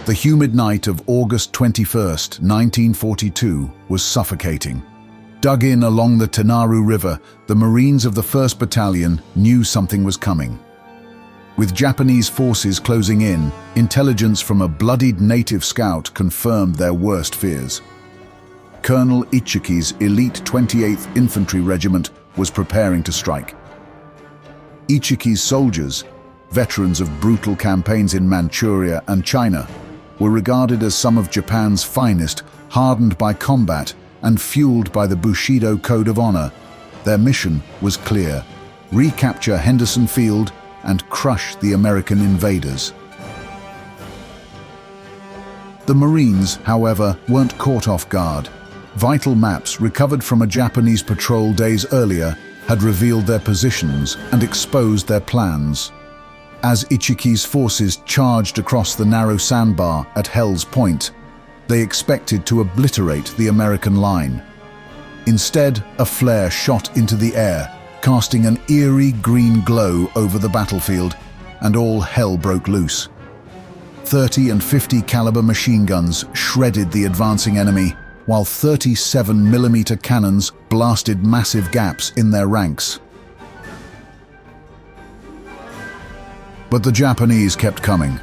The humid night of August 21st, 1942 was suffocating. Dug in along the Tenaru River, the Marines of the 1st Battalion knew something was coming. With Japanese forces closing in, intelligence from a bloodied native scout confirmed their worst fears. Colonel Ichiki's elite 28th Infantry Regiment was preparing to strike. Ichiki's soldiers, veterans of brutal campaigns in Manchuria and China, were regarded as some of Japan's finest, hardened by combat and fueled by the Bushido Code of Honor. Their mission was clear: recapture Henderson Field and crush the American invaders. The Marines, however, weren't caught off guard. Vital maps recovered from a Japanese patrol days earlier had revealed their positions and exposed their plans. As Ichiki's forces charged across the narrow sandbar at Hell's Point, they expected to obliterate the American line. Instead, a flare shot into the air, casting an eerie green glow over the battlefield, and all hell broke loose. 30 and 50 caliber machine guns shredded the advancing enemy, while 37mm cannons blasted massive gaps in their ranks. But the Japanese kept coming,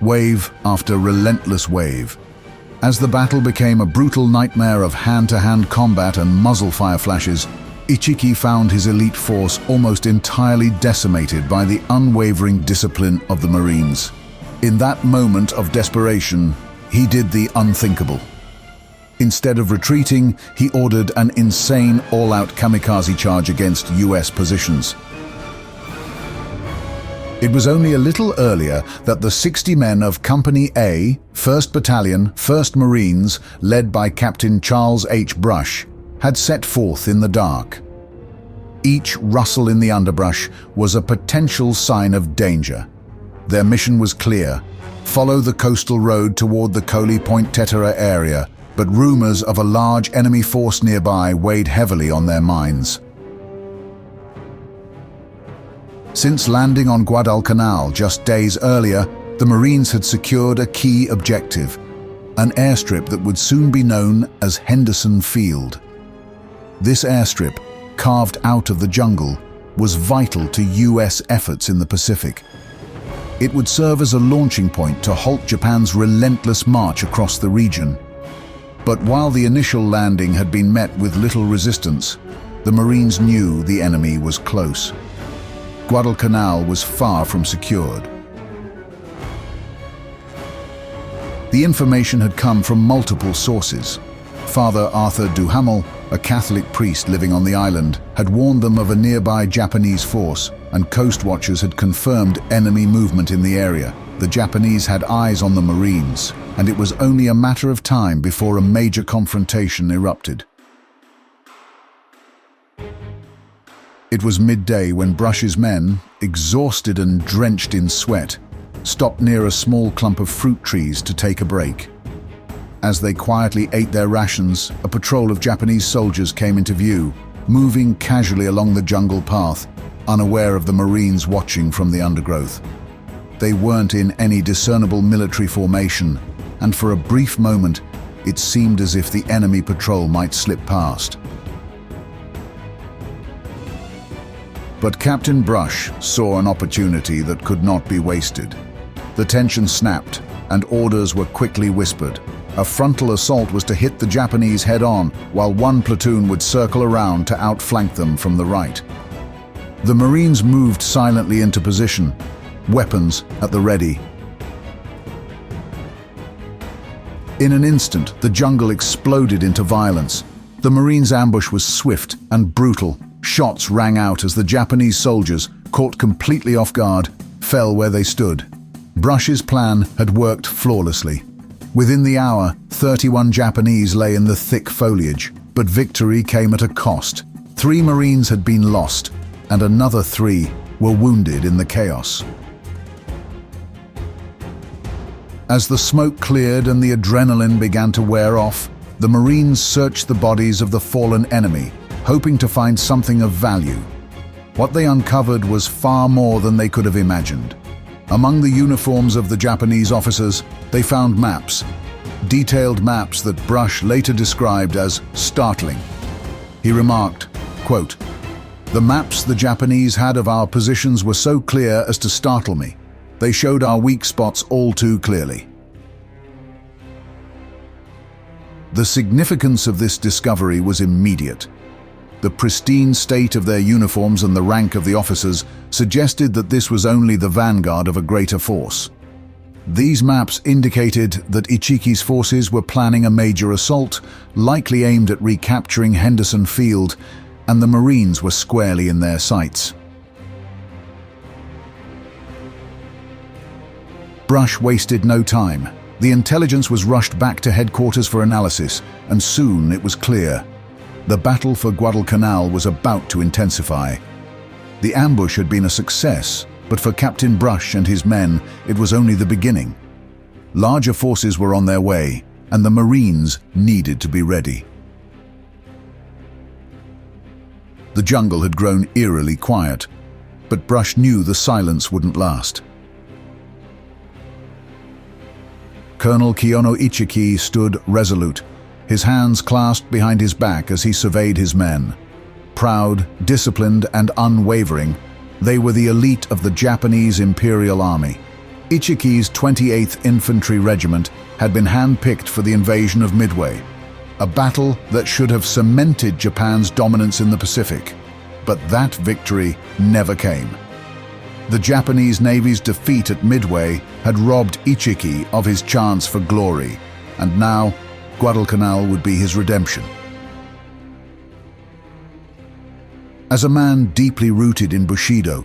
wave after relentless wave. As the battle became a brutal nightmare of hand-to-hand combat and muzzle fire flashes, Ichiki found his elite force almost entirely decimated by the unwavering discipline of the Marines. In that moment of desperation, he did the unthinkable. Instead of retreating, he ordered an insane all-out kamikaze charge against US positions. It was only a little earlier that the 60 men of Company A, 1st Battalion, 1st Marines, led by Captain Charles H. Brush, had set forth in the dark. Each rustle in the underbrush was a potential sign of danger. Their mission was clear: follow the coastal road toward the Coley Point Tetera area, but rumors of a large enemy force nearby weighed heavily on their minds. Since landing on Guadalcanal just days earlier, the Marines had secured a key objective, an airstrip that would soon be known as Henderson Field. This airstrip, carved out of the jungle, was vital to US efforts in the Pacific. It would serve as a launching point to halt Japan's relentless march across the region. But while the initial landing had been met with little resistance, the Marines knew the enemy was close. Guadalcanal was far from secured. The information had come from multiple sources. Father Arthur Duhamel, a Catholic priest living on the island, had warned them of a nearby Japanese force, and coast watchers had confirmed enemy movement in the area. The Japanese had eyes on the Marines, and it was only a matter of time before a major confrontation erupted. It was midday when Brush's men, exhausted and drenched in sweat, stopped near a small clump of fruit trees to take a break. As they quietly ate their rations, a patrol of Japanese soldiers came into view, moving casually along the jungle path, unaware of the Marines watching from the undergrowth. They weren't in any discernible military formation, and for a brief moment, it seemed as if the enemy patrol might slip past. But Captain Brush saw an opportunity that could not be wasted. The tension snapped, and orders were quickly whispered. A frontal assault was to hit the Japanese head-on, while one platoon would circle around to outflank them from the right. The Marines moved silently into position, weapons at the ready. In an instant, the jungle exploded into violence. The Marines' ambush was swift and brutal. Shots rang out as the Japanese soldiers, caught completely off guard, fell where they stood. Brush's plan had worked flawlessly. Within the hour, 31 Japanese lay in the thick foliage, but victory came at a cost. 3 Marines had been lost, and another 3 were wounded in the chaos. As the smoke cleared and the adrenaline began to wear off, the Marines searched the bodies of the fallen enemy, hoping to find something of value. What they uncovered was far more than they could have imagined. Among the uniforms of the Japanese officers, they found maps, detailed maps that Brush later described as startling. He remarked, quote, "The maps the Japanese had of our positions were so clear as to startle me. They showed our weak spots all too clearly." The significance of this discovery was immediate. The pristine state of their uniforms and the rank of the officers suggested that this was only the vanguard of a greater force. These maps indicated that Ichiki's forces were planning a major assault, likely aimed at recapturing Henderson Field, and the Marines were squarely in their sights. Brush wasted no time. The intelligence was rushed back to headquarters for analysis, and soon it was clear. The battle for Guadalcanal was about to intensify. The ambush had been a success, but for Captain Brush and his men, it was only the beginning. Larger forces were on their way, and the Marines needed to be ready. The jungle had grown eerily quiet, but Brush knew the silence wouldn't last. Colonel Kiyono Ichiki stood resolute, his hands clasped behind his back as he surveyed his men. Proud, disciplined, and unwavering, they were the elite of the Japanese Imperial Army. Ichiki's 28th Infantry Regiment had been handpicked for the invasion of Midway, a battle that should have cemented Japan's dominance in the Pacific. But that victory never came. The Japanese Navy's defeat at Midway had robbed Ichiki of his chance for glory, and now Guadalcanal would be his redemption. As a man deeply rooted in Bushido,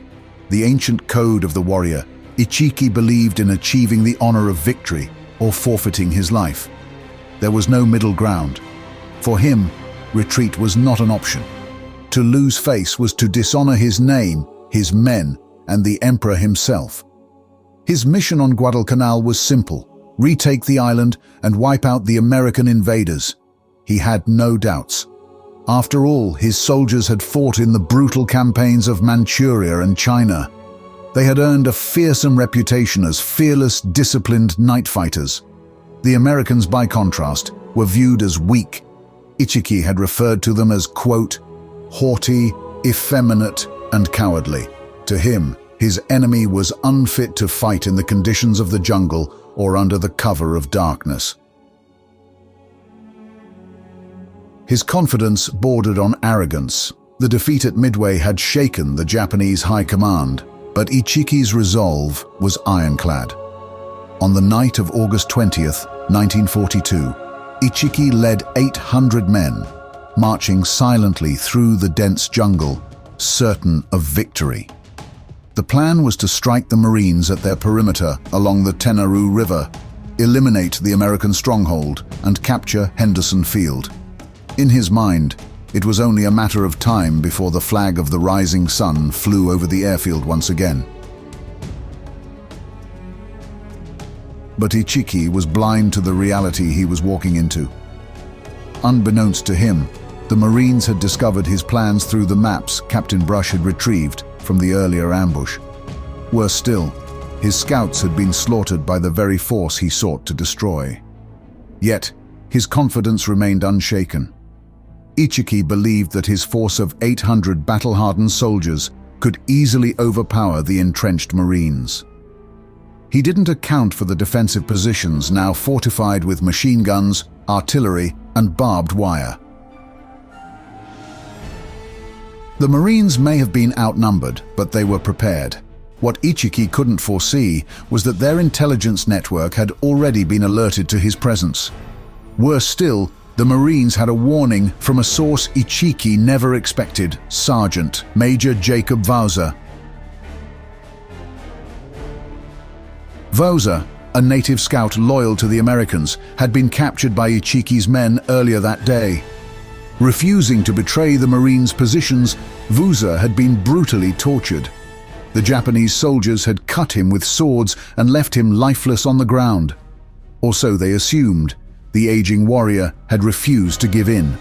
the ancient code of the warrior, Ichiki believed in achieving the honor of victory or forfeiting his life. There was no middle ground. For him, retreat was not an option. To lose face was to dishonor his name, his men, and the emperor himself. His mission on Guadalcanal was simple: retake the island and wipe out the American invaders. He had no doubts. After all, his soldiers had fought in the brutal campaigns of Manchuria and China. They had earned a fearsome reputation as fearless, disciplined night fighters. The Americans, by contrast, were viewed as weak. Ichiki had referred to them as, quote, haughty, effeminate, and cowardly. To him, his enemy was unfit to fight in the conditions of the jungle or under the cover of darkness. His confidence bordered on arrogance. The defeat at Midway had shaken the Japanese high command, but Ichiki's resolve was ironclad. On the night of August 20th, 1942, Ichiki led 800 men, marching silently through the dense jungle, certain of victory. The plan was to strike the Marines at their perimeter along the Tenaru River, eliminate the American stronghold, and capture Henderson Field. In his mind, it was only a matter of time before the flag of the rising sun flew over the airfield once again. But Ichiki was blind to the reality he was walking into. Unbeknownst to him, the Marines had discovered his plans through the maps Captain Brush had retrieved from the earlier ambush. Worse still, his scouts had been slaughtered by the very force he sought to destroy. Yet, his confidence remained unshaken. Ichiki believed that his force of 800 battle-hardened soldiers could easily overpower the entrenched Marines. He didn't account for the defensive positions now fortified with machine guns, artillery, and barbed wire. The Marines may have been outnumbered, but they were prepared. What Ichiki couldn't foresee was that their intelligence network had already been alerted to his presence. Worse still, the Marines had a warning from a source Ichiki never expected: Sergeant Major Jacob Vauser. Vauser, a native scout loyal to the Americans, had been captured by Ichiki's men earlier that day. Refusing to betray the Marines' positions, Vauser had been brutally tortured. The Japanese soldiers had cut him with swords and left him lifeless on the ground. Or so they assumed. The aging warrior had refused to give in.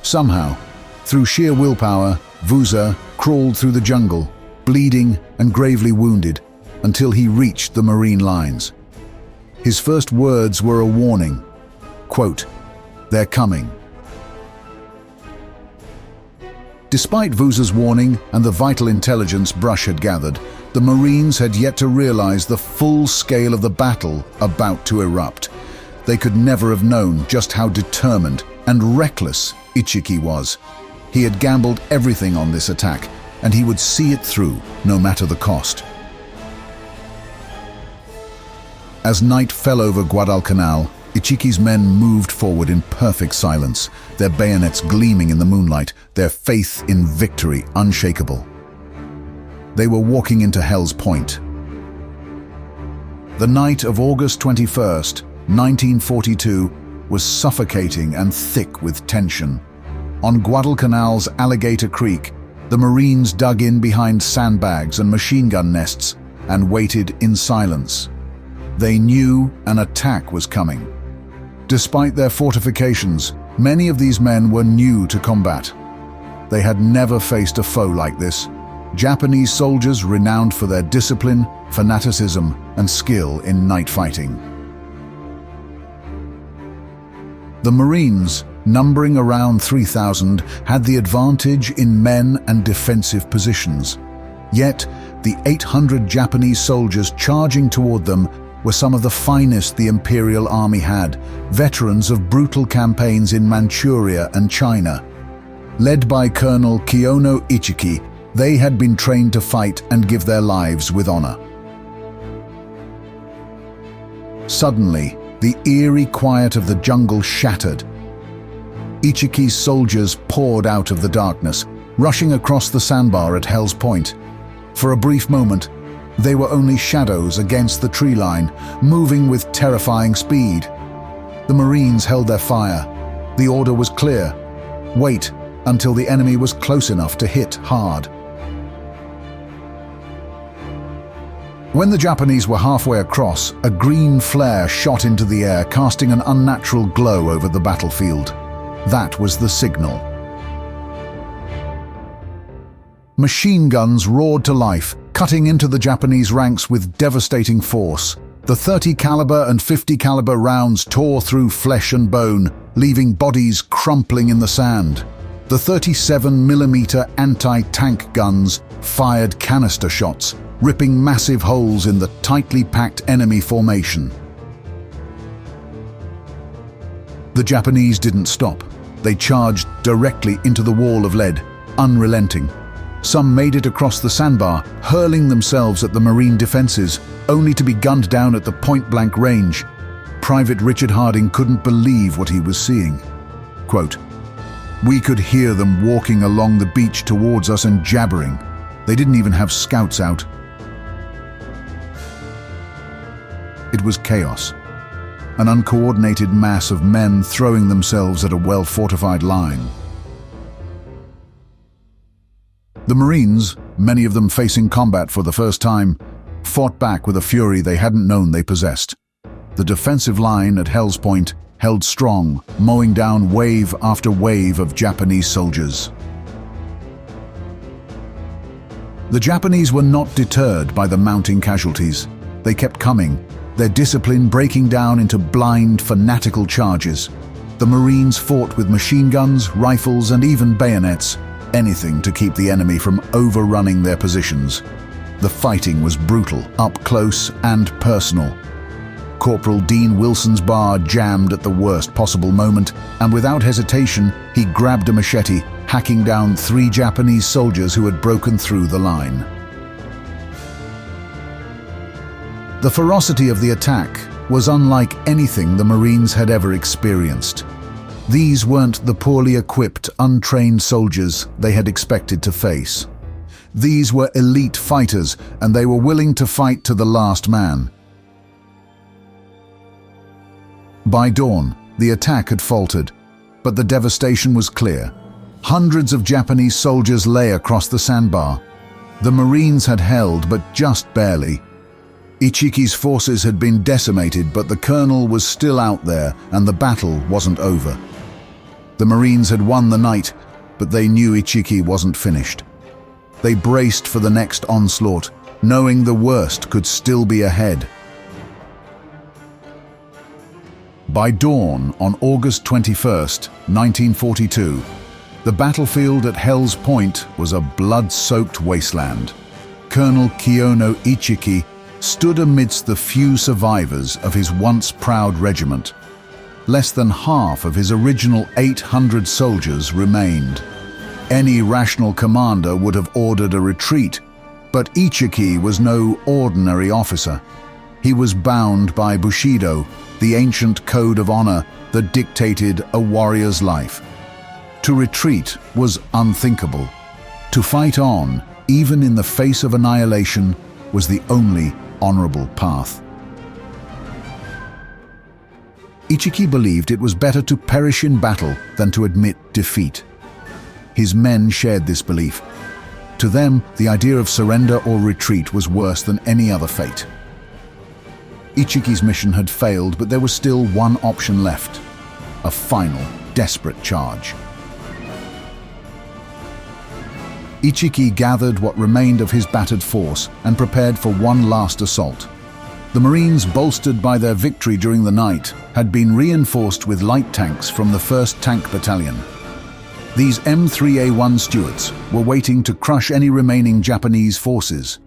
Somehow, through sheer willpower, Vauser crawled through the jungle, bleeding and gravely wounded. until he reached the Marine lines. His first words were a warning, quote, "They're coming." Despite Vuza's warning and the vital intelligence Brush had gathered, the Marines had yet to realize the full scale of the battle about to erupt. They could never have known just how determined and reckless Ichiki was. He had gambled everything on this attack, and he would see it through, no matter the cost. As night fell over Guadalcanal, Ichiki's men moved forward in perfect silence, their bayonets gleaming in the moonlight, their faith in victory unshakable. They were walking into Hell's Point. The night of August 21st, 1942, was suffocating and thick with tension. On Guadalcanal's Alligator Creek, the Marines dug in behind sandbags and machine gun nests and waited in silence. They knew an attack was coming. Despite their fortifications, many of these men were new to combat. They had never faced a foe like this. Japanese soldiers renowned for their discipline, fanaticism, and skill in night fighting. The Marines, numbering around 3,000, had the advantage in men and defensive positions. Yet, the 800 Japanese soldiers charging toward them were some of the finest the Imperial Army had, veterans of brutal campaigns in Manchuria and China. Led by Colonel Kiyono Ichiki, they had been trained to fight and give their lives with honor. Suddenly, the eerie quiet of the jungle shattered. Ichiki's soldiers poured out of the darkness, rushing across the sandbar at Hell's Point. For a brief moment, they were only shadows against the tree line, moving with terrifying speed. The Marines held their fire. The order was clear: wait until the enemy was close enough to hit hard. When the Japanese were halfway across, a green flare shot into the air, casting an unnatural glow over the battlefield. That was the signal. Machine guns roared to life, cutting into the Japanese ranks with devastating force. The 30 caliber and 50 caliber rounds tore through flesh and bone, leaving bodies crumpling in the sand. The 37mm anti-tank guns fired canister shots, ripping massive holes in the tightly packed enemy formation. The Japanese didn't stop. They charged directly into the wall of lead, unrelenting. Some made it across the sandbar, hurling themselves at the Marine defenses, only to be gunned down at the point-blank range. Private Richard Harding couldn't believe what he was seeing. Quote, "We could hear them walking along the beach towards us and jabbering. They didn't even have scouts out." It was chaos. An uncoordinated mass of men throwing themselves at a well-fortified line. The Marines, many of them facing combat for the first time, fought back with a fury they hadn't known they possessed. The defensive line at Hell's Point held strong, mowing down wave after wave of Japanese soldiers. The Japanese were not deterred by the mounting casualties. They kept coming, their discipline breaking down into blind, fanatical charges. The Marines fought with machine guns, rifles, and even bayonets, anything to keep the enemy from overrunning their positions. The fighting was brutal, up close and personal. Corporal Dean Wilson's bar jammed at the worst possible moment, and without hesitation, he grabbed a machete, hacking down 3 Japanese soldiers who had broken through the line. The ferocity of the attack was unlike anything the Marines had ever experienced. These weren't the poorly equipped, untrained soldiers they had expected to face. These were elite fighters, and they were willing to fight to the last man. By dawn, the attack had faltered, but the devastation was clear. Hundreds of Japanese soldiers lay across the sandbar. The Marines had held, but just barely. Ichiki's forces had been decimated, but the colonel was still out there, and the battle wasn't over. The Marines had won the night, but they knew Ichiki wasn't finished. They braced for the next onslaught, knowing the worst could still be ahead. By dawn on August 21st, 1942, the battlefield at Hell's Point was a blood-soaked wasteland. Colonel Kiyono Ichiki stood amidst the few survivors of his once proud regiment. Less than half of his original 800 soldiers remained. Any rational commander would have ordered a retreat, but Ichiki was no ordinary officer. He was bound by Bushido, the ancient code of honor that dictated a warrior's life. To retreat was unthinkable. To fight on, even in the face of annihilation, was the only honorable path. Ichiki believed it was better to perish in battle than to admit defeat. His men shared this belief. To them, the idea of surrender or retreat was worse than any other fate. Ichiki's mission had failed, but there was still one option left: a final, desperate charge. Ichiki gathered what remained of his battered force and prepared for one last assault. The Marines, bolstered by their victory during the night, had been reinforced with light tanks from the 1st Tank Battalion. These M3A1 Stuarts were waiting to crush any remaining Japanese forces.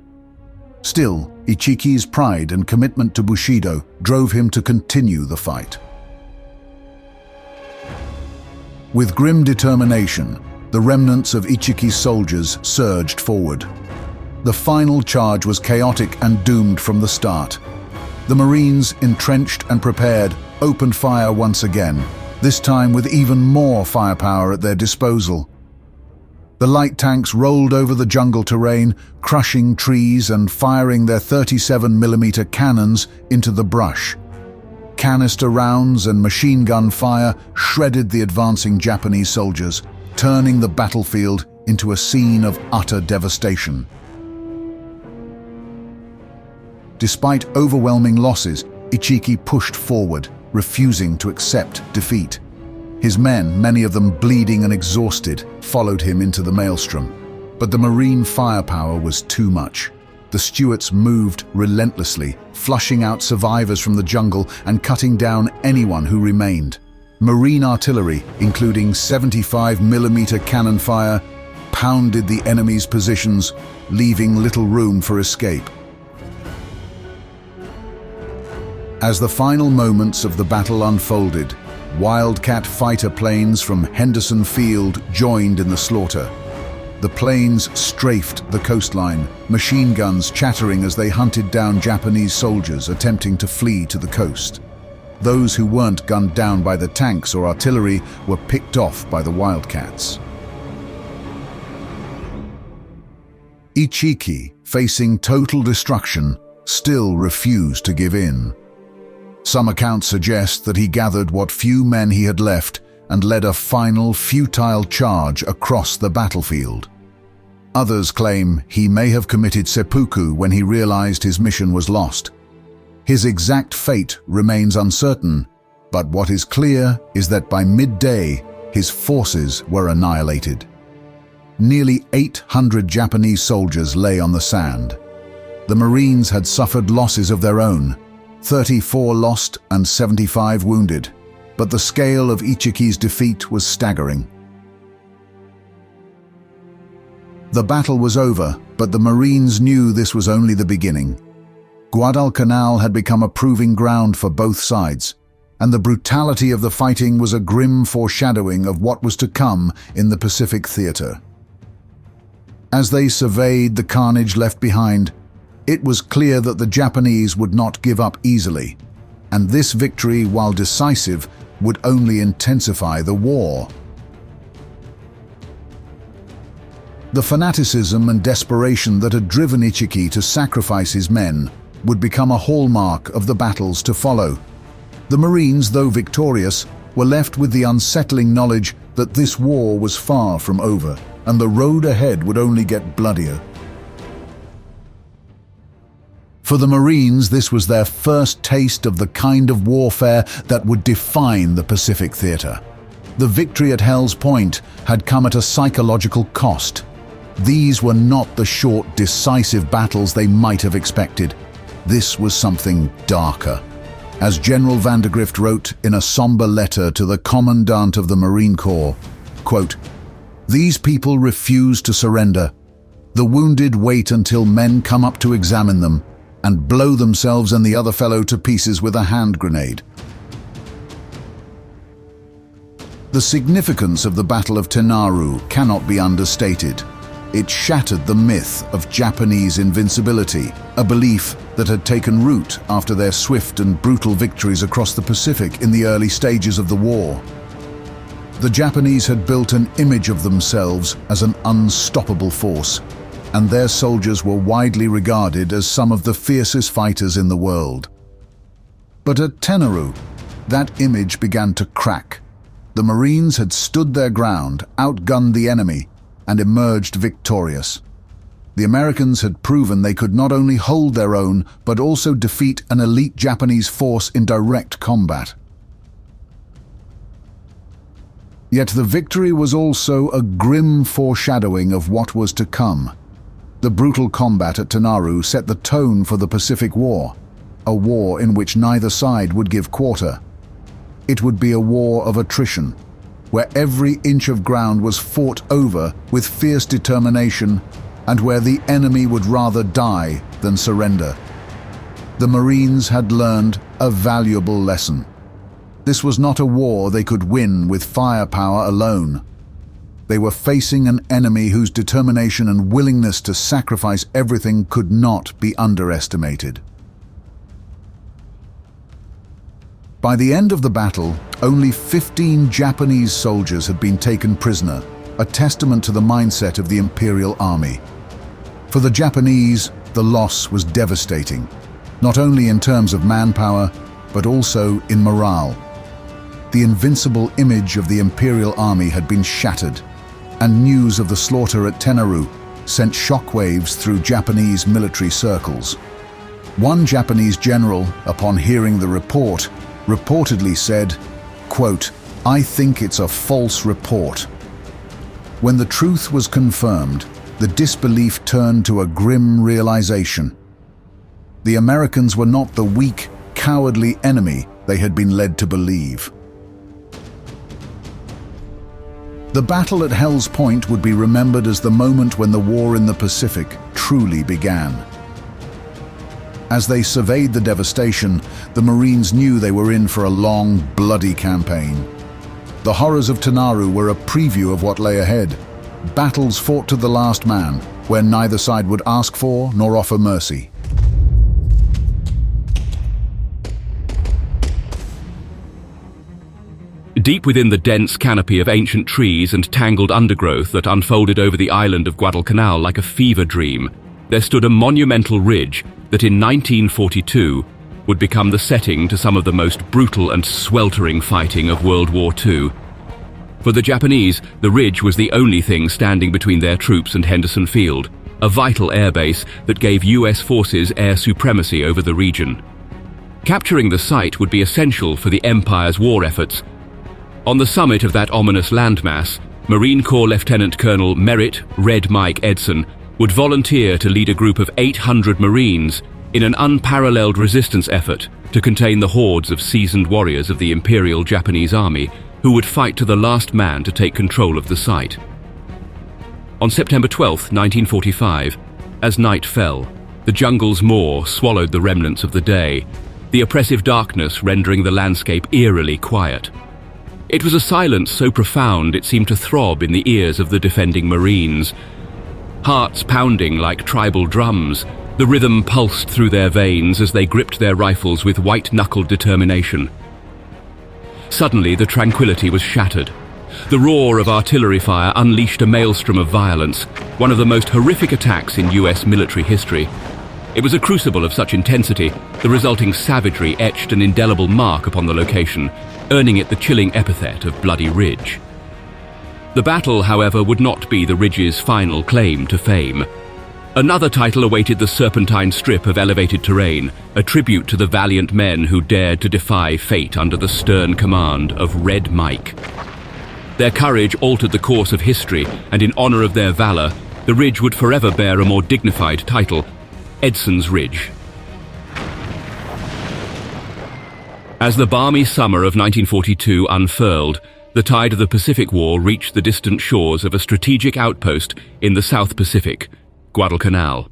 Still, Ichiki's pride and commitment to Bushido drove him to continue the fight. With grim determination, the remnants of Ichiki's soldiers surged forward. The final charge was chaotic and doomed from the start. The Marines, entrenched and prepared, opened fire once again, this time with even more firepower at their disposal. The light tanks rolled over the jungle terrain, crushing trees and firing their 37mm cannons into the brush. Canister rounds and machine gun fire shredded the advancing Japanese soldiers, turning the battlefield into a scene of utter devastation. Despite overwhelming losses, Ichiki pushed forward, refusing to accept defeat. His men, many of them bleeding and exhausted, followed him into the maelstrom. But the Marine firepower was too much. The Stuarts moved relentlessly, flushing out survivors from the jungle and cutting down anyone who remained. Marine artillery, including 75mm cannon fire, pounded the enemy's positions, leaving little room for escape. As the final moments of the battle unfolded, Wildcat fighter planes from Henderson Field joined in the slaughter. The planes strafed the coastline, machine guns chattering as they hunted down Japanese soldiers attempting to flee to the coast. Those who weren't gunned down by the tanks or artillery were picked off by the Wildcats. Ichiki, facing total destruction, still refused to give in. Some accounts suggest that he gathered what few men he had left and led a final, futile charge across the battlefield. Others claim he may have committed seppuku when he realized his mission was lost. His exact fate remains uncertain, but what is clear is that by midday, his forces were annihilated. Nearly 800 Japanese soldiers lay on the sand. The Marines had suffered losses of their own, 34 lost and 75 wounded, but the scale of Ichiki's defeat was staggering. The battle was over, but the Marines knew this was only the beginning. Guadalcanal had become a proving ground for both sides, and the brutality of the fighting was a grim foreshadowing of what was to come in the Pacific theater. As they surveyed the carnage left behind, it was clear that the Japanese would not give up easily, and this victory, while decisive, would only intensify the war. The fanaticism and desperation that had driven Ichiki to sacrifice his men would become a hallmark of the battles to follow. The Marines, though victorious, were left with the unsettling knowledge that this war was far from over, and the road ahead would only get bloodier. For the Marines, this was their first taste of the kind of warfare that would define the Pacific theater. The victory at Hell's Point had come at a psychological cost. These were not the short, decisive battles they might have expected. This was something darker. As General Vandergrift wrote in a somber letter to the Commandant of the Marine Corps, quote, "These people refuse to surrender. The wounded wait until men come up to examine them and blow themselves and the other fellow to pieces with a hand grenade." The significance of the Battle of Tenaru cannot be understated. It shattered the myth of Japanese invincibility, a belief that had taken root after their swift and brutal victories across the Pacific in the early stages of the war. The Japanese had built an image of themselves as an unstoppable force, and their soldiers were widely regarded as some of the fiercest fighters in the world. But at Tenaru, that image began to crack. The Marines had stood their ground, outgunned the enemy, and emerged victorious. The Americans had proven they could not only hold their own, but also defeat an elite Japanese force in direct combat. Yet the victory was also a grim foreshadowing of what was to come. The brutal combat at Tenaru set the tone for the Pacific War, a war in which neither side would give quarter. It would be a war of attrition, where every inch of ground was fought over with fierce determination and where the enemy would rather die than surrender. The Marines had learned a valuable lesson. This was not a war they could win with firepower alone. They were facing an enemy whose determination and willingness to sacrifice everything could not be underestimated. By the end of the battle, only 15 Japanese soldiers had been taken prisoner, a testament to the mindset of the Imperial Army. For the Japanese, the loss was devastating, not only in terms of manpower, but also in morale. The invincible image of the Imperial Army had been shattered, and news of the slaughter at Tenaru sent shockwaves through Japanese military circles. One Japanese general, upon hearing the report, reportedly said, quote, "I think it's a false report." When the truth was confirmed, the disbelief turned to a grim realization. The Americans were not the weak, cowardly enemy they had been led to believe. The battle at Hell's Point would be remembered as the moment when the war in the Pacific truly began. As they surveyed the devastation, the Marines knew they were in for a long, bloody campaign. The horrors of Tenaru were a preview of what lay ahead. Battles fought to the last man, where neither side would ask for nor offer mercy. Deep within the dense canopy of ancient trees and tangled undergrowth that unfolded over the island of Guadalcanal like a fever dream, there stood a monumental ridge that in 1942 would become the setting to some of the most brutal and sweltering fighting of World War II. For the Japanese, the ridge was the only thing standing between their troops and Henderson Field, a vital airbase that gave US forces air supremacy over the region. Capturing the site would be essential for the Empire's war efforts. On the summit of that ominous landmass, Marine Corps Lieutenant Colonel Merritt "Red Mike" Edson would volunteer to lead a group of 800 Marines in an unparalleled resistance effort to contain the hordes of seasoned warriors of the Imperial Japanese Army who would fight to the last man to take control of the site. On September 12, 1945, as night fell, the jungle's maw swallowed the remnants of the day, the oppressive darkness rendering the landscape eerily quiet. It was a silence so profound it seemed to throb in the ears of the defending Marines. Hearts pounding like tribal drums, the rhythm pulsed through their veins as they gripped their rifles with white-knuckled determination. Suddenly, the tranquility was shattered. The roar of artillery fire unleashed a maelstrom of violence, one of the most horrific attacks in US military history. It was a crucible of such intensity, the resulting savagery etched an indelible mark upon the location, earning it the chilling epithet of Bloody Ridge. The battle, however, would not be the Ridge's final claim to fame. Another title awaited the serpentine strip of elevated terrain, a tribute to the valiant men who dared to defy fate under the stern command of Red Mike. Their courage altered the course of history, and in honor of their valor, the ridge would forever bear a more dignified title, Edson's Ridge. As the balmy summer of 1942 unfurled, the tide of the Pacific War reached the distant shores of a strategic outpost in the South Pacific, Guadalcanal.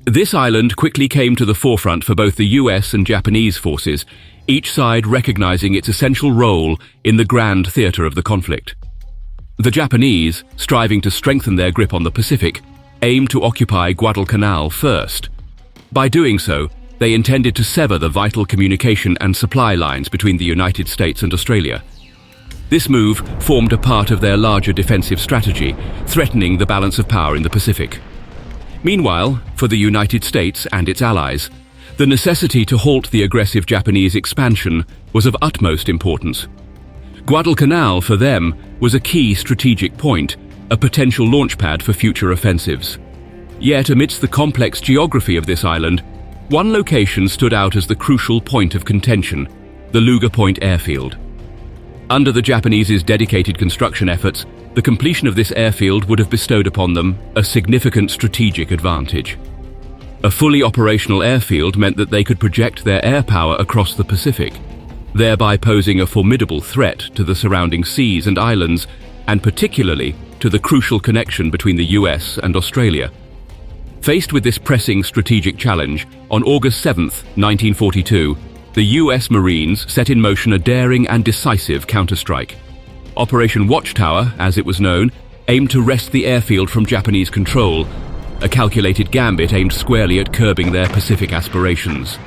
This island quickly came to the forefront for both the US and Japanese forces, each side recognizing its essential role in the grand theater of the conflict. The Japanese, striving to strengthen their grip on the Pacific, aimed to occupy Guadalcanal first. By doing so, they intended to sever the vital communication and supply lines between the United States and Australia. This move formed a part of their larger defensive strategy, threatening the balance of power in the Pacific. Meanwhile, for the United States and its allies, the necessity to halt the aggressive Japanese expansion was of utmost importance. Guadalcanal, for them, was a key strategic point, a potential launchpad for future offensives. Yet, amidst the complex geography of this island, one location stood out as the crucial point of contention: the Luga Point airfield. Under the Japanese's dedicated construction efforts, the completion of this airfield would have bestowed upon them a significant strategic advantage. A fully operational airfield meant that they could project their air power across the Pacific, thereby posing a formidable threat to the surrounding seas and islands, and particularly to the crucial connection between the US and Australia. Faced with this pressing strategic challenge, on August 7, 1942, the US Marines set in motion a daring and decisive counterstrike. Operation Watchtower, as it was known, aimed to wrest the airfield from Japanese control, a calculated gambit aimed squarely at curbing their Pacific aspirations.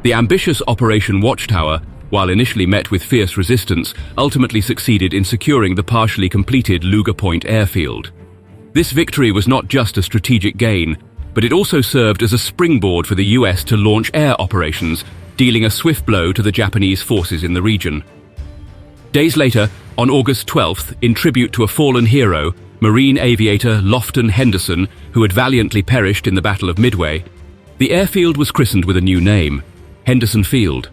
The ambitious Operation Watchtower, while initially met with fierce resistance, ultimately succeeded in securing the partially completed Luga Point airfield. This victory was not just a strategic gain, but it also served as a springboard for the US to launch air operations, dealing a swift blow to the Japanese forces in the region. Days later, on August 12th, in tribute to a fallen hero, Marine aviator Lofton Henderson, who had valiantly perished in the Battle of Midway, the airfield was christened with a new name, Henderson Field.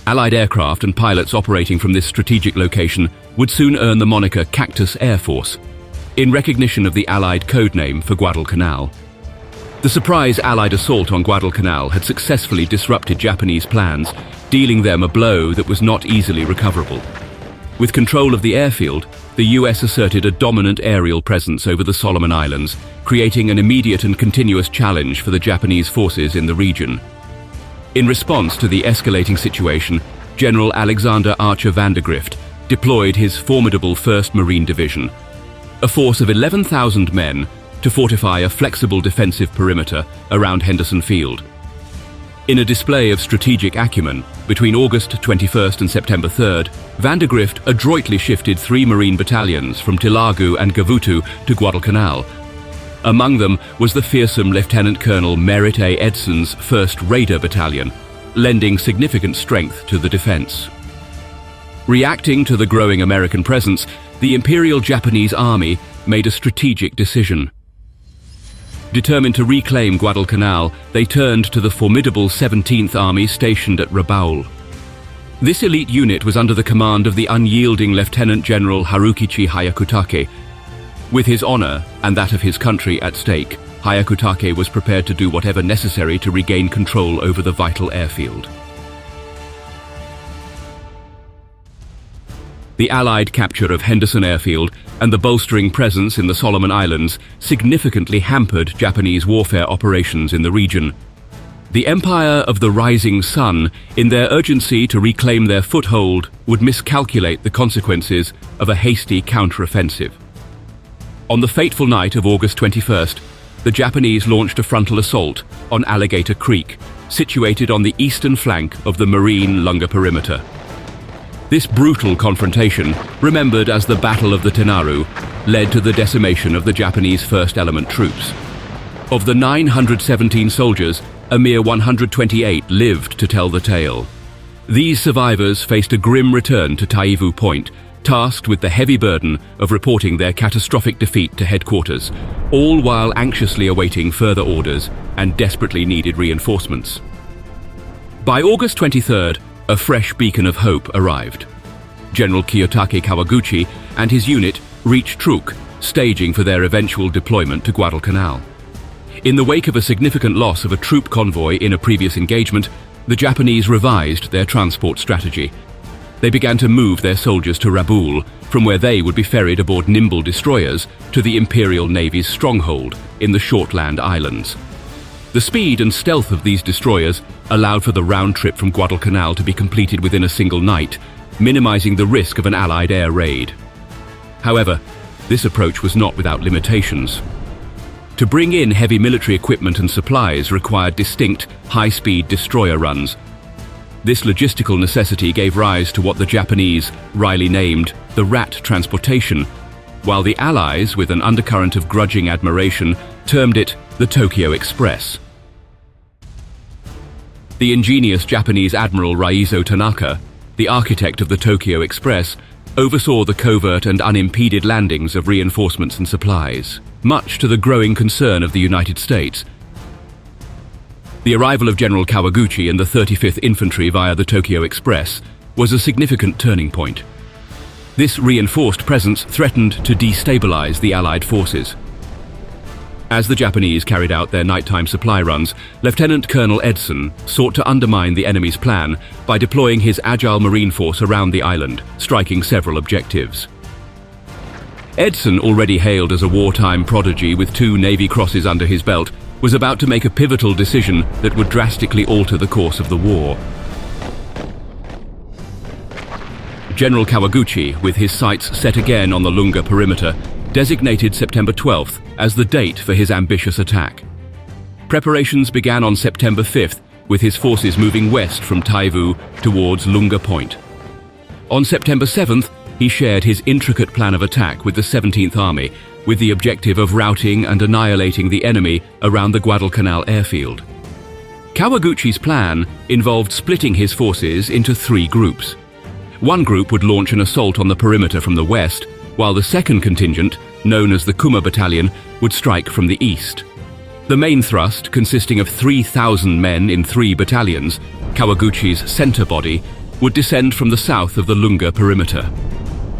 Allied aircraft and pilots operating from this strategic location would soon earn the moniker Cactus Air Force, in recognition of the Allied codename for Guadalcanal. The surprise Allied assault on Guadalcanal had successfully disrupted Japanese plans, dealing them a blow that was not easily recoverable. With control of the airfield, the US asserted a dominant aerial presence over the Solomon Islands, creating an immediate and continuous challenge for the Japanese forces in the region. In response to the escalating situation, General Alexander Archer Vandergrift deployed his formidable 1st Marine Division, a force of 11,000 men, to fortify a flexible defensive perimeter around Henderson Field. In a display of strategic acumen, between August 21st and September 3rd, Vandergrift adroitly shifted 3 Marine battalions from Tilagu and Gavutu to Guadalcanal. Among them was the fearsome Lieutenant Colonel Merritt A. Edson's 1st Raider Battalion, lending significant strength to the defense. Reacting to the growing American presence, the Imperial Japanese Army made a strategic decision. Determined to reclaim Guadalcanal, they turned to the formidable 17th Army stationed at Rabaul. This elite unit was under the command of the unyielding Lieutenant General Harukichi Hyakutake. With his honor and that of his country at stake, Hyakutake was prepared to do whatever necessary to regain control over the vital airfield. The Allied capture of Henderson Airfield and the bolstering presence in the Solomon Islands significantly hampered Japanese warfare operations in the region. The Empire of the Rising Sun, in their urgency to reclaim their foothold, would miscalculate the consequences of a hasty counteroffensive. On the fateful night of August 21st, the Japanese launched a frontal assault on Alligator Creek, situated on the eastern flank of the Marine Lunga perimeter. This brutal confrontation, remembered as the Battle of the Tenaru, led to the decimation of the Japanese First Element troops. Of the 917 soldiers, a mere 128 lived to tell the tale. These survivors faced a grim return to Taivu Point, tasked with the heavy burden of reporting their catastrophic defeat to headquarters, all while anxiously awaiting further orders and desperately needed reinforcements. By August 23rd, a fresh beacon of hope arrived. General Kiyotake Kawaguchi and his unit, reached Truk, staging for their eventual deployment to Guadalcanal. In the wake of a significant loss of a troop convoy in a previous engagement, the Japanese revised their transport strategy. They began to move their soldiers to Rabaul, from where they would be ferried aboard nimble destroyers to the Imperial Navy's stronghold in the Shortland Islands. The speed and stealth of these destroyers allowed for the round trip from Guadalcanal to be completed within a single night, minimizing the risk of an Allied air raid. However, this approach was not without limitations. To bring in heavy military equipment and supplies required distinct, high-speed destroyer runs. This logistical necessity gave rise to what the Japanese wryly named the Rat Transportation, while the Allies, with an undercurrent of grudging admiration, termed it the Tokyo Express. The ingenious Japanese Admiral Raizo Tanaka, the architect of the Tokyo Express, oversaw the covert and unimpeded landings of reinforcements and supplies, much to the growing concern of the United States. The arrival of General Kawaguchi and the 35th Infantry via the Tokyo Express was a significant turning point. This reinforced presence threatened to destabilize the Allied forces. As the Japanese carried out their nighttime supply runs, Lieutenant Colonel Edson sought to undermine the enemy's plan by deploying his agile marine force around the island, striking several objectives. Edson, already hailed as a wartime prodigy with 2 Navy crosses under his belt, was about to make a pivotal decision that would drastically alter the course of the war. General Kawaguchi, with his sights set again on the Lunga perimeter, designated September 12th as the date for his ambitious attack. Preparations began on September 5th, with his forces moving west from Taivu towards Lunga Point. On September 7th, he shared his intricate plan of attack with the 17th Army, with the objective of routing and annihilating the enemy around the Guadalcanal airfield. Kawaguchi's plan involved splitting his forces into 3 groups. One group would launch an assault on the perimeter from the west, while the second contingent, known as the Kuma Battalion, would strike from the east. The main thrust, consisting of 3,000 men in 3 battalions, Kawaguchi's center body, would descend from the south of the Lunga perimeter.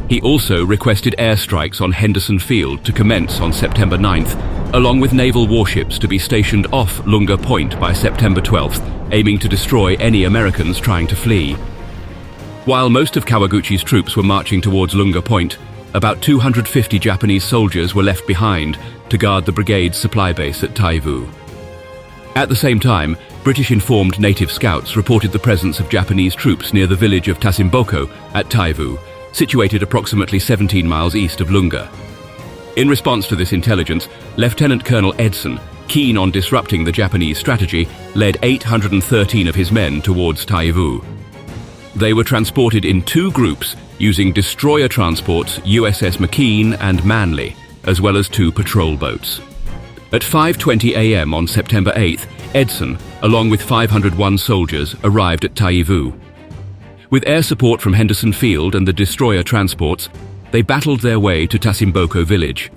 He also requested airstrikes on Henderson Field to commence on September 9th, along with naval warships to be stationed off Lunga Point by September 12th, aiming to destroy any Americans trying to flee. While most of Kawaguchi's troops were marching towards Lunga Point, about 250 Japanese soldiers were left behind to guard the brigade's supply base at Taivu. At the same time, British-informed native scouts reported the presence of Japanese troops near the village of Tasimboko at Taivu, situated approximately 17 miles east of Lunga. In response to this intelligence, Lieutenant Colonel Edson, keen on disrupting the Japanese strategy, led 813 of his men towards Taivu. They were transported in 2 groups using destroyer transports USS McKean and Manly, as well as 2 patrol boats. At 5:20 a.m. on September 8th, Edson, along with 501 soldiers, arrived at Taivu. With air support from Henderson Field and the destroyer transports, they battled their way to Tasimboko village.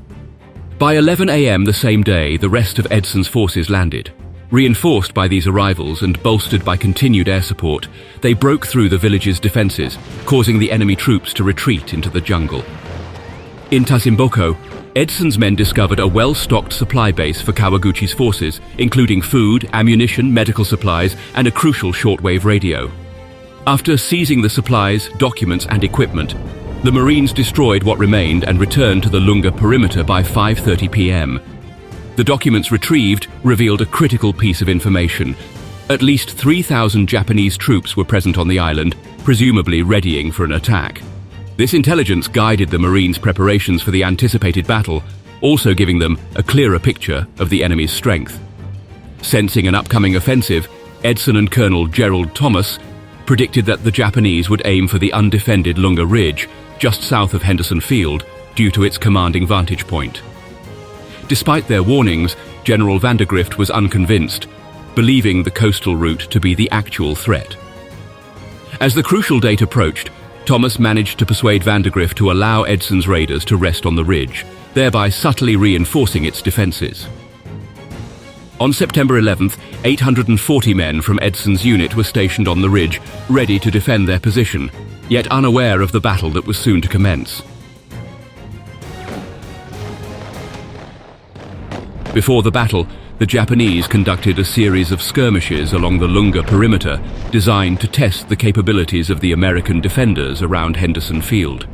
By 11 a.m. the same day, the rest of Edson's forces landed. Reinforced by these arrivals and bolstered by continued air support, they broke through the village's defenses, causing the enemy troops to retreat into the jungle. In Tasimboko, Edson's men discovered a well-stocked supply base for Kawaguchi's forces, including food, ammunition, medical supplies, and a crucial shortwave radio. After seizing the supplies, documents, and equipment, the Marines destroyed what remained and returned to the Lunga perimeter by 5:30 p.m. The documents retrieved revealed a critical piece of information. At least 3,000 Japanese troops were present on the island, presumably readying for an attack. This intelligence guided the Marines' preparations for the anticipated battle, also giving them a clearer picture of the enemy's strength. Sensing an upcoming offensive, Edson and Colonel Gerald Thomas predicted that the Japanese would aim for the undefended Lunga Ridge, just south of Henderson Field, due to its commanding vantage point. Despite their warnings, General Vandergrift was unconvinced, believing the coastal route to be the actual threat. As the crucial date approached, Thomas managed to persuade Vandergrift to allow Edson's raiders to rest on the ridge, thereby subtly reinforcing its defenses. On September 11th, 840 men from Edson's unit were stationed on the ridge, ready to defend their position, yet unaware of the battle that was soon to commence. Before the battle, the Japanese conducted a series of skirmishes along the Lunga perimeter designed to test the capabilities of the American defenders around Henderson Field.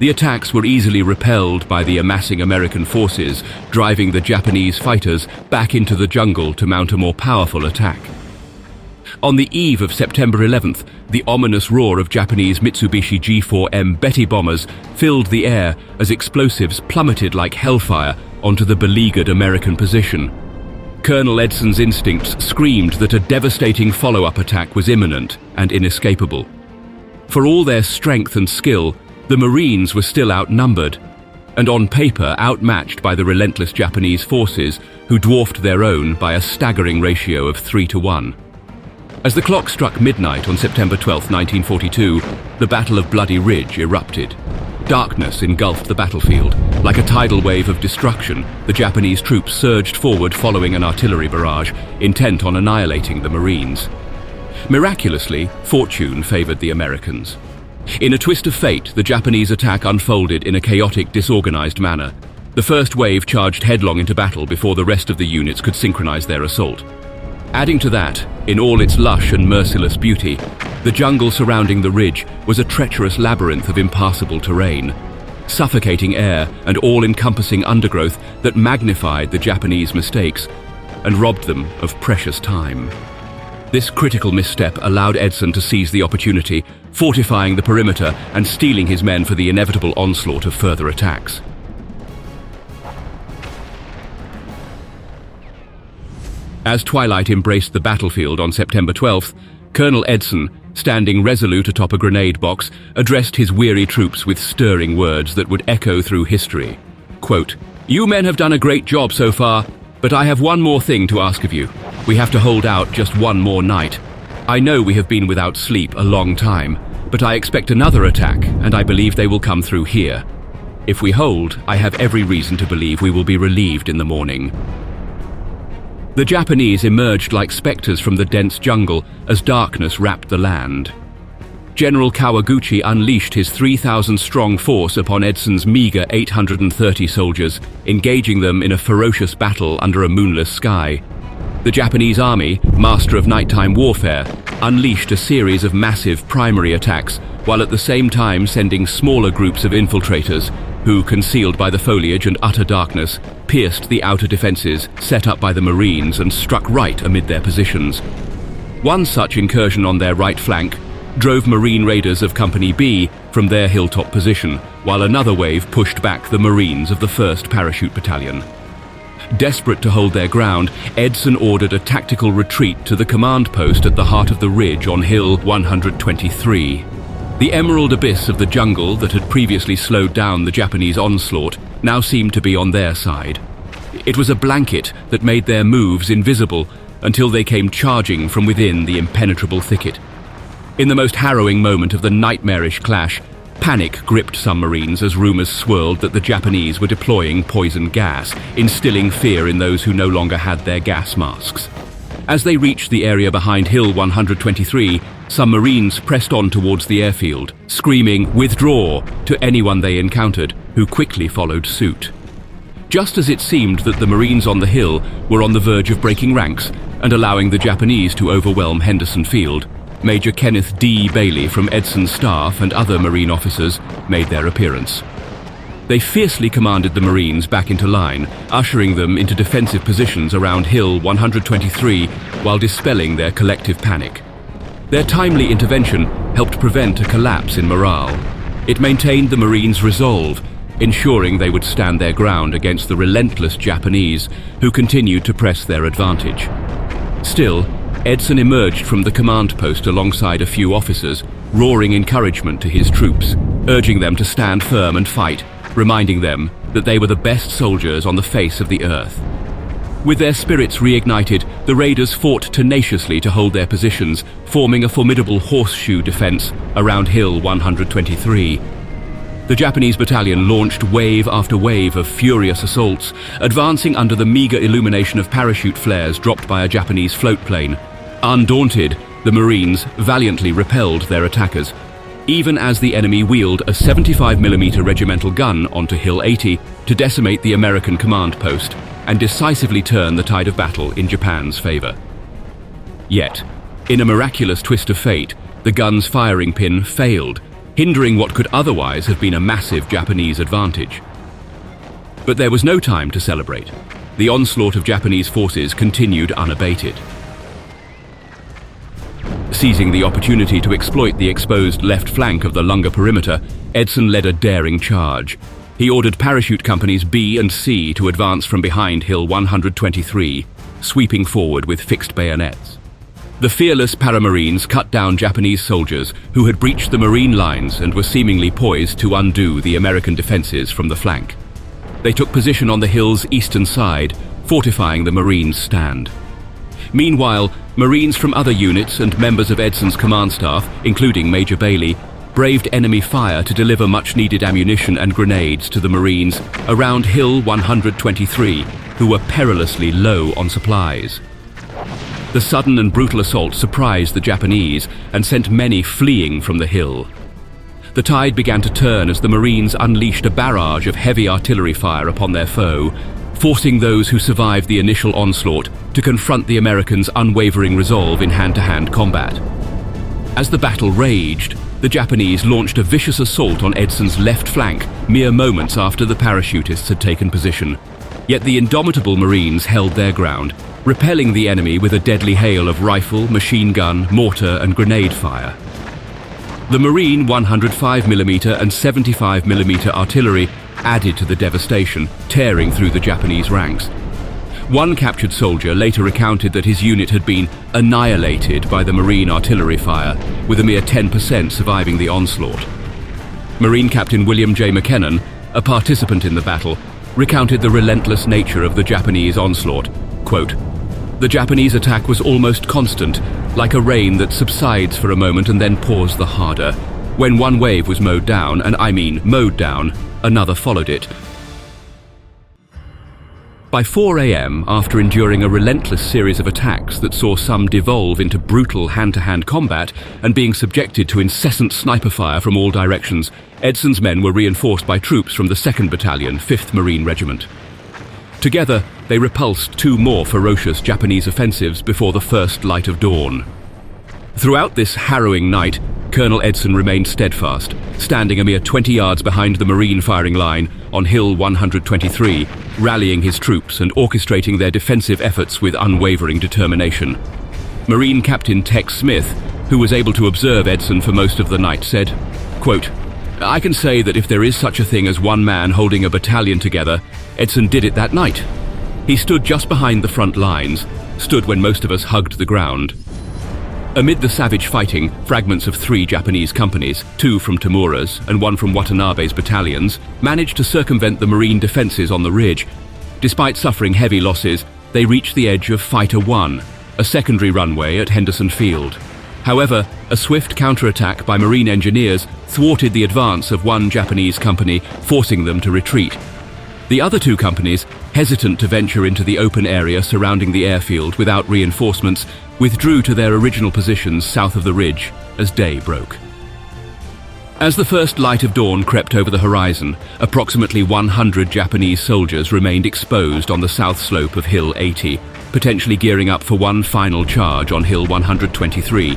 The attacks were easily repelled by the amassing American forces, driving the Japanese fighters back into the jungle to mount a more powerful attack. On the eve of September 11th, the ominous roar of Japanese Mitsubishi G4M Betty bombers filled the air as explosives plummeted like hellfire onto the beleaguered American position. Colonel Edson's instincts screamed that a devastating follow-up attack was imminent and inescapable. For all their strength and skill, the Marines were still outnumbered, and on paper outmatched by the relentless Japanese forces, who dwarfed their own by a staggering ratio of 3-1. As the clock struck midnight on September 12, 1942, the Battle of Bloody Ridge erupted. Darkness engulfed the battlefield. Like a tidal wave of destruction, the Japanese troops surged forward following an artillery barrage, intent on annihilating the Marines. Miraculously, fortune favored the Americans. In a twist of fate, the Japanese attack unfolded in a chaotic, disorganized manner. The first wave charged headlong into battle before the rest of the units could synchronize their assault. Adding to that, in all its lush and merciless beauty, the jungle surrounding the ridge was a treacherous labyrinth of impassable terrain, suffocating air and all-encompassing undergrowth that magnified the Japanese mistakes and robbed them of precious time. This critical misstep allowed Edson to seize the opportunity, fortifying the perimeter and steeling his men for the inevitable onslaught of further attacks. As twilight embraced the battlefield on September 12th, Colonel Edson, standing resolute atop a grenade box, addressed his weary troops with stirring words that would echo through history. Quote, "You men have done a great job so far, but I have one more thing to ask of you. We have to hold out just one more night. I know we have been without sleep a long time, but I expect another attack, and I believe they will come through here. If we hold, I have every reason to believe we will be relieved in the morning." The Japanese emerged like specters from the dense jungle as darkness wrapped the land. General Kawaguchi unleashed his 3,000-strong force upon Edson's meager 830 soldiers, engaging them in a ferocious battle under a moonless sky. The Japanese army, master of nighttime warfare, unleashed a series of massive primary attacks, while at the same time sending smaller groups of infiltrators, who, concealed by the foliage and utter darkness, pierced the outer defenses set up by the Marines and struck right amid their positions. One such incursion on their right flank drove Marine raiders of Company B from their hilltop position, while another wave pushed back the Marines of the 1st Parachute Battalion. Desperate to hold their ground, Edson ordered a tactical retreat to the command post at the heart of the ridge on Hill 123. The emerald abyss of the jungle that had previously slowed down the Japanese onslaught now seemed to be on their side. It was a blanket that made their moves invisible until they came charging from within the impenetrable thicket. In the most harrowing moment of the nightmarish clash, panic gripped some Marines as rumors swirled that the Japanese were deploying poison gas, instilling fear in those who no longer had their gas masks. As they reached the area behind Hill 123, some Marines pressed on towards the airfield, screaming, "Withdraw!" to anyone they encountered, who quickly followed suit. Just as it seemed that the Marines on the hill were on the verge of breaking ranks and allowing the Japanese to overwhelm Henderson Field, Major Kenneth D. Bailey from Edson's staff and other Marine officers made their appearance. They fiercely commanded the Marines back into line, ushering them into defensive positions around Hill 123 while dispelling their collective panic. Their timely intervention helped prevent a collapse in morale. It maintained the Marines' resolve, ensuring they would stand their ground against the relentless Japanese, who continued to press their advantage. Still, Edson emerged from the command post alongside a few officers, roaring encouragement to his troops, urging them to stand firm and fight, reminding them that they were the best soldiers on the face of the earth. With their spirits reignited, the raiders fought tenaciously to hold their positions, forming a formidable horseshoe defense around Hill 123. The Japanese battalion launched wave after wave of furious assaults, advancing under the meager illumination of parachute flares dropped by a Japanese float plane. Undaunted, the Marines valiantly repelled their attackers, even as the enemy wheeled a 75mm regimental gun onto Hill 80 to decimate the American command post and decisively turn the tide of battle in Japan's favor. Yet, in a miraculous twist of fate, the gun's firing pin failed, hindering what could otherwise have been a massive Japanese advantage. But there was no time to celebrate. The onslaught of Japanese forces continued unabated. Seizing the opportunity to exploit the exposed left flank of the Lunga perimeter, Edson led a daring charge. He ordered parachute companies B and C to advance from behind Hill 123, sweeping forward with fixed bayonets. The fearless paramarines cut down Japanese soldiers who had breached the marine lines and were seemingly poised to undo the American defenses from the flank. They took position on the hill's eastern side, fortifying the Marines' stand. Meanwhile, Marines from other units and members of Edson's command staff, including Major Bailey, braved enemy fire to deliver much-needed ammunition and grenades to the Marines around Hill 123, who were perilously low on supplies. The sudden and brutal assault surprised the Japanese and sent many fleeing from the hill. The tide began to turn as the Marines unleashed a barrage of heavy artillery fire upon their foe, forcing those who survived the initial onslaught to confront the Americans' unwavering resolve in hand-to-hand combat. As the battle raged, the Japanese launched a vicious assault on Edson's left flank mere moments after the parachutists had taken position. Yet the indomitable Marines held their ground, repelling the enemy with a deadly hail of rifle, machine gun, mortar and grenade fire. The Marine 105mm and 75mm artillery added to the devastation, tearing through the Japanese ranks. One captured soldier later recounted that his unit had been annihilated by the Marine artillery fire, with a mere 10% surviving the onslaught. Marine Captain William J. McKinnon, a participant in the battle, recounted the relentless nature of the Japanese onslaught. Quote, "The Japanese attack was almost constant, like a rain that subsides for a moment and then pours the harder. When one wave was mowed down, and I mean mowed down, another followed it." By 4 a.m., after enduring a relentless series of attacks that saw some devolve into brutal hand-to-hand combat and being subjected to incessant sniper fire from all directions, Edson's men were reinforced by troops from the 2nd Battalion, 5th Marine Regiment. Together, they repulsed 2 more ferocious Japanese offensives before the first light of dawn. Throughout this harrowing night, Colonel Edson remained steadfast, standing a mere 20 yards behind the Marine firing line on Hill 123, rallying his troops and orchestrating their defensive efforts with unwavering determination. Marine Captain Tex Smith, who was able to observe Edson for most of the night, said, quote, "I can say that if there is such a thing as one man holding a battalion together, Edson did it that night. He stood just behind the front lines, stood when most of us hugged the ground." Amid the savage fighting, fragments of 3 Japanese companies, 2 from Tamura's and 1 from Watanabe's battalions, managed to circumvent the Marine defenses on the ridge. Despite suffering heavy losses, they reached the edge of Fighter 1, a secondary runway at Henderson Field. However, a swift counterattack by Marine engineers thwarted the advance of 1 Japanese company, forcing them to retreat. The other 2 companies, hesitant to venture into the open area surrounding the airfield without reinforcements, withdrew to their original positions south of the ridge as day broke. As the first light of dawn crept over the horizon, approximately 100 Japanese soldiers remained exposed on the south slope of Hill 80, potentially gearing up for one final charge on Hill 123.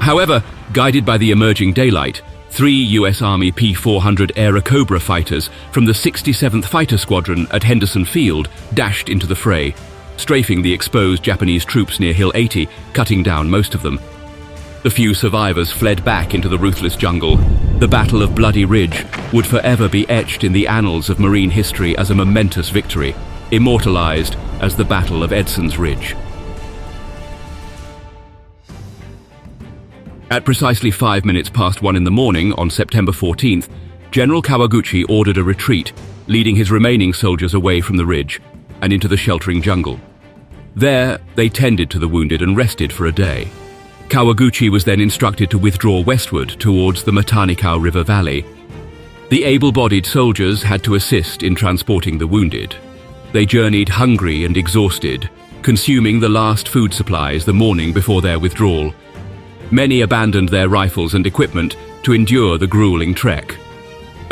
However, guided by the emerging daylight, 3 US Army P-400 Airacobra fighters from the 67th Fighter Squadron at Henderson Field dashed into the fray, strafing the exposed Japanese troops near Hill 80, cutting down most of them. The few survivors fled back into the ruthless jungle. The Battle of Bloody Ridge would forever be etched in the annals of Marine history as a momentous victory, immortalized as the Battle of Edson's Ridge. At precisely 5 minutes past 1 in the morning on September 14th, General Kawaguchi ordered a retreat, leading his remaining soldiers away from the ridge and into the sheltering jungle. There, they tended to the wounded and rested for a day. Kawaguchi was then instructed to withdraw westward towards the Matanikau River Valley. The able-bodied soldiers had to assist in transporting the wounded. They journeyed hungry and exhausted, consuming the last food supplies the morning before their withdrawal. Many abandoned their rifles and equipment to endure the grueling trek.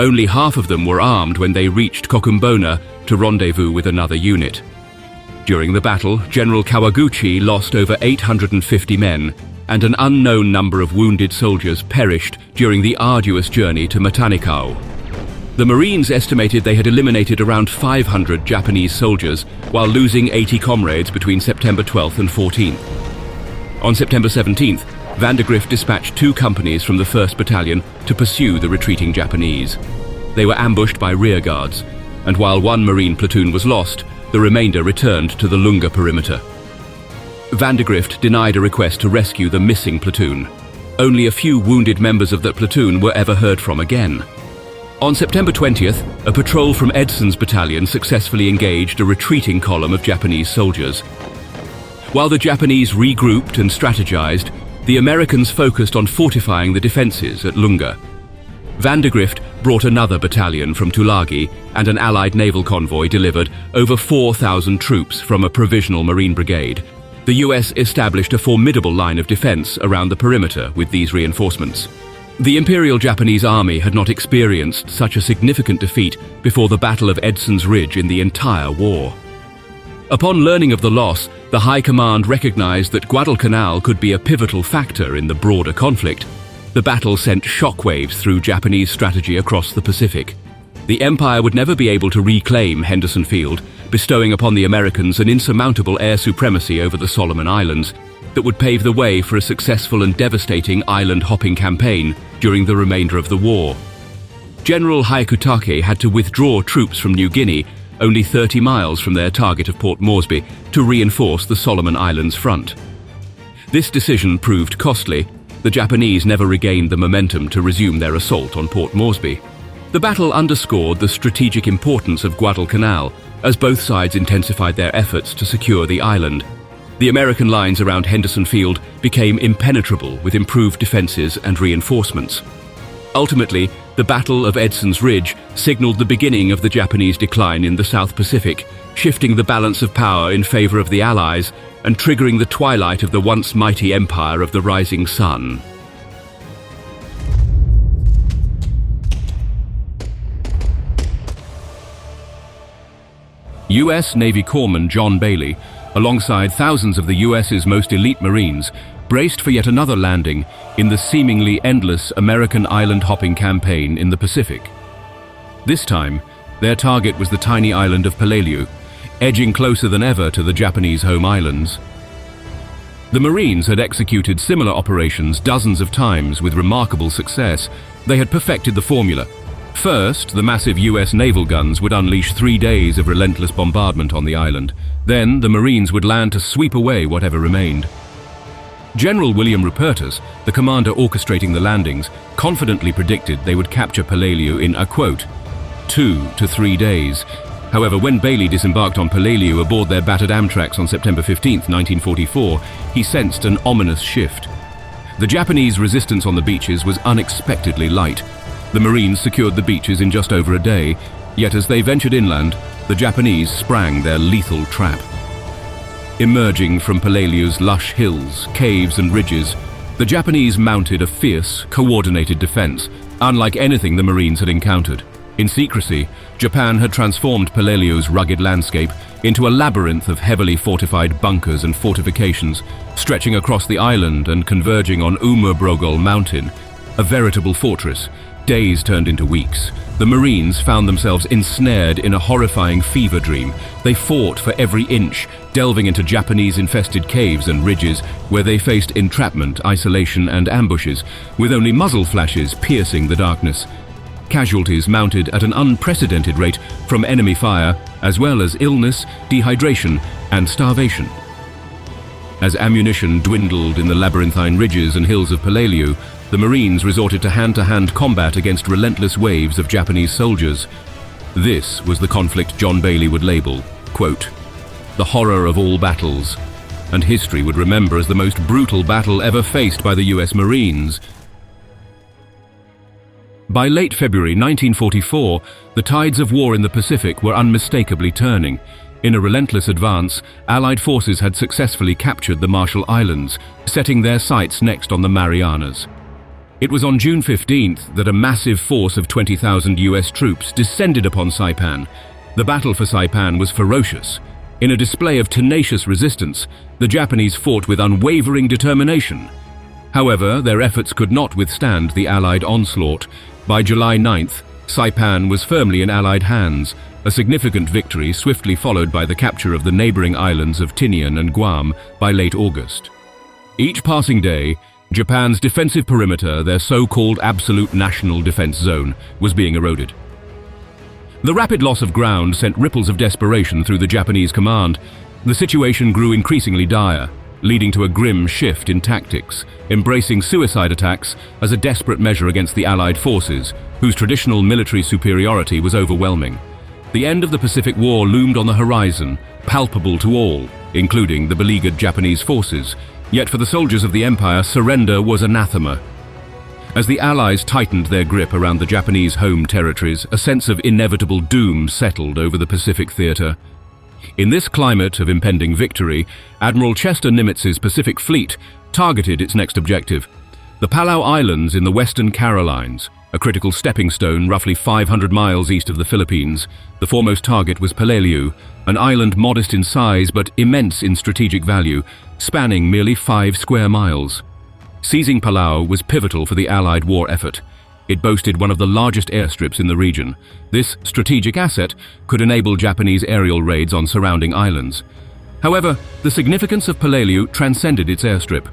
Only half of them were armed when they reached Kokumbona to rendezvous with another unit. During the battle, General Kawaguchi lost over 850 men, and an unknown number of wounded soldiers perished during the arduous journey to Matanikau. The Marines estimated they had eliminated around 500 Japanese soldiers while losing 80 comrades between September 12th and 14th. On September 17th, Vandegrift dispatched 2 companies from the 1st Battalion to pursue the retreating Japanese. They were ambushed by rearguards, and while 1 Marine platoon was lost, the remainder returned to the Lunga perimeter. Vandegrift denied a request to rescue the missing platoon. Only a few wounded members of that platoon were ever heard from again. On September 20th, a patrol from Edson's battalion successfully engaged a retreating column of Japanese soldiers. While the Japanese regrouped and strategized, the Americans focused on fortifying the defenses at Lunga. Vandegrift brought another battalion from Tulagi, and an Allied naval convoy delivered over 4,000 troops from a provisional Marine brigade. The US established a formidable line of defense around the perimeter with these reinforcements. The Imperial Japanese Army had not experienced such a significant defeat before the Battle of Edson's Ridge in the entire war. Upon learning of the loss, the High Command recognized that Guadalcanal could be a pivotal factor in the broader conflict. The battle sent shockwaves through Japanese strategy across the Pacific. The Empire would never be able to reclaim Henderson Field, bestowing upon the Americans an insurmountable air supremacy over the Solomon Islands that would pave the way for a successful and devastating island-hopping campaign during the remainder of the war. General Hyakutake had to withdraw troops from New Guinea, only 30 miles from their target of Port Moresby, to reinforce the Solomon Islands front. This decision proved costly. The Japanese never regained the momentum to resume their assault on Port Moresby. The battle underscored the strategic importance of Guadalcanal, as both sides intensified their efforts to secure the island. The American lines around Henderson Field became impenetrable with improved defenses and reinforcements. Ultimately, the Battle of Edson's Ridge signaled the beginning of the Japanese decline in the South Pacific, shifting the balance of power in favor of the Allies and triggering the twilight of the once mighty empire of the rising sun. U.S. Navy Corpsman John Bailey, alongside thousands of the U.S.'s most elite Marines, braced for yet another landing in the seemingly endless American island-hopping campaign in the Pacific. This time, their target was the tiny island of Peleliu, edging closer than ever to the Japanese home islands. The Marines had executed similar operations dozens of times with remarkable success. They had perfected the formula. First, the massive US naval guns would unleash 3 days of relentless bombardment on the island. Then, the Marines would land to sweep away whatever remained. General William Rupertus, the commander orchestrating the landings, confidently predicted they would capture Peleliu in, a quote, 2 to 3 days. However, when Bailey disembarked on Peleliu aboard their battered Amtraks on September 15, 1944, he sensed an ominous shift. The Japanese resistance on the beaches was unexpectedly light. The Marines secured the beaches in just over a day, yet as they ventured inland, the Japanese sprang their lethal trap. Emerging from Peleliu's lush hills, caves and ridges, the Japanese mounted a fierce, coordinated defense, unlike anything the Marines had encountered. In secrecy, Japan had transformed Peleliu's rugged landscape into a labyrinth of heavily fortified bunkers and fortifications, stretching across the island and converging on Umurbrogol Mountain, a veritable fortress. Days turned into weeks. The Marines found themselves ensnared in a horrifying fever dream. They fought for every inch, delving into Japanese-infested caves and ridges where they faced entrapment, isolation, and ambushes, with only muzzle flashes piercing the darkness. Casualties mounted at an unprecedented rate from enemy fire, as well as illness, dehydration, and starvation. As ammunition dwindled in the labyrinthine ridges and hills of Peleliu, the Marines resorted to hand-to-hand combat against relentless waves of Japanese soldiers. This was the conflict John Bailey would label, quote, the horror of all battles, and history would remember as the most brutal battle ever faced by the US Marines. By late February 1944, the tides of war in the Pacific were unmistakably turning. In a relentless advance, Allied forces had successfully captured the Marshall Islands, setting their sights next on the Marianas. It was on June 15th that a massive force of 20,000 US troops descended upon Saipan. The battle for Saipan was ferocious. In a display of tenacious resistance, the Japanese fought with unwavering determination. However, their efforts could not withstand the Allied onslaught. By July 9th, Saipan was firmly in Allied hands, a significant victory swiftly followed by the capture of the neighboring islands of Tinian and Guam by late August. Each passing day, Japan's defensive perimeter, their so-called absolute national defense zone, was being eroded. The rapid loss of ground sent ripples of desperation through the Japanese command. The situation grew increasingly dire, leading to a grim shift in tactics, embracing suicide attacks as a desperate measure against the Allied forces, whose traditional military superiority was overwhelming. The end of the Pacific War loomed on the horizon, palpable to all, including the beleaguered Japanese forces. Yet for the soldiers of the Empire, surrender was anathema. As the Allies tightened their grip around the Japanese home territories, a sense of inevitable doom settled over the Pacific theater. In this climate of impending victory, Admiral Chester Nimitz's Pacific Fleet targeted its next objective, the Palau Islands in the Western Carolines, a critical stepping stone roughly 500 miles east of the Philippines. The foremost target was Peleliu, an island modest in size but immense in strategic value, spanning merely 5 square miles. Seizing Palau was pivotal for the Allied war effort. It boasted one of the largest airstrips in the region. This strategic asset could enable Japanese aerial raids on surrounding islands. However, the significance of Peleliu transcended its airstrip.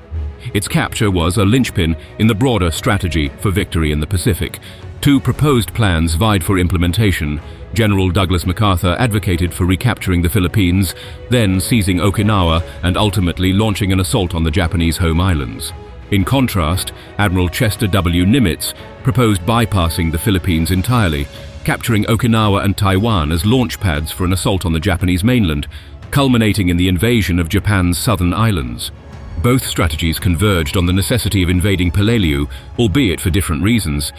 Its capture was a linchpin in the broader strategy for victory in the Pacific. 2 proposed plans vied for implementation. General Douglas MacArthur advocated for recapturing the Philippines, then seizing Okinawa and ultimately launching an assault on the Japanese home islands. In contrast, Admiral Chester W. Nimitz proposed bypassing the Philippines entirely, capturing Okinawa and Taiwan as launch pads for an assault on the Japanese mainland, culminating in the invasion of Japan's southern islands. Both strategies converged on the necessity of invading Peleliu, albeit for different reasons.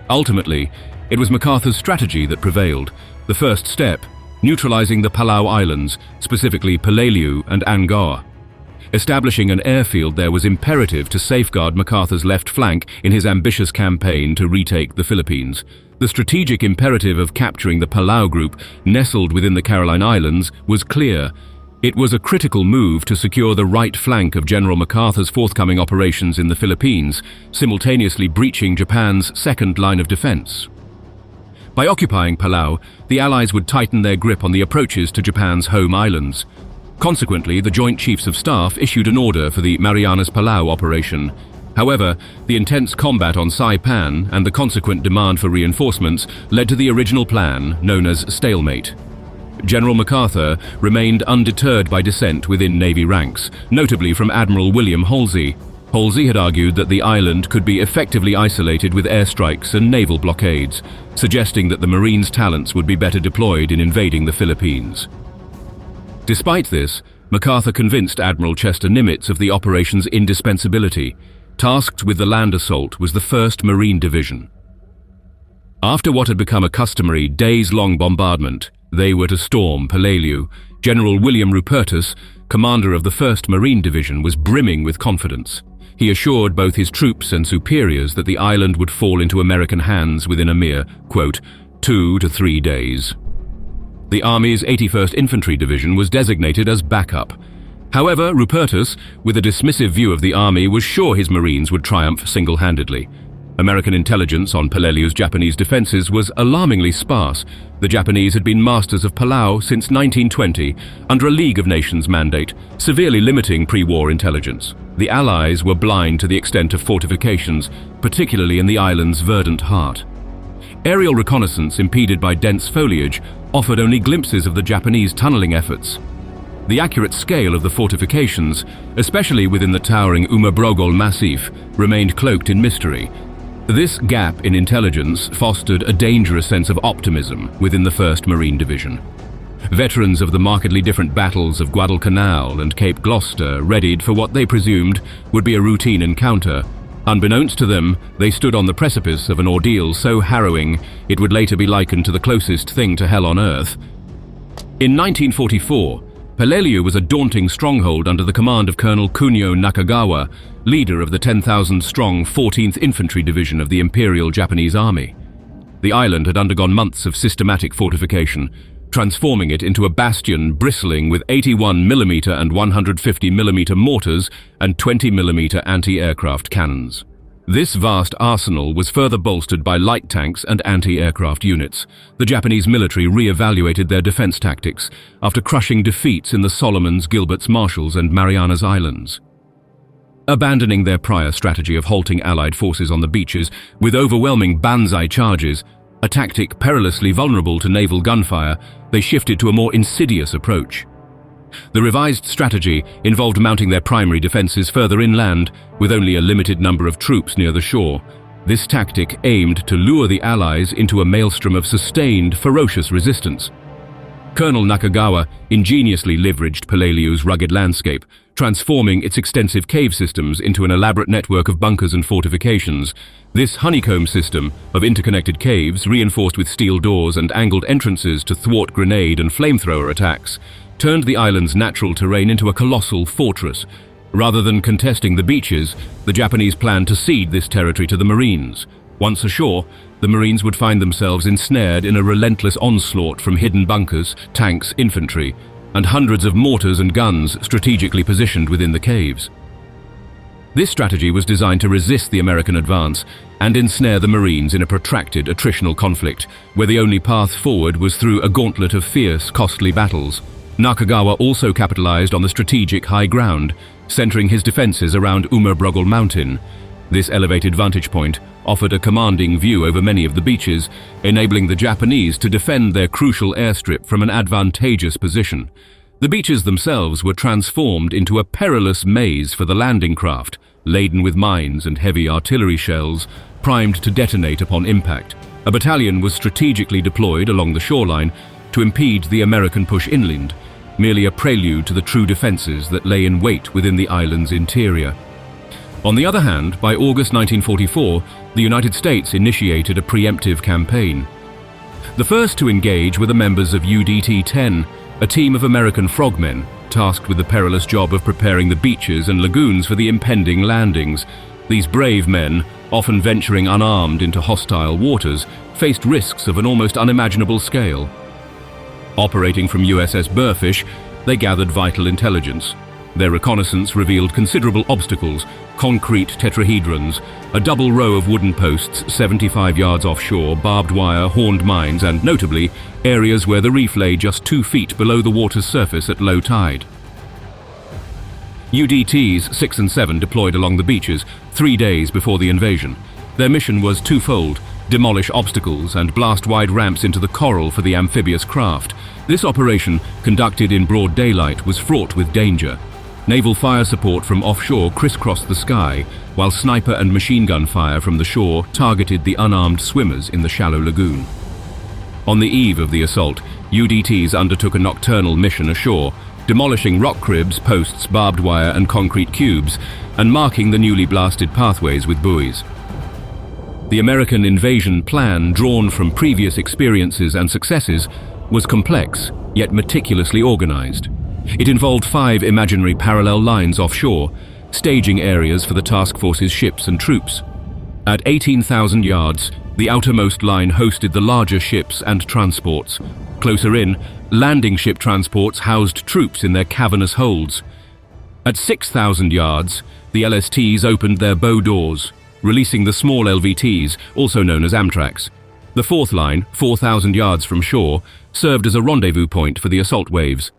Ultimately, it was MacArthur's strategy that prevailed. The first step, neutralizing the Palau Islands, specifically Peleliu and Angaur. Establishing an airfield there was imperative to safeguard MacArthur's left flank in his ambitious campaign to retake the Philippines. The strategic imperative of capturing the Palau group, nestled within the Caroline Islands, was clear. It was a critical move to secure the right flank of General MacArthur's forthcoming operations in the Philippines, simultaneously breaching Japan's second line of defense. By occupying Palau, the Allies would tighten their grip on the approaches to Japan's home islands. Consequently, the Joint Chiefs of Staff issued an order for the Marianas Palau operation. However, the intense combat on Saipan and the consequent demand for reinforcements led to the original plan, known as stalemate. General MacArthur remained undeterred by dissent within Navy ranks, notably from Admiral William Halsey. Halsey had argued that the island could be effectively isolated with airstrikes and naval blockades, suggesting that the Marines' talents would be better deployed in invading the Philippines. Despite this, MacArthur convinced Admiral Chester Nimitz of the operation's indispensability. Tasked with the land assault was the 1st Marine Division. After what had become a customary days-long bombardment, they were to storm Peleliu. General William Rupertus, commander of the 1st Marine Division, was brimming with confidence. He assured both his troops and superiors that the island would fall into American hands within a mere, quote, 2 to 3 days. The Army's 81st Infantry Division was designated as backup. However, Rupertus, with a dismissive view of the Army, was sure his Marines would triumph single-handedly. American intelligence on Peleliu's Japanese defenses was alarmingly sparse. The Japanese had been masters of Palau since 1920 under a League of Nations mandate, severely limiting pre-war intelligence. The Allies were blind to the extent of fortifications, particularly in the island's verdant heart. Aerial reconnaissance, impeded by dense foliage, offered only glimpses of the Japanese tunneling efforts. The accurate scale of the fortifications, especially within the towering Umabrogol Massif, remained cloaked in mystery. This gap in intelligence fostered a dangerous sense of optimism within the 1st Marine Division. Veterans of the markedly different battles of Guadalcanal and Cape Gloucester readied for what they presumed would be a routine encounter. Unbeknownst to them, they stood on the precipice of an ordeal so harrowing it would later be likened to the closest thing to hell on earth. In 1944, Peleliu was a daunting stronghold under the command of Colonel Kunio Nakagawa, leader of the 10,000-strong 14th Infantry Division of the Imperial Japanese Army. The island had undergone months of systematic fortification, transforming it into a bastion bristling with 81mm and 150mm mortars and 20mm anti-aircraft cannons. This vast arsenal was further bolstered by light tanks and anti-aircraft units. The Japanese military re-evaluated their defense tactics after crushing defeats in the Solomons, Gilbert's, Marshalls, and Marianas Islands. Abandoning their prior strategy of halting Allied forces on the beaches with overwhelming banzai charges, a tactic perilously vulnerable to naval gunfire, they shifted to a more insidious approach. The revised strategy involved mounting their primary defenses further inland, with only a limited number of troops near the shore. This tactic aimed to lure the Allies into a maelstrom of sustained, ferocious resistance. Colonel Nakagawa ingeniously leveraged Peleliu's rugged landscape, transforming its extensive cave systems into an elaborate network of bunkers and fortifications. This honeycomb system of interconnected caves, reinforced with steel doors and angled entrances to thwart grenade and flamethrower attacks, turned the island's natural terrain into a colossal fortress. Rather than contesting the beaches, the Japanese planned to cede this territory to the Marines. Once ashore, the Marines would find themselves ensnared in a relentless onslaught from hidden bunkers, tanks, infantry, and hundreds of mortars and guns strategically positioned within the caves. This strategy was designed to resist the American advance and ensnare the Marines in a protracted attritional conflict, where the only path forward was through a gauntlet of fierce, costly battles. Nakagawa also capitalized on the strategic high ground, centering his defenses around Umurbrugel Mountain. This elevated vantage point offered a commanding view over many of the beaches, enabling the Japanese to defend their crucial airstrip from an advantageous position. The beaches themselves were transformed into a perilous maze for the landing craft, laden with mines and heavy artillery shells, primed to detonate upon impact. A battalion was strategically deployed along the shoreline to impede the American push inland, merely a prelude to the true defenses that lay in wait within the island's interior. On the other hand, by August 1944, the United States initiated a preemptive campaign. The first to engage were the members of UDT-10, a team of American frogmen tasked with the perilous job of preparing the beaches and lagoons for the impending landings. These brave men, often venturing unarmed into hostile waters, faced risks of an almost unimaginable scale. Operating from USS Burfish, they gathered vital intelligence. Their reconnaissance revealed considerable obstacles: concrete tetrahedrons, a double row of wooden posts 75 yards offshore, barbed wire, horned mines, and, notably, areas where the reef lay just 2 feet below the water's surface at low tide. UDTs 6 and 7 deployed along the beaches 3 days before the invasion. Their mission was twofold: demolish obstacles and blast wide ramps into the coral for the amphibious craft. This operation, conducted in broad daylight, was fraught with danger. Naval fire support from offshore crisscrossed the sky, while sniper and machine gun fire from the shore targeted the unarmed swimmers in the shallow lagoon. On the eve of the assault, UDTs undertook a nocturnal mission ashore, demolishing rock cribs, posts, barbed wire, and concrete cubes, and marking the newly blasted pathways with buoys. The American invasion plan, drawn from previous experiences and successes, was complex, yet meticulously organized. It involved 5 imaginary parallel lines offshore, staging areas for the task force's ships and troops. At 18,000 yards, the outermost line hosted the larger ships and transports. Closer in, landing ship transports housed troops in their cavernous holds. At 6,000 yards, the LSTs opened their bow doors, releasing the small LVTs, also known as Amtraks. The fourth line, 4,000 yards from shore, served as a rendezvous point for the assault waves.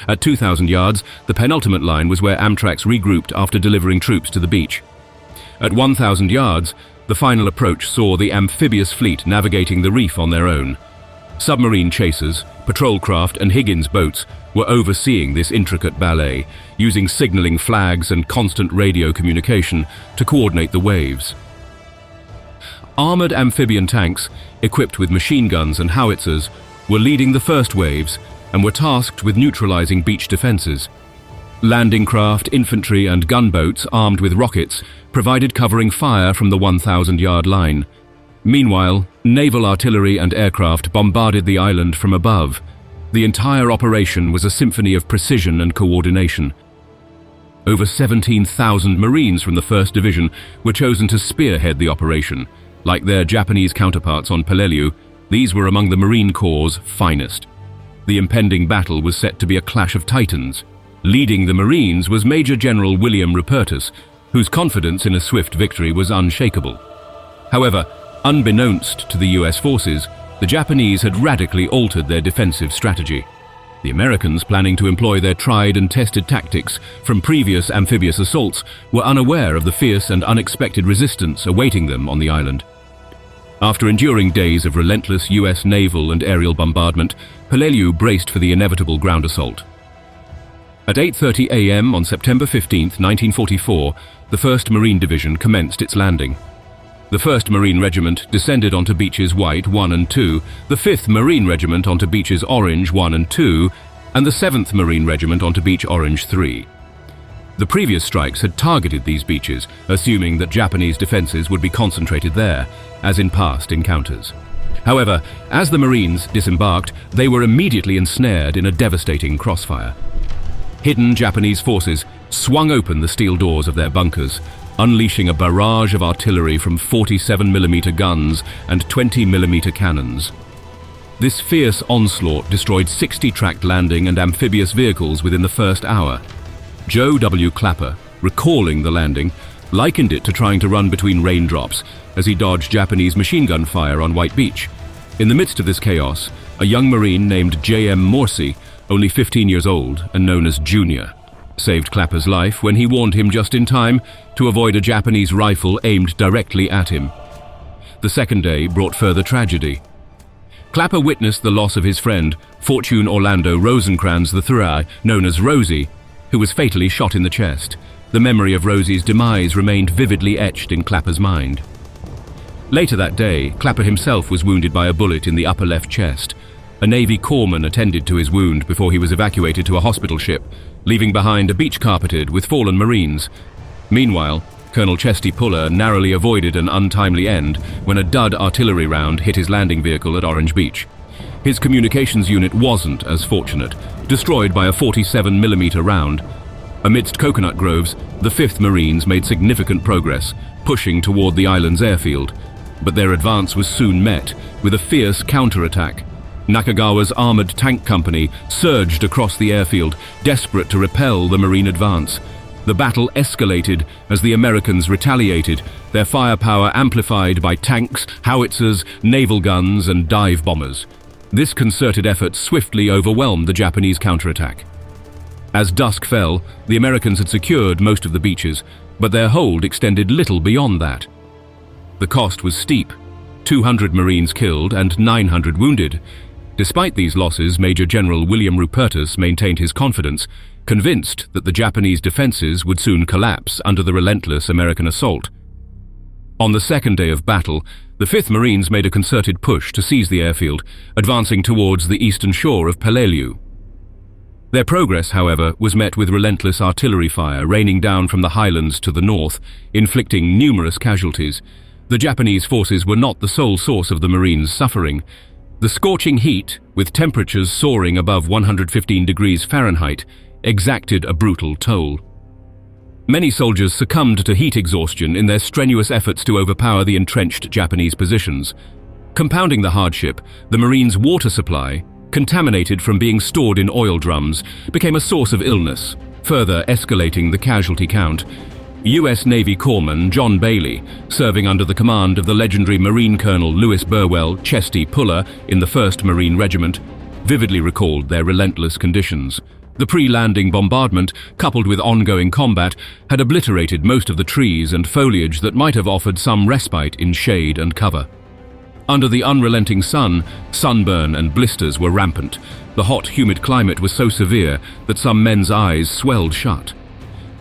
At 2,000 yards, the penultimate line was where Amtraks regrouped after delivering troops to the beach. At 1,000 yards, the final approach saw the amphibious fleet navigating the reef on their own. Submarine chasers, patrol craft, and Higgins boats were overseeing this intricate ballet, using signaling flags and constant radio communication to coordinate the waves. Armored amphibian tanks, equipped with machine guns and howitzers, were leading the first waves and were tasked with neutralizing beach defenses. Landing craft, infantry, and gunboats armed with rockets provided covering fire from the 1,000-yard line. Meanwhile, naval artillery and aircraft bombarded the island from above. The entire operation was a symphony of precision and coordination. Over 17,000 Marines from the 1st Division were chosen to spearhead the operation. Like their Japanese counterparts on Peleliu, these were among the Marine Corps' finest. The impending battle was set to be a clash of titans. Leading the Marines was Major General William Rupertus, whose confidence in a swift victory was unshakable. However, unbeknownst to the US forces, the Japanese had radically altered their defensive strategy. The Americans, planning to employ their tried and tested tactics from previous amphibious assaults, were unaware of the fierce and unexpected resistance awaiting them on the island. After enduring days of relentless US naval and aerial bombardment, Peleliu braced for the inevitable ground assault. At 8:30 a.m. on September 15, 1944, the 1st Marine Division commenced its landing. The 1st Marine Regiment descended onto beaches White 1 and 2, the 5th Marine Regiment onto beaches Orange 1 and 2, and the 7th Marine Regiment onto beach Orange 3. The previous strikes had targeted these beaches, assuming that Japanese defenses would be concentrated there, as in past encounters. However, as the Marines disembarked, they were immediately ensnared in a devastating crossfire. Hidden Japanese forces swung open the steel doors of their bunkers, unleashing a barrage of artillery from 47mm guns and 20mm cannons. This fierce onslaught destroyed 60 tracked landing and amphibious vehicles within the first hour. Joe W. Clapper, recalling the landing, likened it to trying to run between raindrops as he dodged Japanese machine gun fire on White Beach. In the midst of this chaos, a young Marine named J.M. Morsi, only 15 years old and known as Junior, saved Clapper's life when he warned him just in time to avoid a Japanese rifle aimed directly at him. The second day brought further tragedy. Clapper witnessed the loss of his friend, Fortune Orlando Rosencrans III, known as Rosie, who was fatally shot in the chest. The memory of Rosie's demise remained vividly etched in Clapper's mind. Later that day, Clapper himself was wounded by a bullet in the upper left chest. A Navy corpsman attended to his wound before he was evacuated to a hospital ship, leaving behind a beach carpeted with fallen Marines. Meanwhile, Colonel Chesty Puller narrowly avoided an untimely end when a dud artillery round hit his landing vehicle at Orange Beach. His communications unit wasn't as fortunate, destroyed by a 47mm round. Amidst coconut groves, the 5th Marines made significant progress, pushing toward the island's airfield. But their advance was soon met with a fierce counterattack. Nakagawa's armored tank company surged across the airfield, desperate to repel the Marine advance. The battle escalated as the Americans retaliated, their firepower amplified by tanks, howitzers, naval guns, and dive bombers. This concerted effort swiftly overwhelmed the Japanese counterattack. As dusk fell, the Americans had secured most of the beaches, but their hold extended little beyond that. The cost was steep: 200 Marines killed and 900 wounded. Despite these losses, Major General William Rupertus maintained his confidence, convinced that the Japanese defenses would soon collapse under the relentless American assault. On the second day of battle, the 5th Marines made a concerted push to seize the airfield, advancing towards the eastern shore of Peleliu. Their progress, however, was met with relentless artillery fire raining down from the highlands to the north, inflicting numerous casualties. The Japanese forces were not the sole source of the Marines' suffering. The scorching heat, with temperatures soaring above 115 degrees Fahrenheit, exacted a brutal toll. Many soldiers succumbed to heat exhaustion in their strenuous efforts to overpower the entrenched Japanese positions. Compounding the hardship, the Marines' water supply, contaminated from being stored in oil drums, became a source of illness, further escalating the casualty count. U.S. Navy Corpsman John Bailey, serving under the command of the legendary Marine Colonel Lewis Burwell Chesty Puller in the 1st Marine Regiment, vividly recalled their relentless conditions. The pre-landing bombardment, coupled with ongoing combat, had obliterated most of the trees and foliage that might have offered some respite in shade and cover. Under the unrelenting sun, sunburn and blisters were rampant. The hot, humid climate was so severe that some men's eyes swelled shut.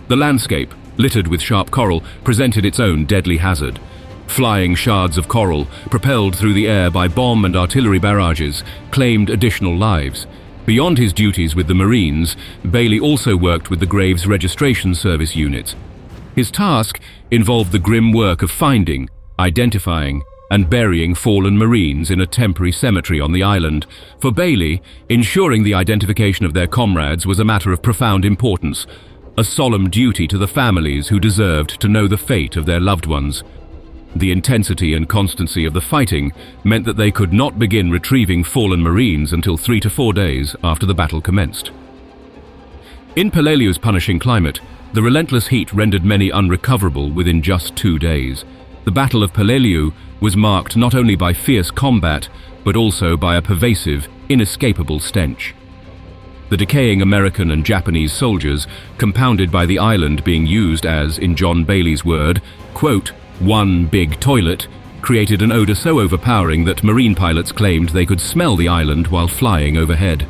The landscape, littered with sharp coral, presented its own deadly hazard. Flying shards of coral, propelled through the air by bomb and artillery barrages, claimed additional lives. Beyond his duties with the Marines, Bailey also worked with the Graves Registration Service units. His task involved the grim work of finding, identifying, and burying fallen Marines in a temporary cemetery on the island. For Bailey, ensuring the identification of their comrades was a matter of profound importance, a solemn duty to the families who deserved to know the fate of their loved ones. The intensity and constancy of the fighting meant that they could not begin retrieving fallen Marines until 3 to 4 days after the battle commenced. In Peleliu's punishing climate, the relentless heat rendered many unrecoverable within just 2 days. The Battle of Peleliu was marked not only by fierce combat, but also by a pervasive, inescapable stench. The decaying American and Japanese soldiers, compounded by the island being used as, in John Bailey's word, quote, one big toilet, created an odor so overpowering that Marine pilots claimed they could smell the island while flying overhead.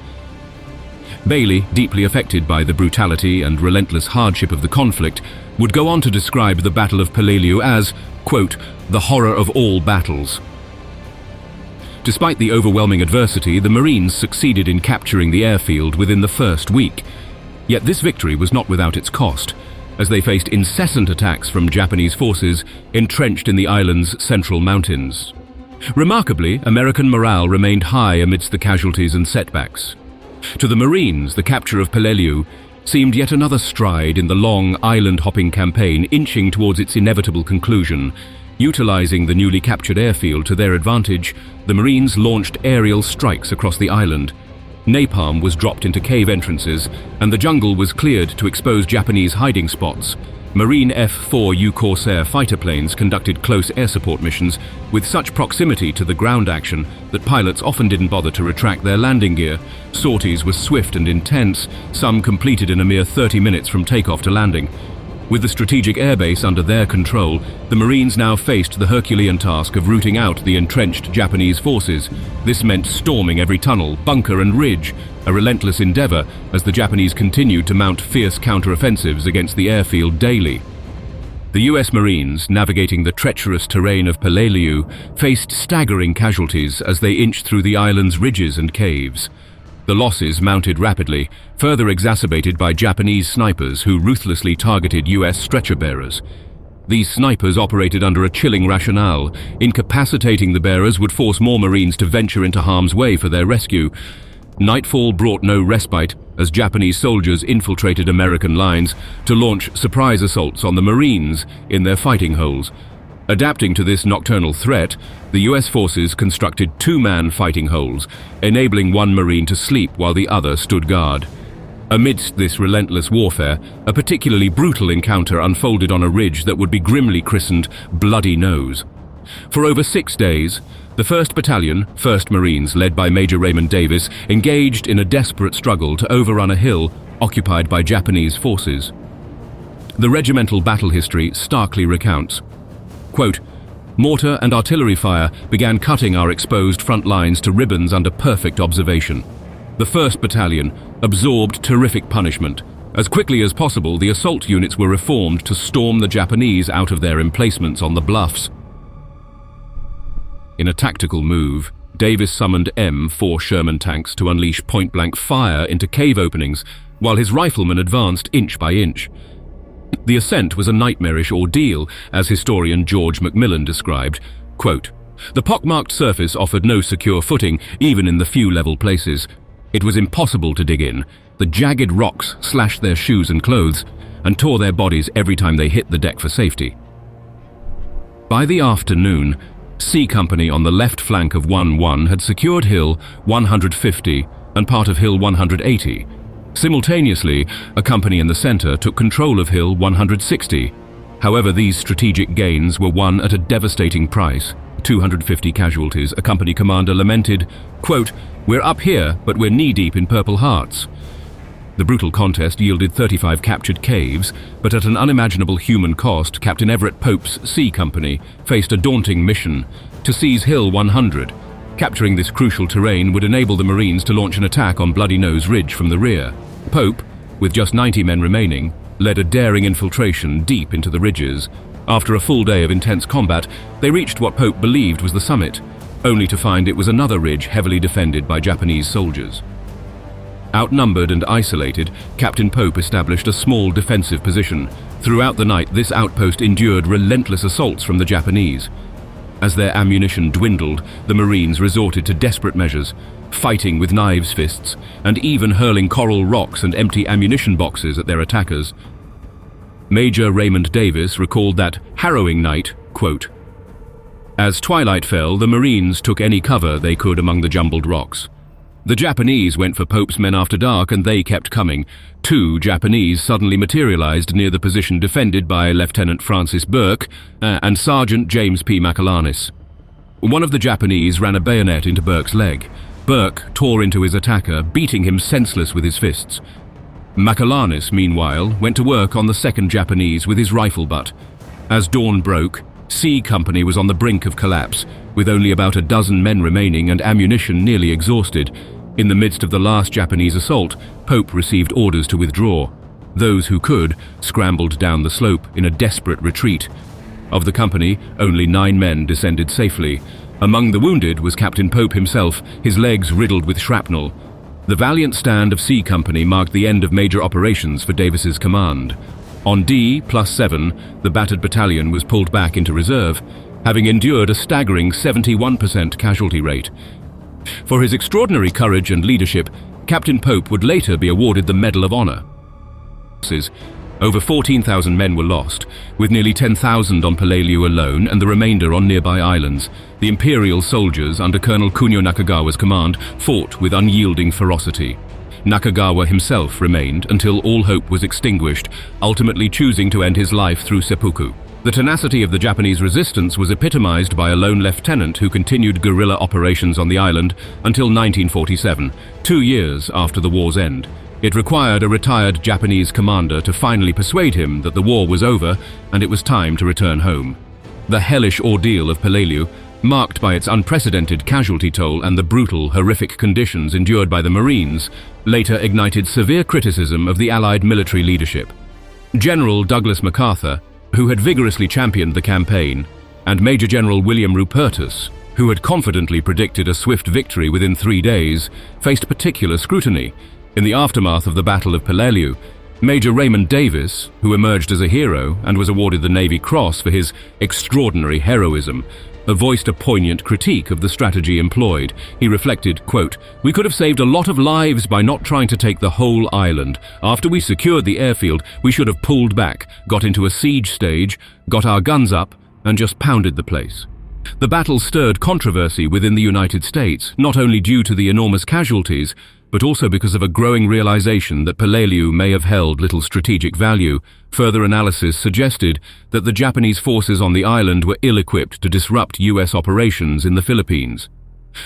Bailey, deeply affected by the brutality and relentless hardship of the conflict, would go on to describe the Battle of Peleliu as, quote, the horror of all battles. Despite the overwhelming adversity, the Marines succeeded in capturing the airfield within the first week. Yet this victory was not without its cost, as they faced incessant attacks from Japanese forces entrenched in the island's central mountains. Remarkably, American morale remained high amidst the casualties and setbacks. To the Marines, the capture of Peleliu seemed yet another stride in the long island-hopping campaign inching towards its inevitable conclusion. Utilizing the newly captured airfield to their advantage, the Marines launched aerial strikes across the island. Napalm was dropped into cave entrances, and the jungle was cleared to expose Japanese hiding spots. Marine F-4U Corsair fighter planes conducted close air support missions with such proximity to the ground action that pilots often didn't bother to retract their landing gear. Sorties were swift and intense, some completed in a mere 30 minutes from takeoff to landing. With the strategic airbase under their control, the Marines now faced the Herculean task of rooting out the entrenched Japanese forces. This meant storming every tunnel, bunker and ridge, a relentless endeavor as the Japanese continued to mount fierce counter-offensives against the airfield daily. The US Marines, navigating the treacherous terrain of Peleliu, faced staggering casualties as they inched through the island's ridges and caves. The losses mounted rapidly, further exacerbated by Japanese snipers who ruthlessly targeted US stretcher-bearers. These snipers operated under a chilling rationale. Incapacitating the bearers would force more Marines to venture into harm's way for their rescue. Nightfall brought no respite as Japanese soldiers infiltrated American lines to launch surprise assaults on the Marines in their fighting holes. Adapting to this nocturnal threat, the US forces constructed 2-man fighting holes, enabling one Marine to sleep while the other stood guard. Amidst this relentless warfare, a particularly brutal encounter unfolded on a ridge that would be grimly christened Bloody Nose. For over 6 days, the 1st Battalion, 1st Marines, led by Major Raymond Davis, engaged in a desperate struggle to overrun a hill occupied by Japanese forces. The regimental battle history starkly recounts, quote, mortar and artillery fire began cutting our exposed front lines to ribbons under perfect observation. The 1st Battalion absorbed terrific punishment. As quickly as possible, the assault units were reformed to storm the Japanese out of their emplacements on the bluffs. In a tactical move, Davis summoned M4 Sherman tanks to unleash point-blank fire into cave openings, while his riflemen advanced inch by inch. The ascent was a nightmarish ordeal, as historian George Macmillan described, quote, the pockmarked surface offered no secure footing, even in the few level places. It was impossible to dig in. The jagged rocks slashed their shoes and clothes, and tore their bodies every time they hit the deck for safety. By the afternoon, C Company on the left flank of 1-1 had secured Hill 150 and part of Hill 180. Simultaneously, a company in the center took control of Hill 160. However, these strategic gains were won at a devastating price. 250 casualties, a company commander lamented, quote, we're up here, but we're knee-deep in Purple Hearts. The brutal contest yielded 35 captured caves, but at an unimaginable human cost, Captain Everett Pope's C Company faced a daunting mission to seize Hill 100. Capturing this crucial terrain would enable the Marines to launch an attack on Bloody Nose Ridge from the rear. Pope, with just 90 men remaining, led a daring infiltration deep into the ridges. After a full day of intense combat, they reached what Pope believed was the summit, only to find it was another ridge heavily defended by Japanese soldiers. Outnumbered and isolated, Captain Pope established a small defensive position. Throughout the night, this outpost endured relentless assaults from the Japanese. As their ammunition dwindled, the Marines resorted to desperate measures, fighting with knives' fists, and even hurling coral rocks and empty ammunition boxes at their attackers. Major Raymond Davis recalled that harrowing night, quote, "As twilight fell, the Marines took any cover they could among the jumbled rocks. The Japanese went for Pope's men after dark, and they kept coming. 2 Japanese suddenly materialized near the position defended by Lieutenant Francis Burke and Sergeant James P. McAlarnis. One of the Japanese ran a bayonet into Burke's leg. Burke tore into his attacker, beating him senseless with his fists. McAlarnis, meanwhile, went to work on the 2nd Japanese with his rifle butt. As dawn broke, C Company was on the brink of collapse, with only about a dozen men remaining and ammunition nearly exhausted. In the midst of the last Japanese assault, Pope received orders to withdraw. Those who could scrambled down the slope in a desperate retreat. Of the company, only 9 men descended safely. Among the wounded was Captain Pope himself, his legs riddled with shrapnel. The valiant stand of C Company marked the end of major operations for Davis's command. On D+7, the battered battalion was pulled back into reserve, having endured a staggering 71% casualty rate. For his extraordinary courage and leadership, Captain Pope would later be awarded the Medal of Honor. Over 14,000 men were lost, with nearly 10,000 on Peleliu alone and the remainder on nearby islands. The Imperial soldiers, under Colonel Kunio Nakagawa's command, fought with unyielding ferocity. Nakagawa himself remained until all hope was extinguished, ultimately choosing to end his life through seppuku. The tenacity of the Japanese resistance was epitomized by a lone lieutenant who continued guerrilla operations on the island until 1947, 2 years after the war's end. It required a retired Japanese commander to finally persuade him that the war was over and it was time to return home. The hellish ordeal of Peleliu, marked by its unprecedented casualty toll and the brutal, horrific conditions endured by the Marines, later ignited severe criticism of the Allied military leadership. General Douglas MacArthur, who had vigorously championed the campaign, and Major General William Rupertus, who had confidently predicted a swift victory within 3 days, faced particular scrutiny. In the aftermath of the Battle of Peleliu, Major Raymond Davis, who emerged as a hero and was awarded the Navy Cross for his extraordinary heroism, voiced a poignant critique of the strategy employed. He reflected, quote, "We could have saved a lot of lives by not trying to take the whole island. After we secured the airfield, we should have pulled back, got into a siege stage, got our guns up, and just pounded the place." The battle stirred controversy within the United States, not only due to the enormous casualties, but also because of a growing realization that Peleliu may have held little strategic value. Further analysis suggested that the Japanese forces on the island were ill-equipped to disrupt US operations in the Philippines.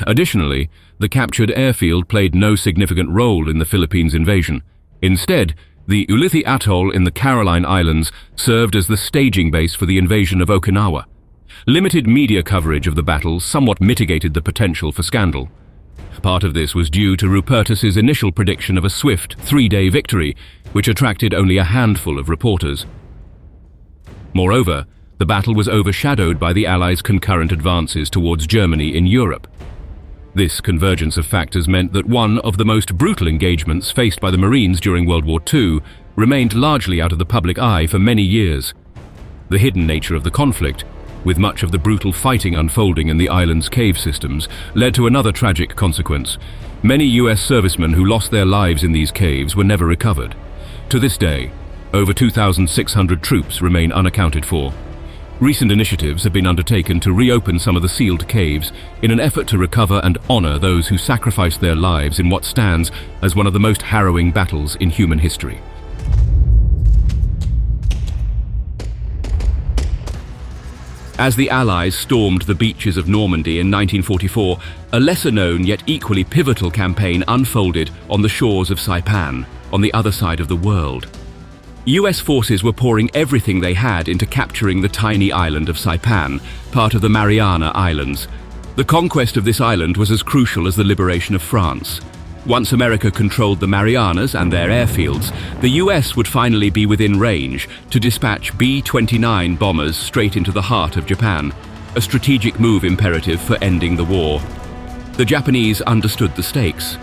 Additionally, the captured airfield played no significant role in the Philippines invasion. Instead, the Ulithi Atoll in the Caroline Islands served as the staging base for the invasion of Okinawa. Limited media coverage of the battle somewhat mitigated the potential for scandal. Part of this was due to Rupertus's initial prediction of a swift 3-day victory, which attracted only a handful of reporters. Moreover, the battle was overshadowed by the Allies' concurrent advances towards Germany in Europe. This convergence of factors meant that one of the most brutal engagements faced by the Marines during World War II remained largely out of the public eye for many years. The hidden nature of the conflict, with much of the brutal fighting unfolding in the island's cave systems, led to another tragic consequence. Many US servicemen who lost their lives in these caves were never recovered. To this day, over 2,600 troops remain unaccounted for. Recent initiatives have been undertaken to reopen some of the sealed caves in an effort to recover and honor those who sacrificed their lives in what stands as one of the most harrowing battles in human history. As the Allies stormed the beaches of Normandy in 1944, a lesser-known yet equally pivotal campaign unfolded on the shores of Saipan, on the other side of the world. US forces were pouring everything they had into capturing the tiny island of Saipan, part of the Mariana Islands. The conquest of this island was as crucial as the liberation of France. Once America controlled the Marianas and their airfields, the US would finally be within range to dispatch B-29 bombers straight into the heart of Japan, a strategic move imperative for ending the war. The Japanese understood the stakes.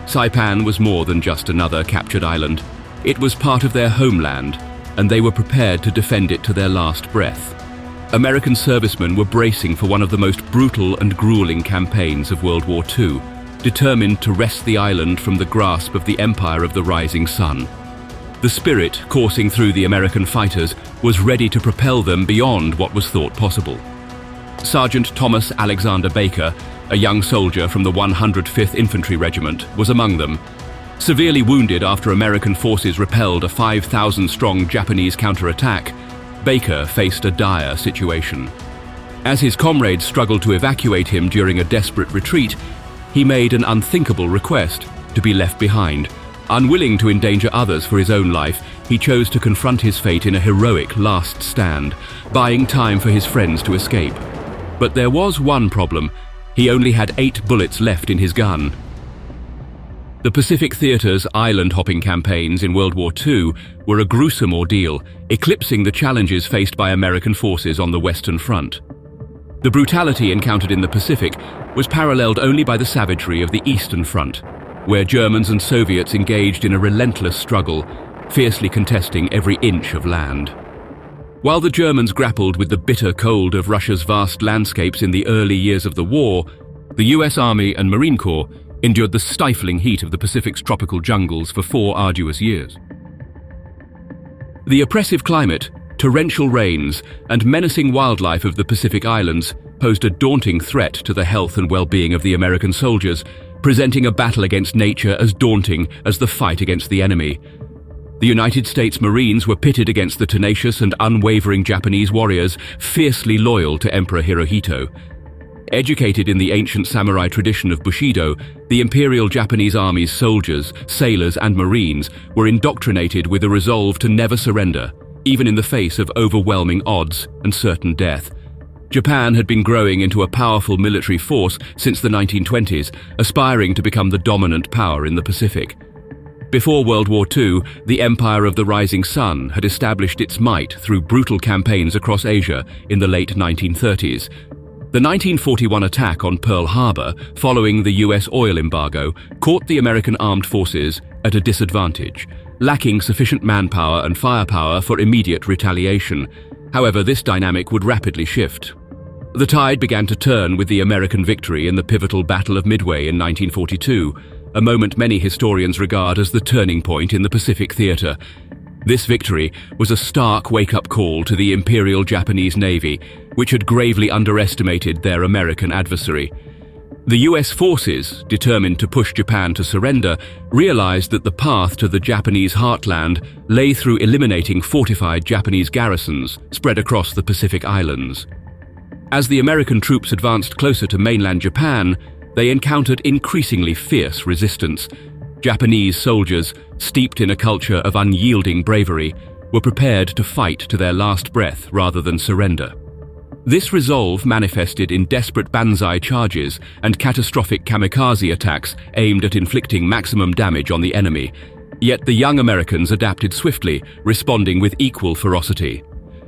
Saipan was more than just another captured island. It was part of their homeland, and they were prepared to defend it to their last breath. American servicemen were bracing for one of the most brutal and grueling campaigns of World War II, determined to wrest the island from the grasp of the Empire of the Rising Sun. The spirit coursing through the American fighters was ready to propel them beyond what was thought possible. Sergeant Thomas Alexander Baker, a young soldier from the 105th Infantry Regiment, was among them. Severely wounded after American forces repelled a 5,000-strong Japanese counterattack, Baker faced a dire situation. As his comrades struggled to evacuate him during a desperate retreat, he made an unthinkable request to be left behind. Unwilling to endanger others for his own life, he chose to confront his fate in a heroic last stand, buying time for his friends to escape. But there was one problem. He only had 8 bullets left in his gun. The Pacific Theater's island-hopping campaigns in World War II were a gruesome ordeal, eclipsing the challenges faced by American forces on the Western Front. The brutality encountered in the Pacific was paralleled only by the savagery of the Eastern Front, where Germans and Soviets engaged in a relentless struggle, fiercely contesting every inch of land. While the Germans grappled with the bitter cold of Russia's vast landscapes in the early years of the war, the US Army and Marine Corps endured the stifling heat of the Pacific's tropical jungles for 4 arduous years. The oppressive climate, torrential rains, and menacing wildlife of the Pacific Islands posed a daunting threat to the health and well-being of the American soldiers, presenting a battle against nature as daunting as the fight against the enemy. The United States Marines were pitted against the tenacious and unwavering Japanese warriors, fiercely loyal to Emperor Hirohito. Educated in the ancient samurai tradition of Bushido, the Imperial Japanese Army's soldiers, sailors, and Marines were indoctrinated with a resolve to never surrender, even in the face of overwhelming odds and certain death. Japan had been growing into a powerful military force since the 1920s, aspiring to become the dominant power in the Pacific. Before World War II, the Empire of the Rising Sun had established its might through brutal campaigns across Asia in the late 1930s. The 1941 attack on Pearl Harbor, following the US oil embargo, caught the American armed forces at a disadvantage, lacking sufficient manpower and firepower for immediate retaliation. However, this dynamic would rapidly shift. The tide began to turn with the American victory in the pivotal Battle of Midway in 1942, a moment many historians regard as the turning point in the Pacific theater. This victory was a stark wake-up call to the Imperial Japanese Navy, which had gravely underestimated their American adversary. The US forces, determined to push Japan to surrender, realized that the path to the Japanese heartland lay through eliminating fortified Japanese garrisons spread across the Pacific Islands. As the American troops advanced closer to mainland Japan, they encountered increasingly fierce resistance. Japanese soldiers, steeped in a culture of unyielding bravery, were prepared to fight to their last breath rather than surrender. This resolve manifested in desperate banzai charges and catastrophic kamikaze attacks aimed at inflicting maximum damage on the enemy. Yet the young Americans adapted swiftly, responding with equal ferocity.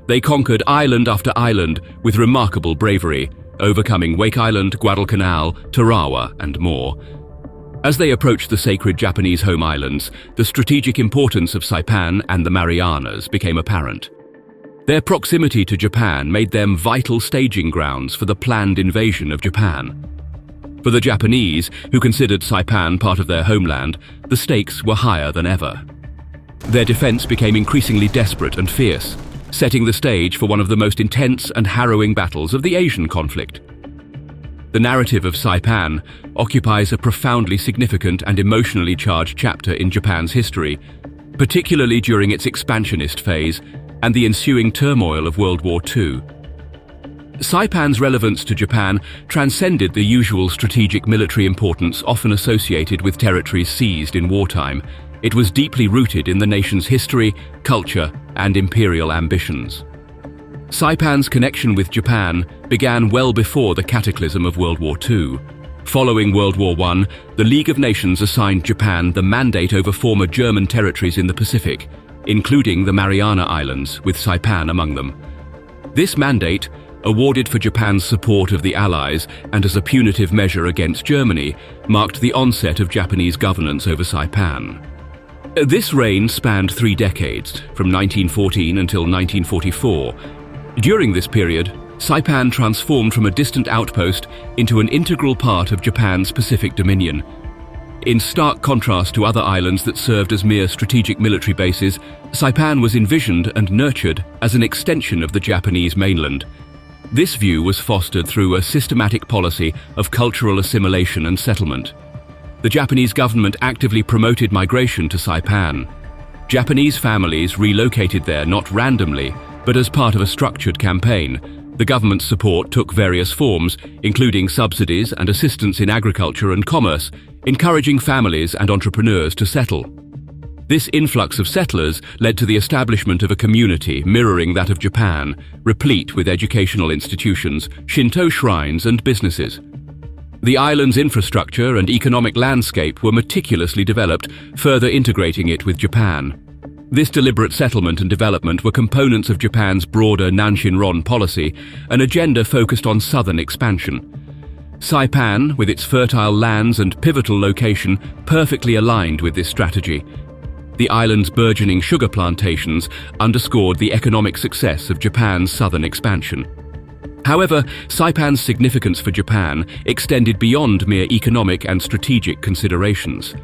They conquered island after island with remarkable bravery, overcoming Wake Island, Guadalcanal, Tarawa, and more. As they approached the sacred Japanese home islands, the strategic importance of Saipan and the Marianas became apparent. Their proximity to Japan made them vital staging grounds for the planned invasion of Japan. For the Japanese, who considered Saipan part of their homeland, the stakes were higher than ever. Their defense became increasingly desperate and fierce, setting the stage for one of the most intense and harrowing battles of the Asian conflict. The narrative of Saipan occupies a profoundly significant and emotionally charged chapter in Japan's history, particularly during its expansionist phase and the ensuing turmoil of World War II. Saipan's relevance to Japan transcended the usual strategic military importance often associated with territories seized in wartime. It was deeply rooted in the nation's history, culture, and imperial ambitions. Saipan's connection with Japan began well before the cataclysm of World War II. Following World War I, the League of Nations assigned Japan the mandate over former German territories in the Pacific, including the Mariana Islands, with Saipan among them. This mandate, awarded for Japan's support of the Allies and as a punitive measure against Germany, marked the onset of Japanese governance over Saipan. This reign spanned 3 decades, from 1914 until 1944. During this period, Saipan transformed from a distant outpost into an integral part of Japan's Pacific dominion. In stark contrast to other islands that served as mere strategic military bases, Saipan was envisioned and nurtured as an extension of the Japanese mainland. This view was fostered through a systematic policy of cultural assimilation and settlement. The Japanese government actively promoted migration to Saipan. Japanese families relocated there not randomly, but as part of a structured campaign. The government's support took various forms, including subsidies and assistance in agriculture and commerce, encouraging families and entrepreneurs to settle. This influx of settlers led to the establishment of a community mirroring that of Japan, replete with educational institutions, Shinto shrines, and businesses. The island's infrastructure and economic landscape were meticulously developed, further integrating it with Japan. This deliberate settlement and development were components of Japan's broader Nanshinron policy, an agenda focused on southern expansion. Saipan, with its fertile lands and pivotal location, perfectly aligned with this strategy. The island's burgeoning sugar plantations underscored the economic success of Japan's southern expansion. However, Saipan's significance for Japan extended beyond mere economic and strategic considerations.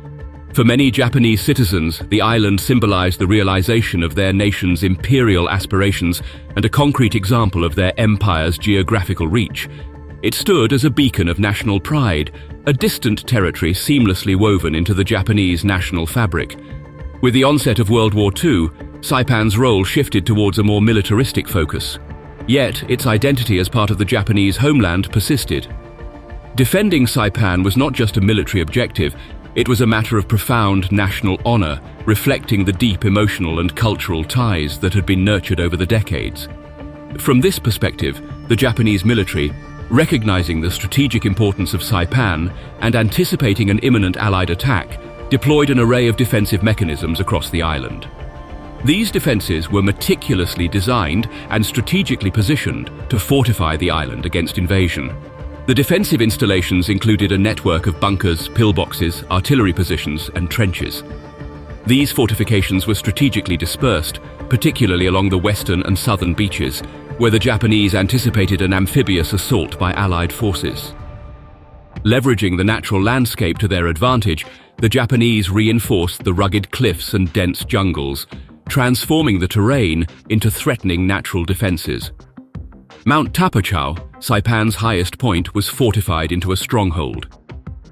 For many Japanese citizens, the island symbolized the realization of their nation's imperial aspirations and a concrete example of their empire's geographical reach. It stood as a beacon of national pride, a distant territory seamlessly woven into the Japanese national fabric. With the onset of World War II, Saipan's role shifted towards a more militaristic focus. Yet, its identity as part of the Japanese homeland persisted. Defending Saipan was not just a military objective, it was a matter of profound national honor, reflecting the deep emotional and cultural ties that had been nurtured over the decades. From this perspective, the Japanese military, recognizing the strategic importance of Saipan and anticipating an imminent Allied attack, deployed an array of defensive mechanisms across the island. These defenses were meticulously designed and strategically positioned to fortify the island against invasion. The defensive installations included a network of bunkers, pillboxes, artillery positions, and trenches. These fortifications were strategically dispersed, particularly along the western and southern beaches, where the Japanese anticipated an amphibious assault by Allied forces. Leveraging the natural landscape to their advantage, the Japanese reinforced the rugged cliffs and dense jungles, transforming the terrain into threatening natural defenses. Mount Tapachau, Saipan's highest point, was fortified into a stronghold.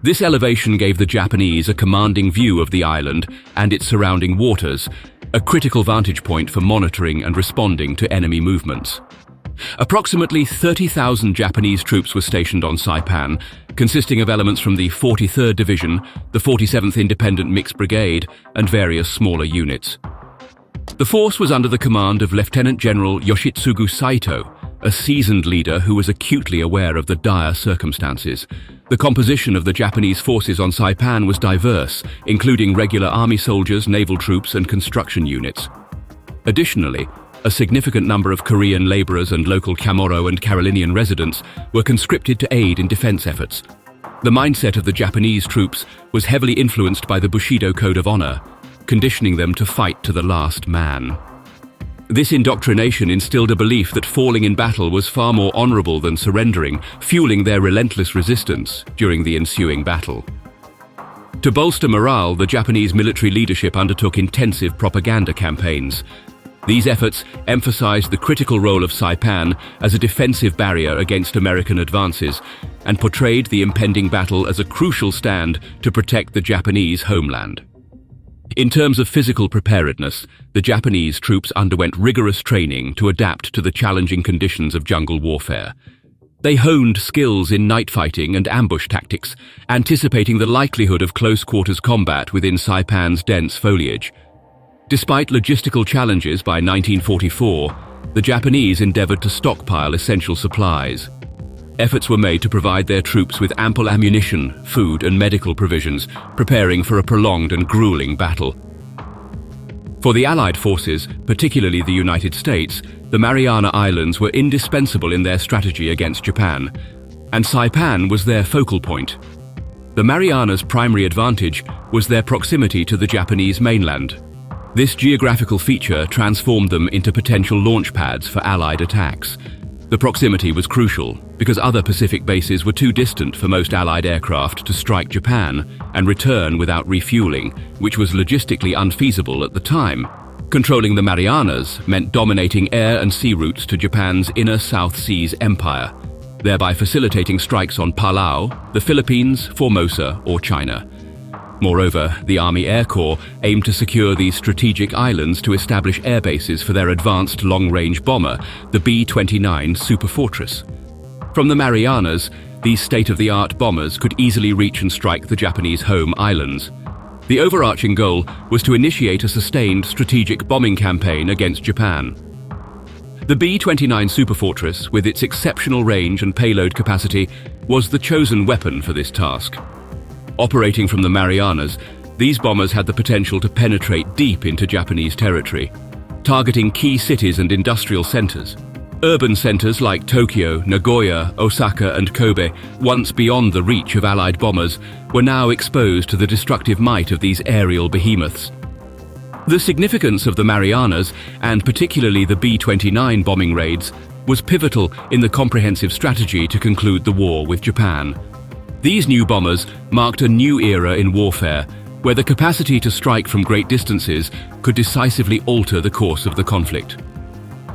This elevation gave the Japanese a commanding view of the island and its surrounding waters, a critical vantage point for monitoring and responding to enemy movements. Approximately 30,000 Japanese troops were stationed on Saipan, consisting of elements from the 43rd Division, the 47th Independent Mixed Brigade, and various smaller units. The force was under the command of Lieutenant General Yoshitsugu Saito, a seasoned leader who was acutely aware of the dire circumstances. The composition of the Japanese forces on Saipan was diverse, including regular army soldiers, naval troops, and construction units. Additionally, a significant number of Korean laborers and local Chamorro and Carolinian residents were conscripted to aid in defense efforts. The mindset of the Japanese troops was heavily influenced by the Bushido Code of Honor, conditioning them to fight to the last man. This indoctrination instilled a belief that falling in battle was far more honorable than surrendering, fueling their relentless resistance during the ensuing battle. To bolster morale, the Japanese military leadership undertook intensive propaganda campaigns. These efforts emphasized the critical role of Saipan as a defensive barrier against American advances and portrayed the impending battle as a crucial stand to protect the Japanese homeland. In terms of physical preparedness, the Japanese troops underwent rigorous training to adapt to the challenging conditions of jungle warfare. They honed skills in night fighting and ambush tactics, anticipating the likelihood of close-quarters combat within Saipan's dense foliage. Despite logistical challenges by 1944, the Japanese endeavored to stockpile essential supplies. Efforts were made to provide their troops with ample ammunition, food, and medical provisions, preparing for a prolonged and grueling battle. For the Allied forces, particularly the United States, the Mariana Islands were indispensable in their strategy against Japan, and Saipan was their focal point. The Marianas' primary advantage was their proximity to the Japanese mainland. This geographical feature transformed them into potential launch pads for Allied attacks. The proximity was crucial because other Pacific bases were too distant for most Allied aircraft to strike Japan and return without refueling, which was logistically unfeasible at the time. Controlling the Marianas meant dominating air and sea routes to Japan's inner South Seas empire, thereby facilitating strikes on Palau, the Philippines, Formosa, or China. Moreover, the Army Air Corps aimed to secure these strategic islands to establish air bases for their advanced long-range bomber, the B-29 Superfortress. From the Marianas, these state-of-the-art bombers could easily reach and strike the Japanese home islands. The overarching goal was to initiate a sustained strategic bombing campaign against Japan. The B-29 Superfortress, with its exceptional range and payload capacity, was the chosen weapon for this task. Operating from the Marianas, these bombers had the potential to penetrate deep into Japanese territory, targeting key cities and industrial centers. Urban centers like Tokyo, Nagoya, Osaka, and Kobe, once beyond the reach of Allied bombers, were now exposed to the destructive might of these aerial behemoths. The significance of the Marianas, and particularly the B-29 bombing raids, was pivotal in the comprehensive strategy to conclude the war with Japan. These new bombers marked a new era in warfare, where the capacity to strike from great distances could decisively alter the course of the conflict.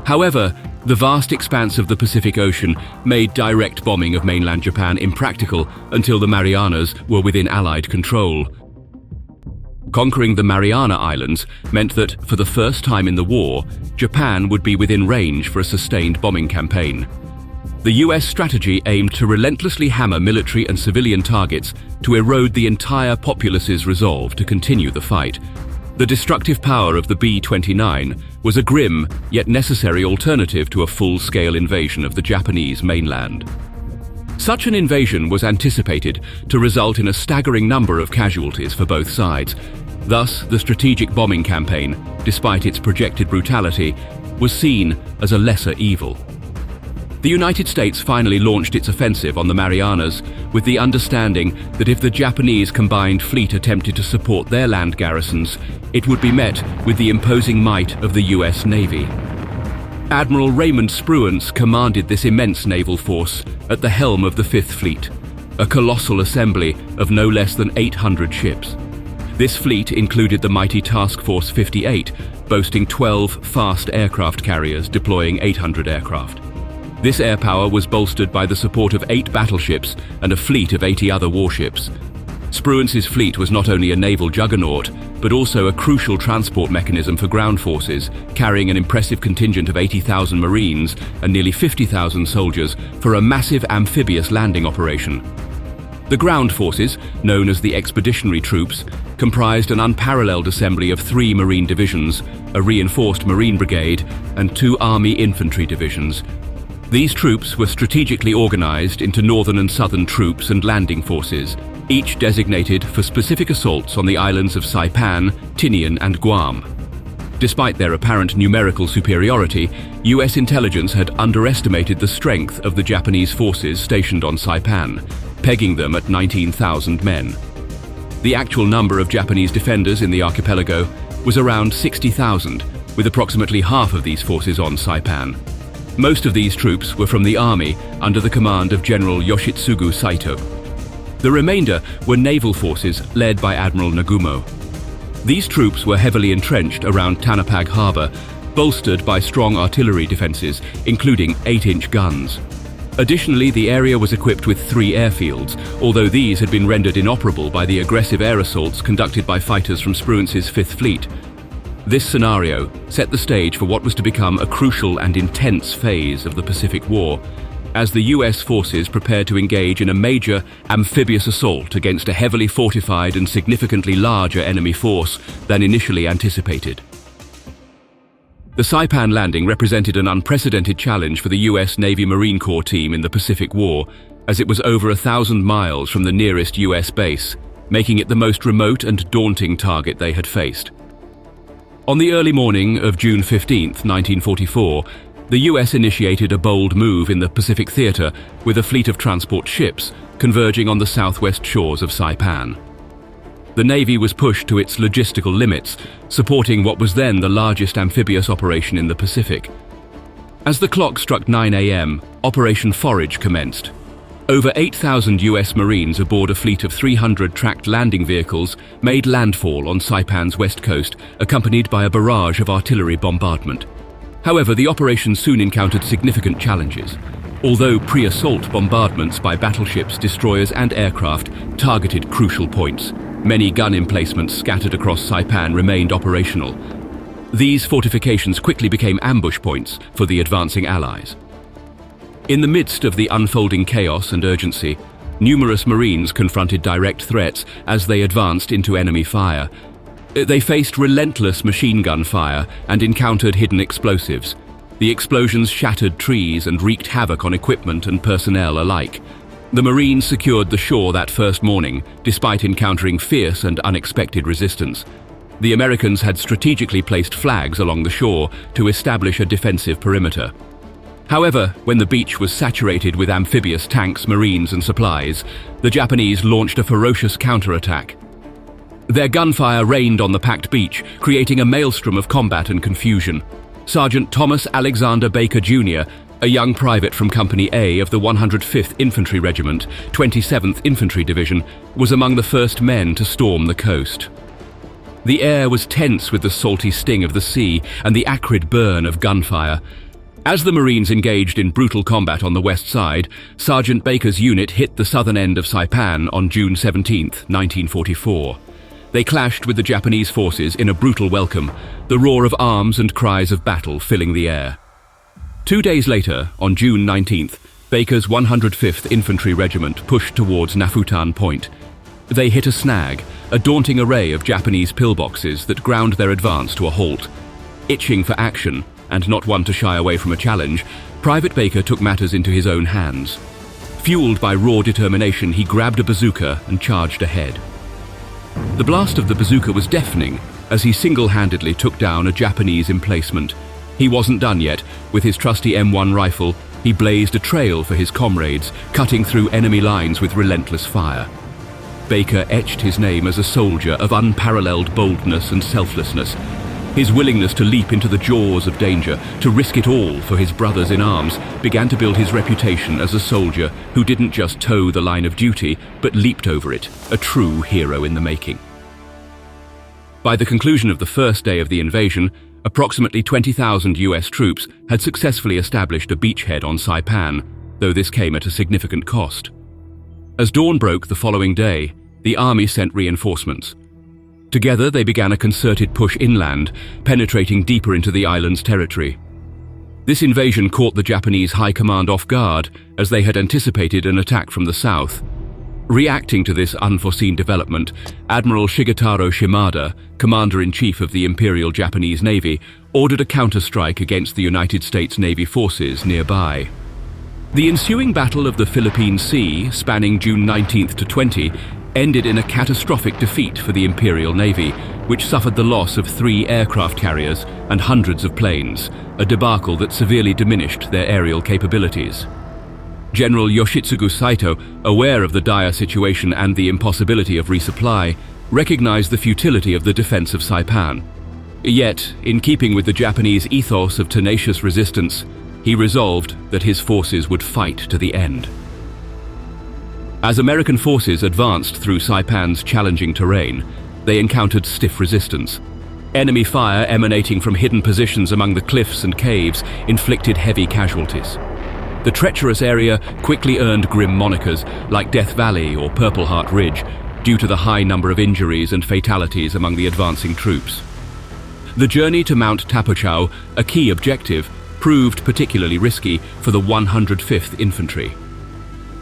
However, the vast expanse of the Pacific Ocean made direct bombing of mainland Japan impractical until the Marianas were within Allied control. Conquering the Mariana Islands meant that, for the first time in the war, Japan would be within range for a sustained bombing campaign. The US strategy aimed to relentlessly hammer military and civilian targets to erode the entire populace's resolve to continue the fight. The destructive power of the B-29 was a grim yet necessary alternative to a full-scale invasion of the Japanese mainland. Such an invasion was anticipated to result in a staggering number of casualties for both sides. Thus, the strategic bombing campaign, despite its projected brutality, was seen as a lesser evil. The United States finally launched its offensive on the Marianas with the understanding that if the Japanese combined fleet attempted to support their land garrisons, it would be met with the imposing might of the US Navy. Admiral Raymond Spruance commanded this immense naval force at the helm of the Fifth Fleet, a colossal assembly of no less than 800 ships. This fleet included the mighty Task Force 58, boasting 12 fast aircraft carriers deploying 800 aircraft. This air power was bolstered by the support of 8 battleships and a fleet of 80 other warships. Spruance's fleet was not only a naval juggernaut, but also a crucial transport mechanism for ground forces, carrying an impressive contingent of 80,000 Marines and nearly 50,000 soldiers for a massive amphibious landing operation. The ground forces, known as the Expeditionary Troops, comprised an unparalleled assembly of 3 Marine divisions, a reinforced Marine brigade, and 2 Army infantry divisions. These troops were strategically organized into northern and southern troops and landing forces, each designated for specific assaults on the islands of Saipan, Tinian, and Guam. Despite their apparent numerical superiority, US intelligence had underestimated the strength of the Japanese forces stationed on Saipan, pegging them at 19,000 men. The actual number of Japanese defenders in the archipelago was around 60,000, with approximately half of these forces on Saipan. Most of these troops were from the army under the command of General Yoshitsugu Saito. The remainder were naval forces led by Admiral Nagumo. These troops were heavily entrenched around Tanapag Harbor, bolstered by strong artillery defenses, including 8-inch guns. Additionally, the area was equipped with 3 airfields, although these had been rendered inoperable by the aggressive air assaults conducted by fighters from Spruance's Fifth Fleet. This scenario set the stage for what was to become a crucial and intense phase of the Pacific War, as the US forces prepared to engage in a major amphibious assault against a heavily fortified and significantly larger enemy force than initially anticipated. The Saipan landing represented an unprecedented challenge for the US Navy Marine Corps team in the Pacific War, as it was over 1,000 miles from the nearest US base, making it the most remote and daunting target they had faced. On the early morning of June 15, 1944, the US initiated a bold move in the Pacific Theater with a fleet of transport ships converging on the southwest shores of Saipan. The Navy was pushed to its logistical limits, supporting what was then the largest amphibious operation in the Pacific. As the clock struck 9 a.m., Operation Forage commenced. Over 8,000 US Marines aboard a fleet of 300 tracked landing vehicles made landfall on Saipan's west coast, accompanied by a barrage of artillery bombardment. However, the operation soon encountered significant challenges. Although pre-assault bombardments by battleships, destroyers and aircraft targeted crucial points, many gun emplacements scattered across Saipan remained operational. These fortifications quickly became ambush points for the advancing Allies. In the midst of the unfolding chaos and urgency, numerous Marines confronted direct threats as they advanced into enemy fire. They faced relentless machine gun fire and encountered hidden explosives. The explosions shattered trees and wreaked havoc on equipment and personnel alike. The Marines secured the shore that first morning, despite encountering fierce and unexpected resistance. The Americans had strategically placed flags along the shore to establish a defensive perimeter. However, when the beach was saturated with amphibious tanks, Marines and supplies, the Japanese launched a ferocious counterattack. Their gunfire rained on the packed beach, creating a maelstrom of combat and confusion. Sergeant Thomas Alexander Baker Jr., a young private from Company A of the 105th Infantry Regiment, 27th Infantry Division, was among the first men to storm the coast. The air was tense with the salty sting of the sea and the acrid burn of gunfire. As the Marines engaged in brutal combat on the west side, Sergeant Baker's unit hit the southern end of Saipan on June 17, 1944. They clashed with the Japanese forces in a brutal welcome, the roar of arms and cries of battle filling the air. 2 days later, on June 19th, Baker's 105th Infantry Regiment pushed towards Nafutan Point. They hit a snag, a daunting array of Japanese pillboxes that ground their advance to a halt. Itching for action, and not one to shy away from a challenge, Private Baker took matters into his own hands. Fueled by raw determination, he grabbed a bazooka and charged ahead. The blast of the bazooka was deafening as he single-handedly took down a Japanese emplacement. He wasn't done yet. With his trusty M1 rifle, he blazed a trail for his comrades, cutting through enemy lines with relentless fire. Baker etched his name as a soldier of unparalleled boldness and selflessness. His willingness to leap into the jaws of danger, to risk it all for his brothers in arms, began to build his reputation as a soldier who didn't just toe the line of duty, but leaped over it, a true hero in the making. By the conclusion of the first day of the invasion, approximately 20,000 US troops had successfully established a beachhead on Saipan, though this came at a significant cost. As dawn broke the following day, the army sent reinforcements. Together, they began a concerted push inland, penetrating deeper into the island's territory. This invasion caught the Japanese high command off guard, as they had anticipated an attack from the south. Reacting to this unforeseen development, Admiral Shigetaro Shimada, Commander-in-Chief of the Imperial Japanese Navy, ordered a counterstrike against the United States Navy forces nearby. The ensuing Battle of the Philippine Sea, spanning June 19th to 20, ended in a catastrophic defeat for the Imperial Navy, which suffered the loss of 3 aircraft carriers and hundreds of planes, a debacle that severely diminished their aerial capabilities. General Yoshitsugu Saito, aware of the dire situation and the impossibility of resupply, recognized the futility of the defense of Saipan. Yet, in keeping with the Japanese ethos of tenacious resistance, he resolved that his forces would fight to the end. As American forces advanced through Saipan's challenging terrain, they encountered stiff resistance. Enemy fire emanating from hidden positions among the cliffs and caves inflicted heavy casualties. The treacherous area quickly earned grim monikers like Death Valley or Purple Heart Ridge due to the high number of injuries and fatalities among the advancing troops. The journey to Mount Tapochau, a key objective, proved particularly risky for the 105th Infantry.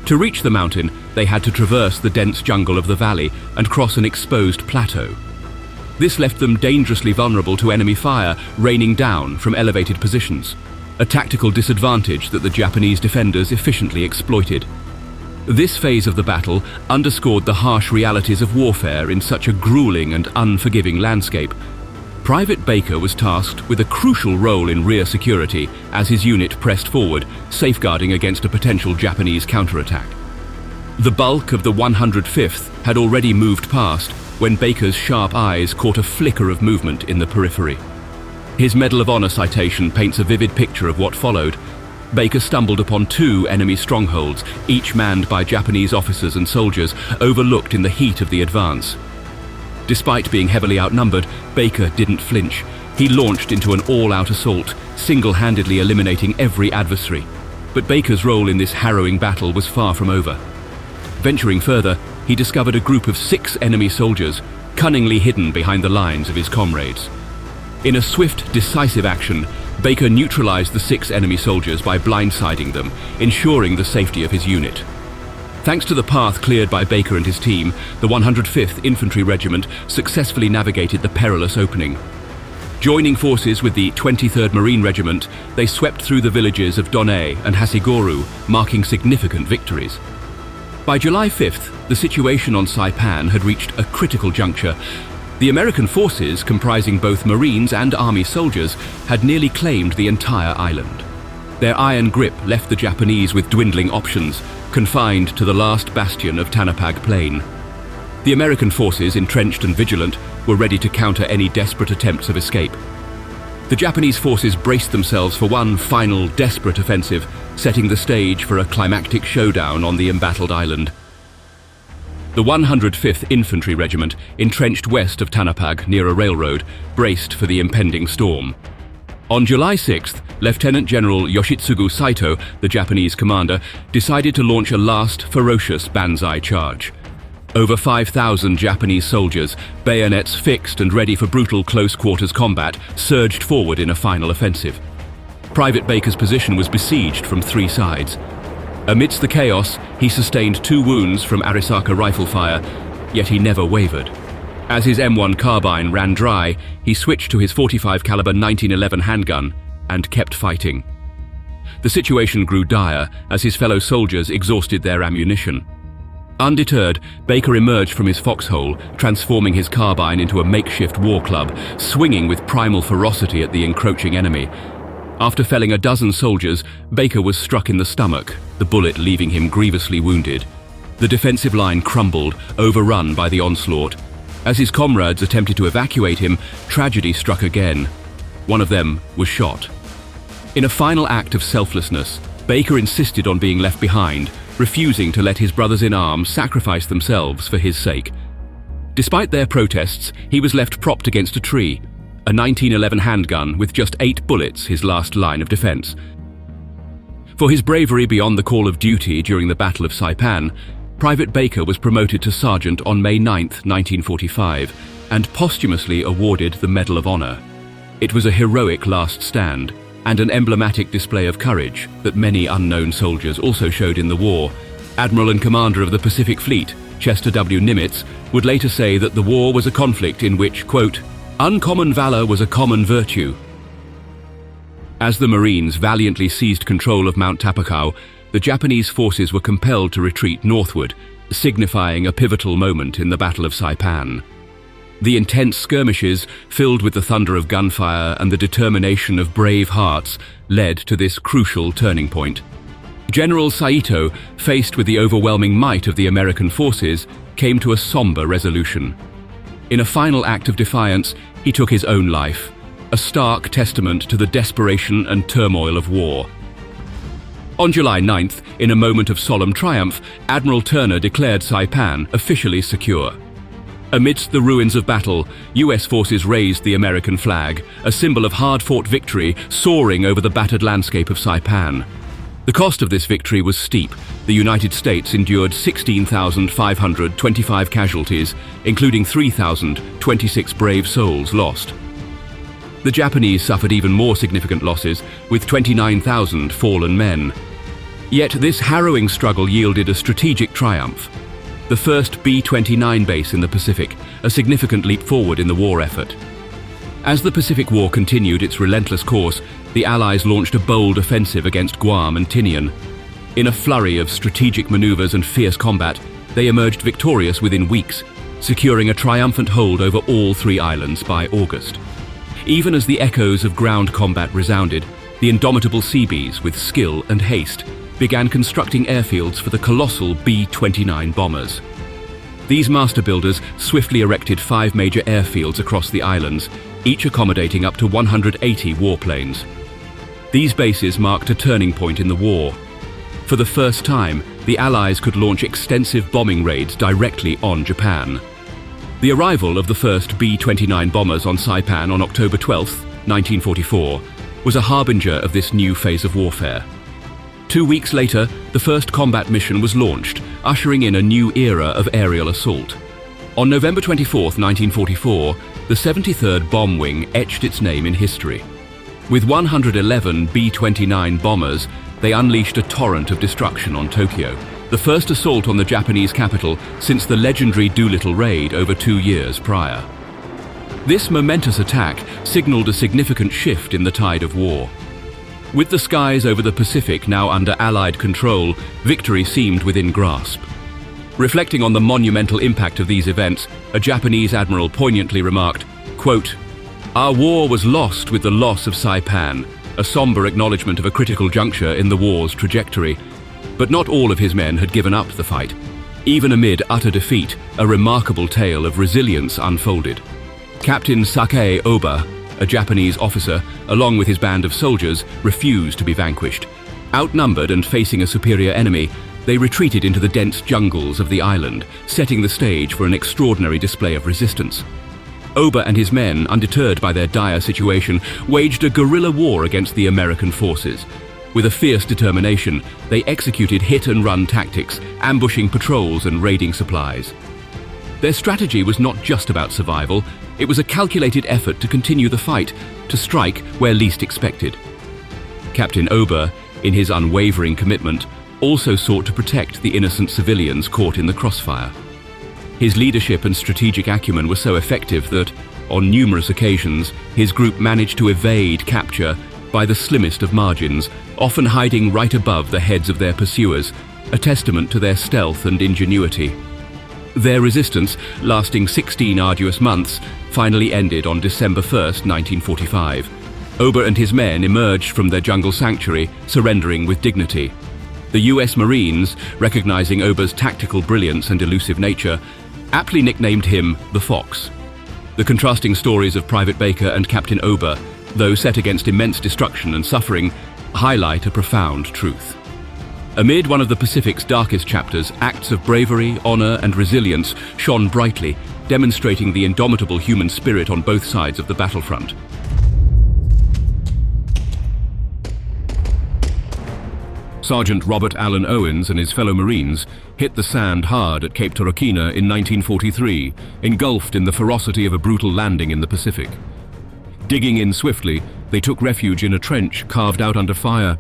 To reach the mountain, they had to traverse the dense jungle of the valley and cross an exposed plateau. This left them dangerously vulnerable to enemy fire raining down from elevated positions, a tactical disadvantage that the Japanese defenders efficiently exploited. This phase of the battle underscored the harsh realities of warfare in such a grueling and unforgiving landscape. Private Baker was tasked with a crucial role in rear security as his unit pressed forward, safeguarding against a potential Japanese counterattack. The bulk of the 105th had already moved past when Baker's sharp eyes caught a flicker of movement in the periphery. His Medal of Honor citation paints a vivid picture of what followed. Baker stumbled upon two enemy strongholds, each manned by Japanese officers and soldiers, overlooked in the heat of the advance. Despite being heavily outnumbered, Baker didn't flinch. He launched into an all-out assault, single-handedly eliminating every adversary. But Baker's role in this harrowing battle was far from over. Venturing further, he discovered a group of 6 enemy soldiers, cunningly hidden behind the lines of his comrades. In a swift, decisive action, Baker neutralized the 6 enemy soldiers by blindsiding them, ensuring the safety of his unit. Thanks to the path cleared by Baker and his team, the 105th Infantry Regiment successfully navigated the perilous opening. Joining forces with the 23rd Marine Regiment, they swept through the villages of Done and Hasigoro, marking significant victories. By July 5th, the situation on Saipan had reached a critical juncture. The American forces, comprising both Marines and Army soldiers, had nearly claimed the entire island. Their iron grip left the Japanese with dwindling options, confined to the last bastion of Tanapag Plain. The American forces, entrenched and vigilant, were ready to counter any desperate attempts of escape. The Japanese forces braced themselves for one final, desperate offensive, setting the stage for a climactic showdown on the embattled island. The 105th Infantry Regiment, entrenched west of Tanapag near a railroad, braced for the impending storm. On July 6th, Lieutenant General Yoshitsugu Saito, the Japanese commander, decided to launch a last ferocious banzai charge. Over 5,000 Japanese soldiers, bayonets fixed and ready for brutal close-quarters combat, surged forward in a final offensive. Private Baker's position was besieged from 3 sides. Amidst the chaos, he sustained 2 wounds from Arisaka rifle fire, yet he never wavered. As his M1 carbine ran dry, he switched to his .45 caliber 1911 handgun and kept fighting. The situation grew dire as his fellow soldiers exhausted their ammunition. Undeterred, Baker emerged from his foxhole, transforming his carbine into a makeshift war club, swinging with primal ferocity at the encroaching enemy. After felling a dozen soldiers, Baker was struck in the stomach, the bullet leaving him grievously wounded. The defensive line crumbled, overrun by the onslaught. As his comrades attempted to evacuate him, tragedy struck again. One of them was shot. In a final act of selflessness, Baker insisted on being left behind, refusing to let his brothers-in-arms sacrifice themselves for his sake. Despite their protests, he was left propped against a tree, a 1911 handgun with just 8 bullets his last line of defense. For his bravery beyond the call of duty during the Battle of Saipan, Private Baker was promoted to sergeant on May 9, 1945, and posthumously awarded the Medal of Honor. It was a heroic last stand, and an emblematic display of courage that many unknown soldiers also showed in the war. Admiral and Commander of the Pacific Fleet, Chester W. Nimitz, would later say that the war was a conflict in which, quote, "uncommon valor was a common virtue." As the Marines valiantly seized control of Mount Tapakau, the Japanese forces were compelled to retreat northward, signifying a pivotal moment in the Battle of Saipan. The intense skirmishes, filled with the thunder of gunfire and the determination of brave hearts, led to this crucial turning point. General Saito, faced with the overwhelming might of the American forces, came to a somber resolution. In a final act of defiance, he took his own life, a stark testament to the desperation and turmoil of war. On July 9th, in a moment of solemn triumph, Admiral Turner declared Saipan officially secure. Amidst the ruins of battle, US forces raised the American flag, a symbol of hard-fought victory soaring over the battered landscape of Saipan. The cost of this victory was steep. The United States endured 16,525 casualties, including 3,026 brave souls lost. The Japanese suffered even more significant losses, with 29,000 fallen men. Yet this harrowing struggle yielded a strategic triumph. The first B-29 base in the Pacific, a significant leap forward in the war effort. As the Pacific War continued its relentless course, the Allies launched a bold offensive against Guam and Tinian. In a flurry of strategic maneuvers and fierce combat, they emerged victorious within weeks, securing a triumphant hold over all 3 islands by August. Even as the echoes of ground combat resounded, the indomitable Seabees, with skill and haste, began constructing airfields for the colossal B-29 bombers. These master builders swiftly erected 5 major airfields across the islands, each accommodating up to 180 warplanes. These bases marked a turning point in the war. For the first time, the Allies could launch extensive bombing raids directly on Japan. The arrival of the first B-29 bombers on Saipan on October 12, 1944, was a harbinger of this new phase of warfare. 2 weeks later, the first combat mission was launched, ushering in a new era of aerial assault. On November 24, 1944, the 73rd Bomb Wing etched its name in history. With 111 B-29 bombers, they unleashed a torrent of destruction on Tokyo, the first assault on the Japanese capital since the legendary Doolittle raid over 2 years prior. This momentous attack signaled a significant shift in the tide of war. With the skies over the Pacific now under Allied control, victory seemed within grasp. Reflecting on the monumental impact of these events, a Japanese admiral poignantly remarked, quote, "Our war was lost with the loss of Saipan, a somber acknowledgement of a critical juncture in the war's trajectory. But not all of his men had given up the fight. Even amid utter defeat, a remarkable tale of resilience unfolded. Captain Sakae Oba, a Japanese officer, along with his band of soldiers, refused to be vanquished. Outnumbered and facing a superior enemy, they retreated into the dense jungles of the island, setting the stage for an extraordinary display of resistance. Oba and his men, undeterred by their dire situation, waged a guerrilla war against the American forces. With a fierce determination, they executed hit-and-run tactics, ambushing patrols and raiding supplies. Their strategy was not just about survival, it was a calculated effort to continue the fight, to strike where least expected. Captain Oba, in his unwavering commitment, also sought to protect the innocent civilians caught in the crossfire. His leadership and strategic acumen were so effective that, on numerous occasions, his group managed to evade capture by the slimmest of margins, often hiding right above the heads of their pursuers, a testament to their stealth and ingenuity. Their resistance, lasting 16 arduous months, finally ended on December 1, 1945. Oba and his men emerged from their jungle sanctuary, surrendering with dignity. The US Marines, recognizing Oba's tactical brilliance and elusive nature, aptly nicknamed him the Fox. The contrasting stories of Private Baker and Captain Oba, though set against immense destruction and suffering, highlight a profound truth. Amid one of the Pacific's darkest chapters, acts of bravery, honor, and resilience shone brightly, demonstrating the indomitable human spirit on both sides of the battlefront. Sergeant Robert Allen Owens and his fellow Marines hit the sand hard at Cape Torokina in 1943, engulfed in the ferocity of a brutal landing in the Pacific. Digging in swiftly, they took refuge in a trench carved out under fire.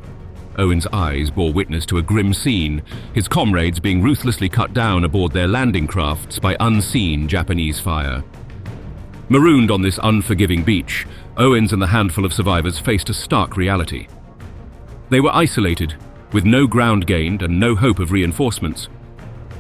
Owen's eyes bore witness to a grim scene, his comrades being ruthlessly cut down aboard their landing crafts by unseen Japanese fire. Marooned on this unforgiving beach, Owens and the handful of survivors faced a stark reality. They were isolated, with no ground gained and no hope of reinforcements.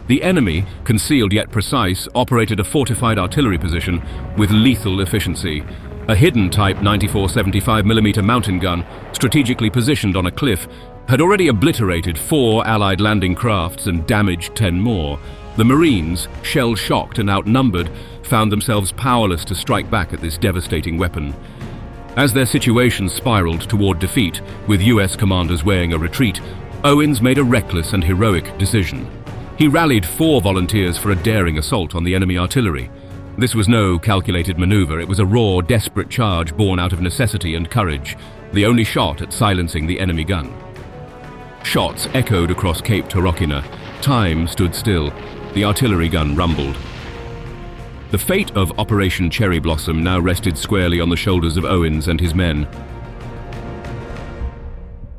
The enemy, concealed yet precise, operated a fortified artillery position with lethal efficiency. A hidden Type 94-75mm mountain gun, strategically positioned on a cliff, had already obliterated 4 Allied landing crafts and damaged 10 more. The Marines, shell-shocked and outnumbered, found themselves powerless to strike back at this devastating weapon. As their situation spiraled toward defeat, with US commanders weighing a retreat, Owens made a reckless and heroic decision. He rallied 4 volunteers for a daring assault on the enemy artillery. This was no calculated maneuver, it was a raw, desperate charge born out of necessity and courage, the only shot at silencing the enemy gun. Shots echoed across Cape Torokina. Time stood still. The artillery gun rumbled. The fate of Operation Cherry Blossom now rested squarely on the shoulders of Owens and his men.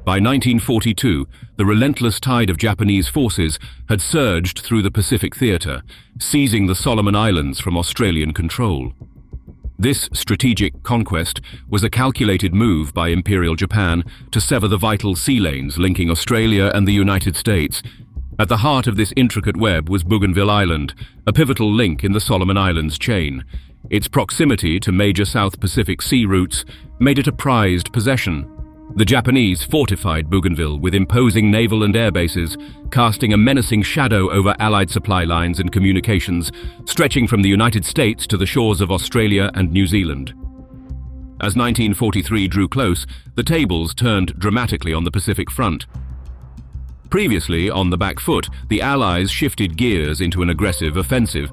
By 1942, the relentless tide of Japanese forces had surged through the Pacific theater, seizing the Solomon Islands from Australian control. This strategic conquest was a calculated move by Imperial Japan to sever the vital sea lanes linking Australia and the United States. At the heart of this intricate web was Bougainville Island, a pivotal link in the Solomon Islands chain. Its proximity to major South Pacific sea routes made it a prized possession. The Japanese fortified Bougainville with imposing naval and air bases, casting a menacing shadow over Allied supply lines and communications, stretching from the United States to the shores of Australia and New Zealand. As 1943 drew close, the tables turned dramatically on the Pacific front. Previously on the back foot, the Allies shifted gears into an aggressive offensive.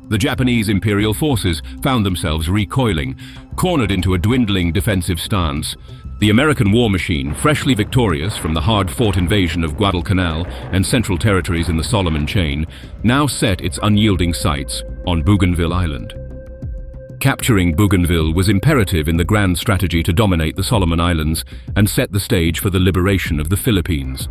The Japanese imperial forces found themselves recoiling, cornered into a dwindling defensive stance. The American war machine, freshly victorious from the hard-fought invasion of Guadalcanal and central territories in the Solomon Chain, now set its unyielding sights on Bougainville Island. Capturing Bougainville was imperative in the grand strategy to dominate the Solomon Islands and set the stage for the liberation of the Philippines.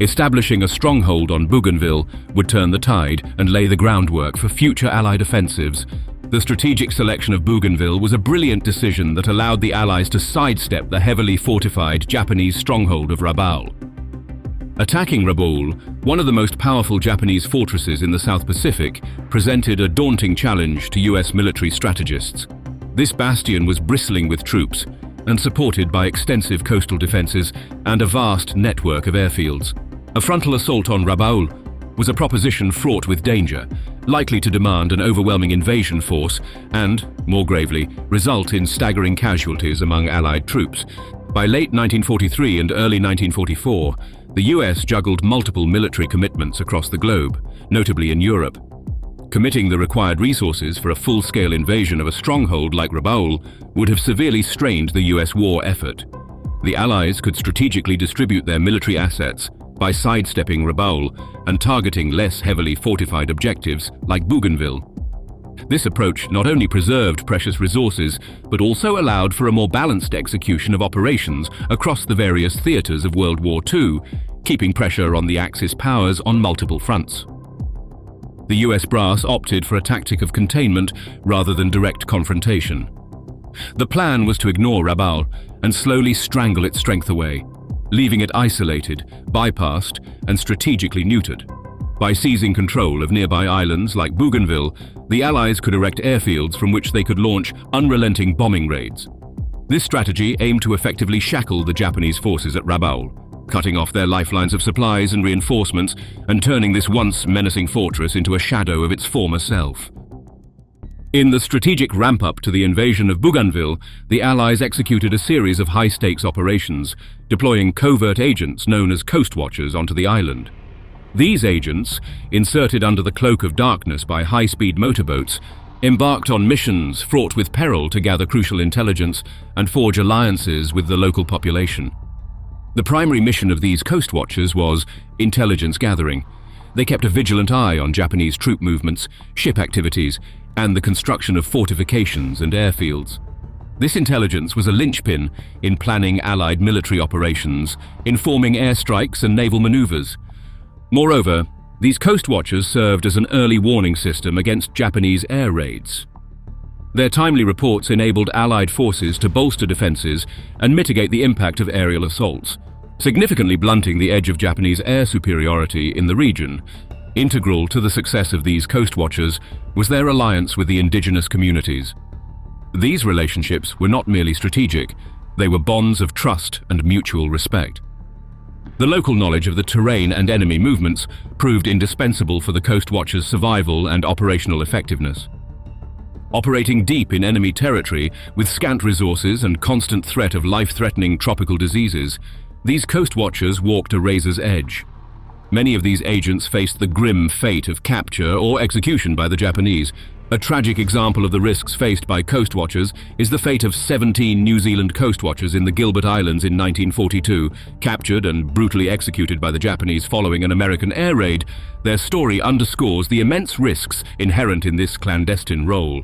Establishing a stronghold on Bougainville would turn the tide and lay the groundwork for future Allied offensives. The strategic selection of Bougainville was a brilliant decision that allowed the Allies to sidestep the heavily fortified Japanese stronghold of Rabaul. Attacking Rabaul, one of the most powerful Japanese fortresses in the South Pacific, presented a daunting challenge to US military strategists. This bastion was bristling with troops and supported by extensive coastal defenses and a vast network of airfields. A frontal assault on Rabaul was a proposition fraught with danger, likely to demand an overwhelming invasion force and, more gravely, result in staggering casualties among Allied troops. By late 1943 and early 1944, the US juggled multiple military commitments across the globe, notably in Europe. Committing the required resources for a full-scale invasion of a stronghold like Rabaul would have severely strained the US war effort. The Allies could strategically distribute their military assets by sidestepping Rabaul and targeting less heavily fortified objectives like Bougainville. This approach not only preserved precious resources, but also allowed for a more balanced execution of operations across the various theaters of World War II, keeping pressure on the Axis powers on multiple fronts. The US brass opted for a tactic of containment rather than direct confrontation. The plan was to ignore Rabaul and slowly strangle its strength away, leaving it isolated, bypassed, and strategically neutered. By seizing control of nearby islands like Bougainville, the Allies could erect airfields from which they could launch unrelenting bombing raids. This strategy aimed to effectively shackle the Japanese forces at Rabaul, cutting off their lifelines of supplies and reinforcements and turning this once menacing fortress into a shadow of its former self. In the strategic ramp-up to the invasion of Bougainville, the Allies executed a series of high-stakes operations, deploying covert agents known as Coast Watchers onto the island. These agents, inserted under the cloak of darkness by high-speed motorboats, embarked on missions fraught with peril to gather crucial intelligence and forge alliances with the local population. The primary mission of these Coast Watchers was intelligence gathering. They kept a vigilant eye on Japanese troop movements, ship activities, and the construction of fortifications and airfields. This intelligence was a linchpin in planning Allied military operations, informing airstrikes and naval maneuvers. Moreover, these Coast Watchers served as an early warning system against Japanese air raids. Their timely reports enabled Allied forces to bolster defenses and mitigate the impact of aerial assaults, significantly blunting the edge of Japanese air superiority in the region. Integral to the success of these Coast Watchers was their alliance with the indigenous communities. These relationships were not merely strategic, they were bonds of trust and mutual respect. The local knowledge of the terrain and enemy movements proved indispensable for the Coast Watchers' survival and operational effectiveness. Operating deep in enemy territory with scant resources and constant threat of life-threatening tropical diseases, these Coast Watchers walked a razor's edge. Many of these agents faced the grim fate of capture or execution by the Japanese. A tragic example of the risks faced by Coast Watchers is the fate of 17 New Zealand Coast Watchers in the Gilbert Islands in 1942, captured and brutally executed by the Japanese following an American air raid. Their story underscores the immense risks inherent in this clandestine role.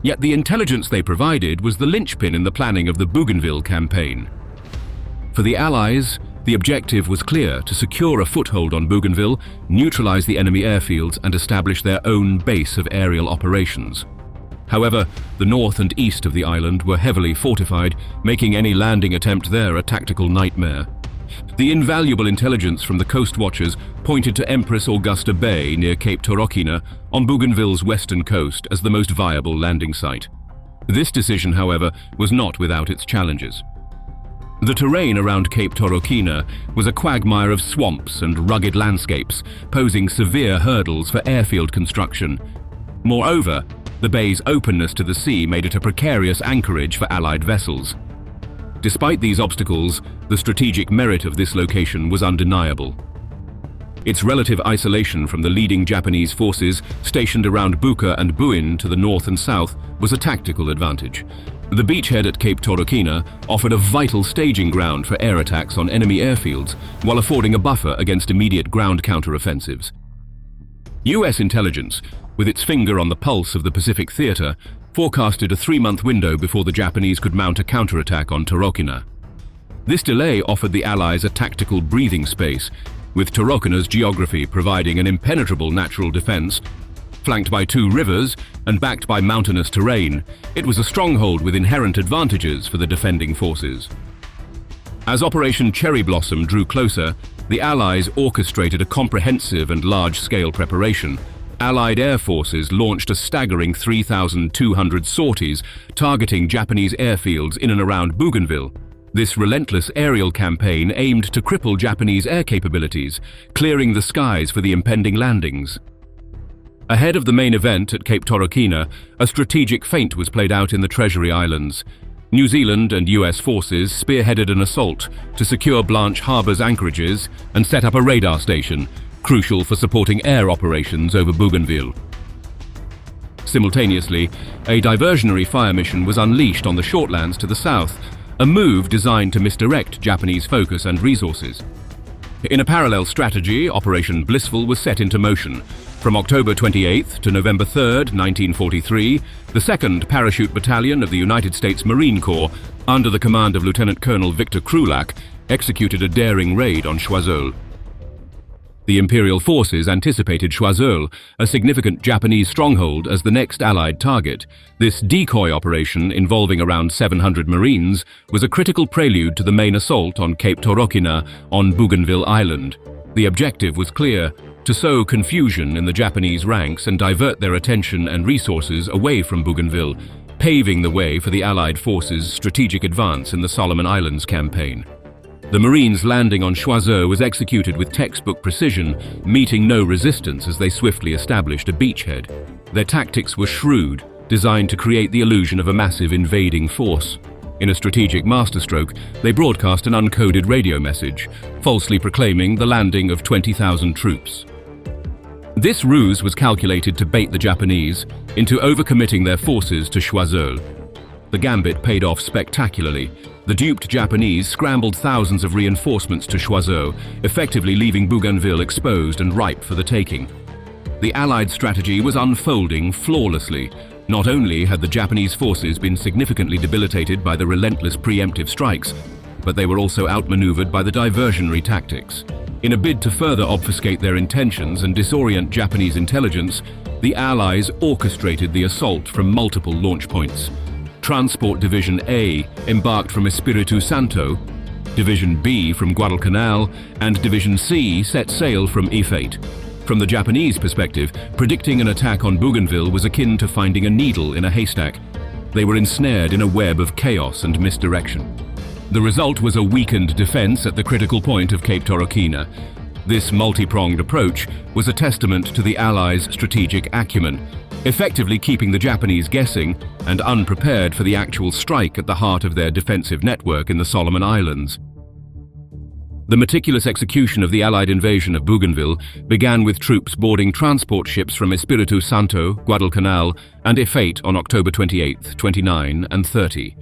Yet the intelligence they provided was the linchpin in the planning of the Bougainville campaign. For the Allies, the objective was clear: to secure a foothold on Bougainville, neutralize the enemy airfields, and establish their own base of aerial operations. However, the north and east of the island were heavily fortified, making any landing attempt there a tactical nightmare. The invaluable intelligence from the Coast Watchers pointed to Empress Augusta Bay near Cape Torokina on Bougainville's western coast as the most viable landing site. This decision, however, was not without its challenges. The terrain around Cape Torokina was a quagmire of swamps and rugged landscapes, posing severe hurdles for airfield construction. Moreover, the bay's openness to the sea made it a precarious anchorage for Allied vessels. Despite these obstacles, the strategic merit of this location was undeniable. Its relative isolation from the leading Japanese forces stationed around Buka and Buin to the north and south was a tactical advantage. The beachhead at Cape Torokina offered a vital staging ground for air attacks on enemy airfields, while affording a buffer against immediate ground counteroffensives. US intelligence, with its finger on the pulse of the Pacific Theater, forecasted a 3-month window before the Japanese could mount a counterattack on Torokina. This delay offered the Allies a tactical breathing space, with Torokina's geography providing an impenetrable natural defense. Flanked by 2 rivers and backed by mountainous terrain, it was a stronghold with inherent advantages for the defending forces. As Operation Cherry Blossom drew closer, the Allies orchestrated a comprehensive and large-scale preparation. Allied air forces launched a staggering 3,200 sorties targeting Japanese airfields in and around Bougainville. This relentless aerial campaign aimed to cripple Japanese air capabilities, clearing the skies for the impending landings. Ahead of the main event at Cape Torokina, a strategic feint was played out in the Treasury Islands. New Zealand and US forces spearheaded an assault to secure Blanche Harbour's anchorages and set up a radar station, crucial for supporting air operations over Bougainville. Simultaneously, a diversionary fire mission was unleashed on the shortlands to the south, a move designed to misdirect Japanese focus and resources. In a parallel strategy, Operation Blissful was set into motion. From October 28th to November 3rd, 1943, the 2nd Parachute Battalion of the United States Marine Corps, under the command of Lieutenant Colonel Victor Krulak, executed a daring raid on Choiseul. The Imperial forces anticipated Choiseul, a significant Japanese stronghold, as the next Allied target. This decoy operation, involving around 700 Marines, was a critical prelude to the main assault on Cape Torokina on Bougainville Island. The objective was clear: to sow confusion in the Japanese ranks and divert their attention and resources away from Bougainville, paving the way for the Allied forces' strategic advance in the Solomon Islands campaign. The Marines' landing on Choiseul was executed with textbook precision, meeting no resistance as they swiftly established a beachhead. Their tactics were shrewd, designed to create the illusion of a massive invading force. In a strategic masterstroke, they broadcast an uncoded radio message, falsely proclaiming the landing of 20,000 troops. This ruse was calculated to bait the Japanese into overcommitting their forces to Choiseul. The gambit paid off spectacularly. The duped Japanese scrambled thousands of reinforcements to Choiseul, effectively leaving Bougainville exposed and ripe for the taking. The Allied strategy was unfolding flawlessly. Not only had the Japanese forces been significantly debilitated by the relentless preemptive strikes, but they were also outmaneuvered by the diversionary tactics. In a bid to further obfuscate their intentions and disorient Japanese intelligence, the Allies orchestrated the assault from multiple launch points. Transport Division A embarked from Espiritu Santo, Division B from Guadalcanal, and Division C set sail from Iwo. From the Japanese perspective, predicting an attack on Bougainville was akin to finding a needle in a haystack. They were ensnared in a web of chaos and misdirection. The result was a weakened defense at the critical point of Cape Torokina. This multi-pronged approach was a testament to the Allies' strategic acumen, effectively keeping the Japanese guessing and unprepared for the actual strike at the heart of their defensive network in the Solomon Islands. The meticulous execution of the Allied invasion of Bougainville began with troops boarding transport ships from Espiritu Santo, Guadalcanal, and Iwo on October 28, 29, and 30.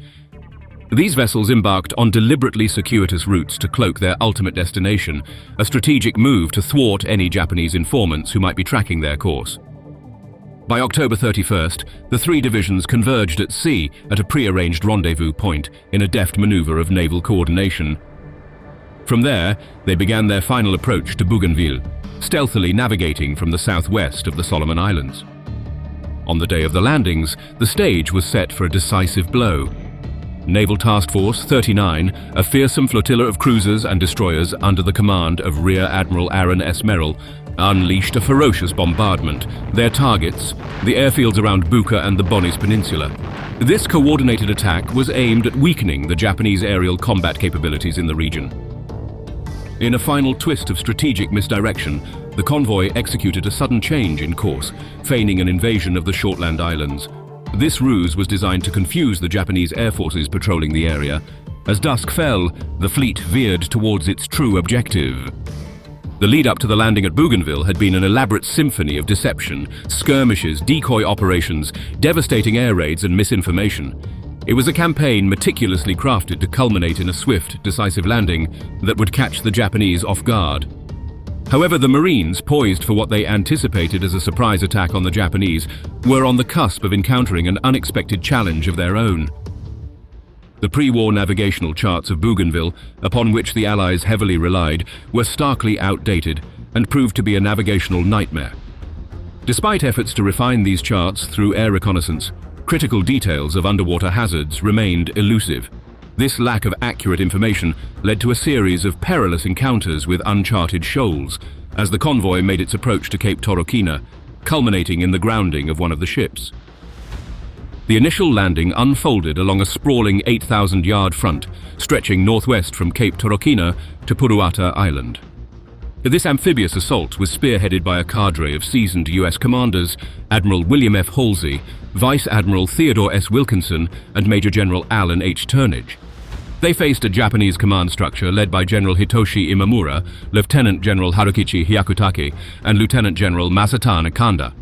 These vessels embarked on deliberately circuitous routes to cloak their ultimate destination, a strategic move to thwart any Japanese informants who might be tracking their course. By October 31st, the 3 divisions converged at sea at a pre-arranged rendezvous point in a deft maneuver of naval coordination. From there, they began their final approach to Bougainville, stealthily navigating from the southwest of the Solomon Islands. On the day of the landings, the stage was set for a decisive blow. Naval Task Force 39, a fearsome flotilla of cruisers and destroyers under the command of Rear Admiral Aaron S. Merrill, unleashed a ferocious bombardment. Their targets, the airfields around Buka and the Bonis Peninsula. This coordinated attack was aimed at weakening the Japanese aerial combat capabilities in the region. In a final twist of strategic misdirection, the convoy executed a sudden change in course, feigning an invasion of the Shortland Islands. This ruse was designed to confuse the Japanese air forces patrolling the area. As dusk fell, the fleet veered towards its true objective. The lead-up to the landing at Bougainville had been an elaborate symphony of deception, skirmishes, decoy operations, devastating air raids and misinformation. It was a campaign meticulously crafted to culminate in a swift, decisive landing that would catch the Japanese off guard. However, the Marines, poised for what they anticipated as a surprise attack on the Japanese, were on the cusp of encountering an unexpected challenge of their own. The pre-war navigational charts of Bougainville, upon which the Allies heavily relied, were starkly outdated and proved to be a navigational nightmare. Despite efforts to refine these charts through air reconnaissance, critical details of underwater hazards remained elusive. This lack of accurate information led to a series of perilous encounters with uncharted shoals as the convoy made its approach to Cape Torokina, culminating in the grounding of one of the ships. The initial landing unfolded along a sprawling 8,000-yard front, stretching northwest from Cape Torokina to Puruata Island. This amphibious assault was spearheaded by a cadre of seasoned U.S. commanders, Admiral William F. Halsey, Vice Admiral Theodore S. Wilkinson, and Major General Alan H. Turnage. They faced a Japanese command structure led by General Hitoshi Imamura, Lieutenant General Harukichi Hyakutake, and Lieutenant General Masatane Kanda.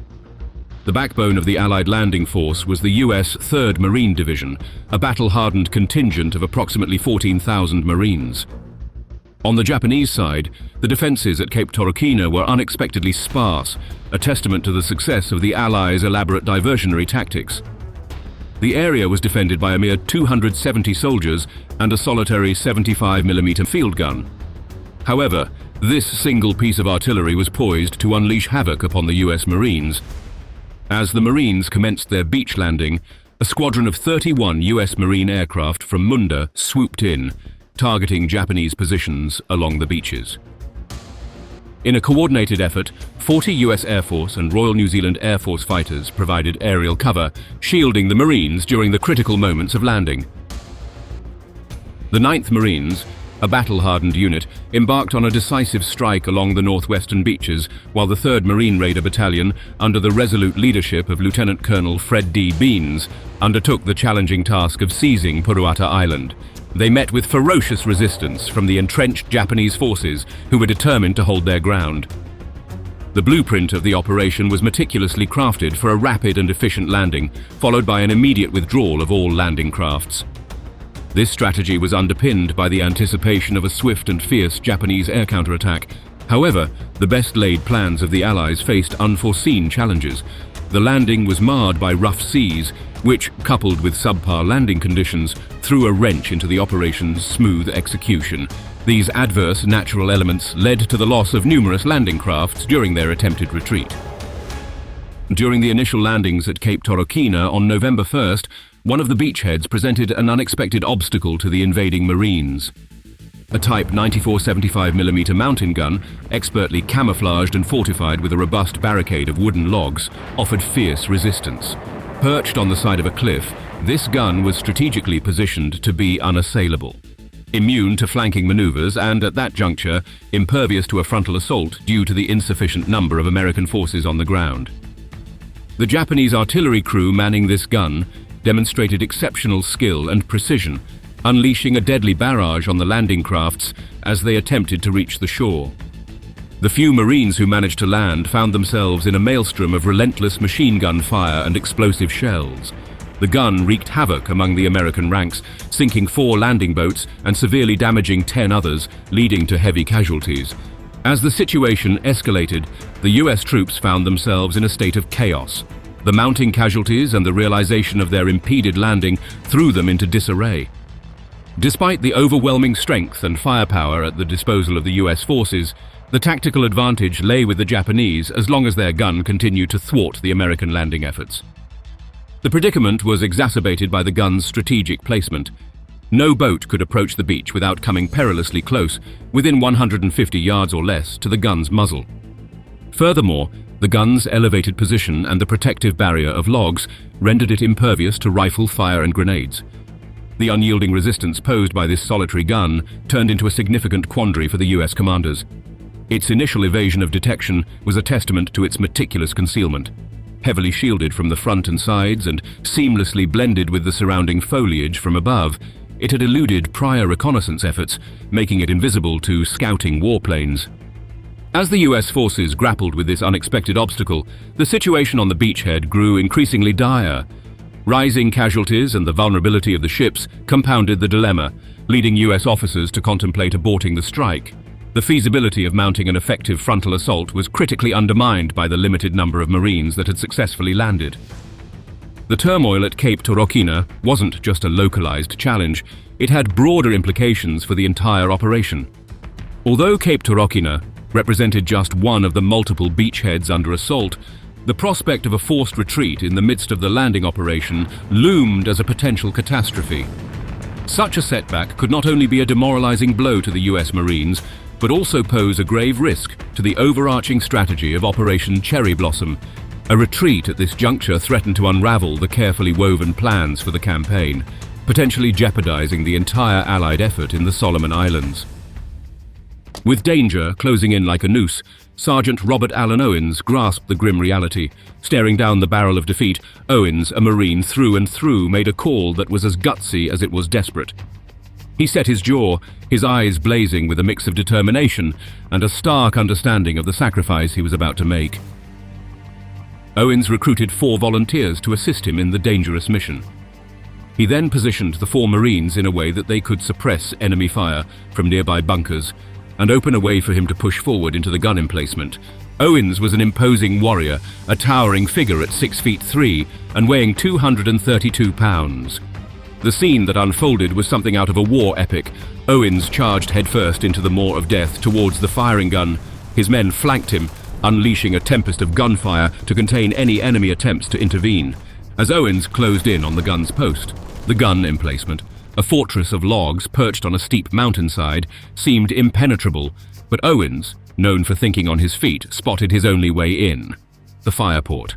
The backbone of the Allied landing force was the U.S. 3rd Marine Division, a battle-hardened contingent of approximately 14,000 Marines. On the Japanese side, the defenses at Cape Torokina were unexpectedly sparse, a testament to the success of the Allies' elaborate diversionary tactics. The area was defended by a mere 270 soldiers and a solitary 75mm field gun. However, this single piece of artillery was poised to unleash havoc upon the U.S. Marines. As the Marines commenced their beach landing, a squadron of 31 U.S. Marine aircraft from Munda swooped in, targeting Japanese positions along the beaches. In a coordinated effort, 40 U.S. Air Force and Royal New Zealand Air Force fighters provided aerial cover, shielding the Marines during the critical moments of landing. The 9th Marines, a battle-hardened unit, embarked on a decisive strike along the northwestern beaches, while the 3rd Marine Raider Battalion, under the resolute leadership of Lieutenant Colonel Fred D. Beans, undertook the challenging task of seizing Puruata Island. They met with ferocious resistance from the entrenched Japanese forces, who were determined to hold their ground. The blueprint of the operation was meticulously crafted for a rapid and efficient landing, followed by an immediate withdrawal of all landing crafts. This strategy was underpinned by the anticipation of a swift and fierce Japanese air counterattack. However, the best-laid plans of the Allies faced unforeseen challenges. The landing was marred by rough seas, which, coupled with subpar landing conditions, threw a wrench into the operation's smooth execution. These adverse natural elements led to the loss of numerous landing crafts during their attempted retreat. During the initial landings at Cape Torokina on November 1st, one of the beachheads presented an unexpected obstacle to the invading Marines. A Type 94 75mm mountain gun, expertly camouflaged and fortified with a robust barricade of wooden logs, offered fierce resistance. Perched on the side of a cliff, this gun was strategically positioned to be unassailable. Immune to flanking maneuvers and, at that juncture, impervious to a frontal assault due to the insufficient number of American forces on the ground. The Japanese artillery crew manning this gun demonstrated exceptional skill and precision, unleashing a deadly barrage on the landing crafts as they attempted to reach the shore. The few Marines who managed to land found themselves in a maelstrom of relentless machine gun fire and explosive shells. The gun wreaked havoc among the American ranks, sinking 4 landing boats and severely damaging 10 others, leading to heavy casualties. As the situation escalated, the US troops found themselves in a state of chaos. The mounting casualties and the realization of their impeded landing threw them into disarray. Despite the overwhelming strength and firepower at the disposal of the US forces, the tactical advantage lay with the Japanese as long as their gun continued to thwart the American landing efforts. The predicament was exacerbated by the gun's strategic placement. No boat could approach the beach without coming perilously close, within 150 yards or less, to the gun's muzzle. Furthermore, the gun's elevated position and the protective barrier of logs rendered it impervious to rifle fire and grenades. The unyielding resistance posed by this solitary gun turned into a significant quandary for the US commanders. Its initial evasion of detection was a testament to its meticulous concealment. Heavily shielded from the front and sides and seamlessly blended with the surrounding foliage from above, it had eluded prior reconnaissance efforts, making it invisible to scouting warplanes. As the US forces grappled with this unexpected obstacle, the situation on the beachhead grew increasingly dire. Rising casualties and the vulnerability of the ships compounded the dilemma, leading US officers to contemplate aborting the strike. The feasibility of mounting an effective frontal assault was critically undermined by the limited number of Marines that had successfully landed. The turmoil at Cape Torokina wasn't just a localized challenge, it had broader implications for the entire operation. Although Cape Torokina represented just one of the multiple beachheads under assault, the prospect of a forced retreat in the midst of the landing operation loomed as a potential catastrophe. Such a setback could not only be a demoralizing blow to the US Marines, but also pose a grave risk to the overarching strategy of Operation Cherry Blossom. A retreat at this juncture threatened to unravel the carefully woven plans for the campaign, potentially jeopardizing the entire Allied effort in the Solomon Islands. With danger closing in like a noose, Sergeant Robert Allen Owens grasped the grim reality. Staring down the barrel of defeat, Owens, a Marine through and through, made a call that was as gutsy as it was desperate. He set his jaw, his eyes blazing with a mix of determination and a stark understanding of the sacrifice he was about to make. Owens recruited 4 volunteers to assist him in the dangerous mission. He then positioned the 4 Marines in a way that they could suppress enemy fire from nearby bunkers and open a way for him to push forward into the gun emplacement. Owens was an imposing warrior, a towering figure at 6'3" and weighing 232 pounds. The scene that unfolded was something out of a war epic. Owens charged headfirst into the maw of death towards the firing gun. His men flanked him, unleashing a tempest of gunfire to contain any enemy attempts to intervene. As Owens closed in on the gun's post, the gun emplacement, a fortress of logs perched on a steep mountainside, seemed impenetrable, but Owens, known for thinking on his feet, spotted his only way in: the fireport.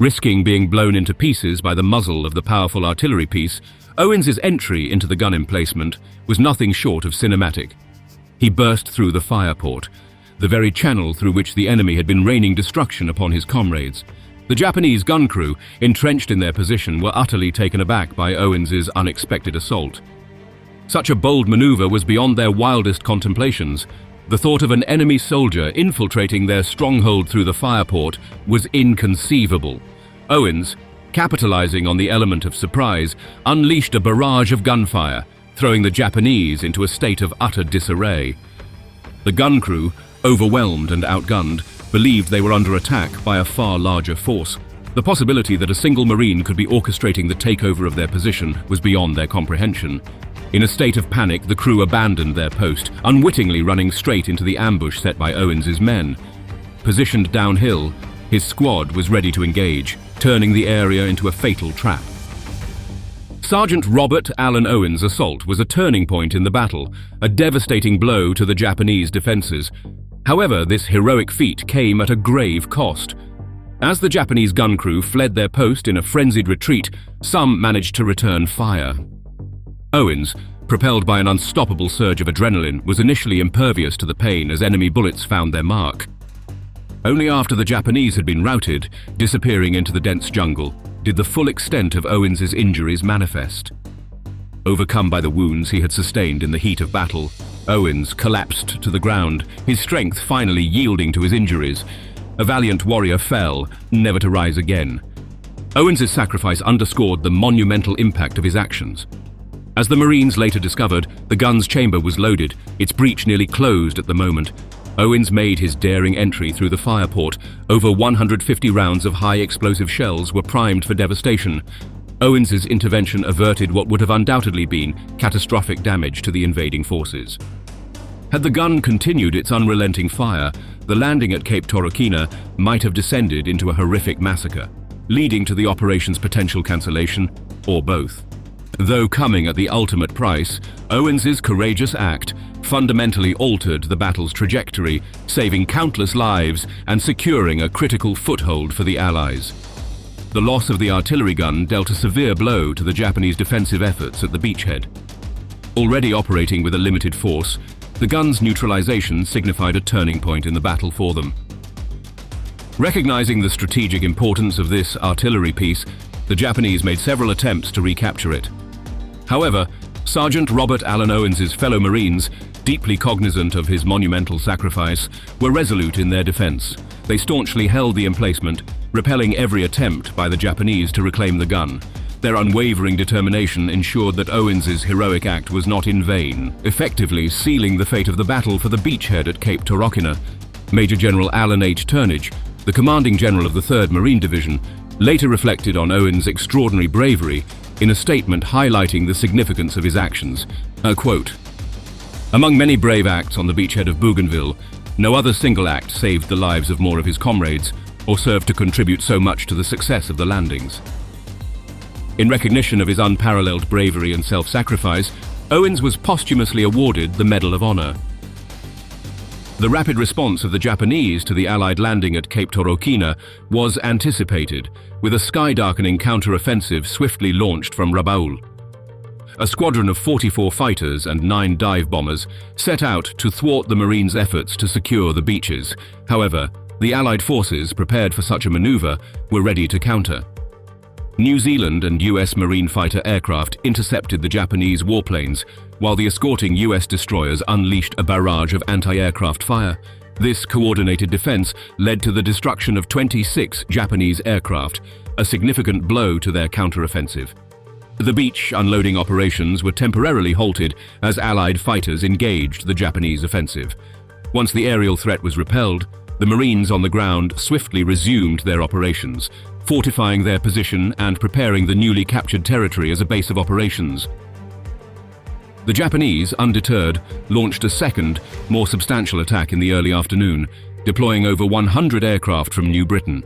Risking being blown into pieces by the muzzle of the powerful artillery piece, Owens's entry into the gun emplacement was nothing short of cinematic. He burst through the fireport, the very channel through which the enemy had been raining destruction upon his comrades. The Japanese gun crew, entrenched in their position, were utterly taken aback by Owens's unexpected assault. Such a bold maneuver was beyond their wildest contemplations. The thought of an enemy soldier infiltrating their stronghold through the fireport was inconceivable. Owens, capitalizing on the element of surprise, unleashed a barrage of gunfire, throwing the Japanese into a state of utter disarray. The gun crew, overwhelmed and outgunned, believed they were under attack by a far larger force. The possibility that a single Marine could be orchestrating the takeover of their position was beyond their comprehension. In a state of panic, the crew abandoned their post, unwittingly running straight into the ambush set by Owens's men. Positioned downhill, his squad was ready to engage, turning the area into a fatal trap. Sergeant Robert Allen Owens' assault was a turning point in the battle, a devastating blow to the Japanese defenses. However, this heroic feat came at a grave cost. As the Japanese gun crew fled their post in a frenzied retreat, some managed to return fire. Owens, propelled by an unstoppable surge of adrenaline, was initially impervious to the pain as enemy bullets found their mark. Only after the Japanese had been routed, disappearing into the dense jungle, did the full extent of Owens's injuries manifest. Overcome by the wounds he had sustained in the heat of battle, Owens collapsed to the ground, his strength finally yielding to his injuries. A valiant warrior fell, never to rise again. Owens's sacrifice underscored the monumental impact of his actions. As the Marines later discovered, the gun's chamber was loaded, its breech nearly closed at the moment. Owens made his daring entry through the fireport. Over 150 rounds of high-explosive shells were primed for devastation. Owens's intervention averted what would have undoubtedly been catastrophic damage to the invading forces. Had the gun continued its unrelenting fire, the landing at Cape Torokina might have descended into a horrific massacre, leading to the operation's potential cancellation, or both. Though coming at the ultimate price, Owens's courageous act fundamentally altered the battle's trajectory, saving countless lives and securing a critical foothold for the Allies. The loss of the artillery gun dealt a severe blow to the Japanese defensive efforts at the beachhead. Already operating with a limited force, the gun's neutralization signified a turning point in the battle for them. Recognizing the strategic importance of this artillery piece, the Japanese made several attempts to recapture it. However, Sergeant Robert Allen Owens's fellow Marines, deeply cognizant of his monumental sacrifice, were resolute in their defense. They staunchly held the emplacement, repelling every attempt by the Japanese to reclaim the gun. Their unwavering determination ensured that Owens's heroic act was not in vain, effectively sealing the fate of the battle for the beachhead at Cape Torokina. Major General Alan H. Turnage, the commanding general of the 3rd Marine Division, later reflected on Owens' extraordinary bravery in a statement highlighting the significance of his actions. Quote, "Among many brave acts on the beachhead of Bougainville, no other single act saved the lives of more of his comrades or served to contribute so much to the success of the landings." In recognition of his unparalleled bravery and self-sacrifice, Owens was posthumously awarded the Medal of Honor. The rapid response of the Japanese to the Allied landing at Cape Torokina was anticipated, with a sky-darkening counter-offensive swiftly launched from Rabaul. A squadron of 44 fighters and 9 dive bombers set out to thwart the Marines' efforts to secure the beaches. However, the Allied forces, prepared for such a maneuver, were ready to counter. New Zealand and US Marine fighter aircraft intercepted the Japanese warplanes, while the escorting US destroyers unleashed a barrage of anti-aircraft fire. This coordinated defense led to the destruction of 26 Japanese aircraft, a significant blow to their counteroffensive. The beach unloading operations were temporarily halted as Allied fighters engaged the Japanese offensive. Once the aerial threat was repelled, the Marines on the ground swiftly resumed their operations, fortifying their position and preparing the newly captured territory as a base of operations. The Japanese, undeterred, launched a second, more substantial attack in the early afternoon, deploying over 100 aircraft from New Britain.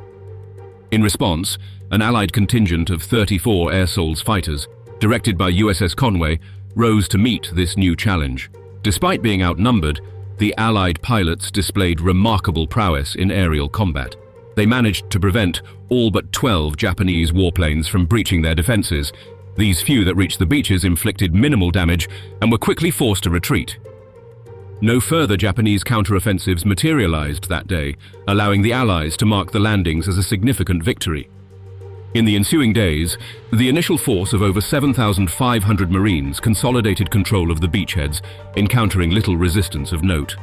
In response, an Allied contingent of 34 Air Assault fighters, directed by USS Conway, rose to meet this new challenge. Despite being outnumbered, the Allied pilots displayed remarkable prowess in aerial combat. They managed to prevent all but 12 Japanese warplanes from breaching their defenses. These few that reached the beaches inflicted minimal damage and were quickly forced to retreat. No further Japanese counteroffensives materialized that day, allowing the Allies to mark the landings as a significant victory. In the ensuing days, the initial force of over 7,500 Marines consolidated control of the beachheads, encountering little resistance of note.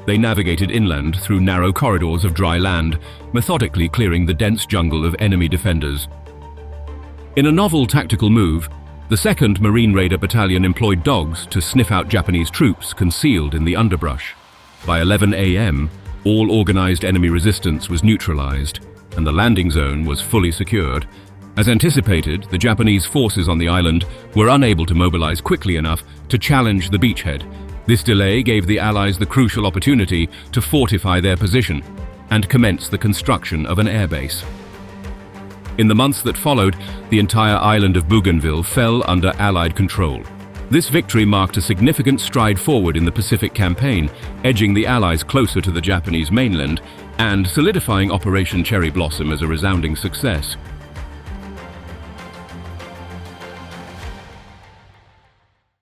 They navigated inland through narrow corridors of dry land, methodically clearing the dense jungle of enemy defenders. In a novel tactical move, the 2nd Marine Raider Battalion employed dogs to sniff out Japanese troops concealed in the underbrush. By 11 a.m., all organized enemy resistance was neutralized, and the landing zone was fully secured. As anticipated, the Japanese forces on the island were unable to mobilize quickly enough to challenge the beachhead. This delay gave the Allies the crucial opportunity to fortify their position and commence the construction of an airbase. In the months that followed, the entire island of Bougainville fell under Allied control. This victory marked a significant stride forward in the Pacific campaign, edging the Allies closer to the Japanese mainland and solidifying Operation Cherry Blossom as a resounding success.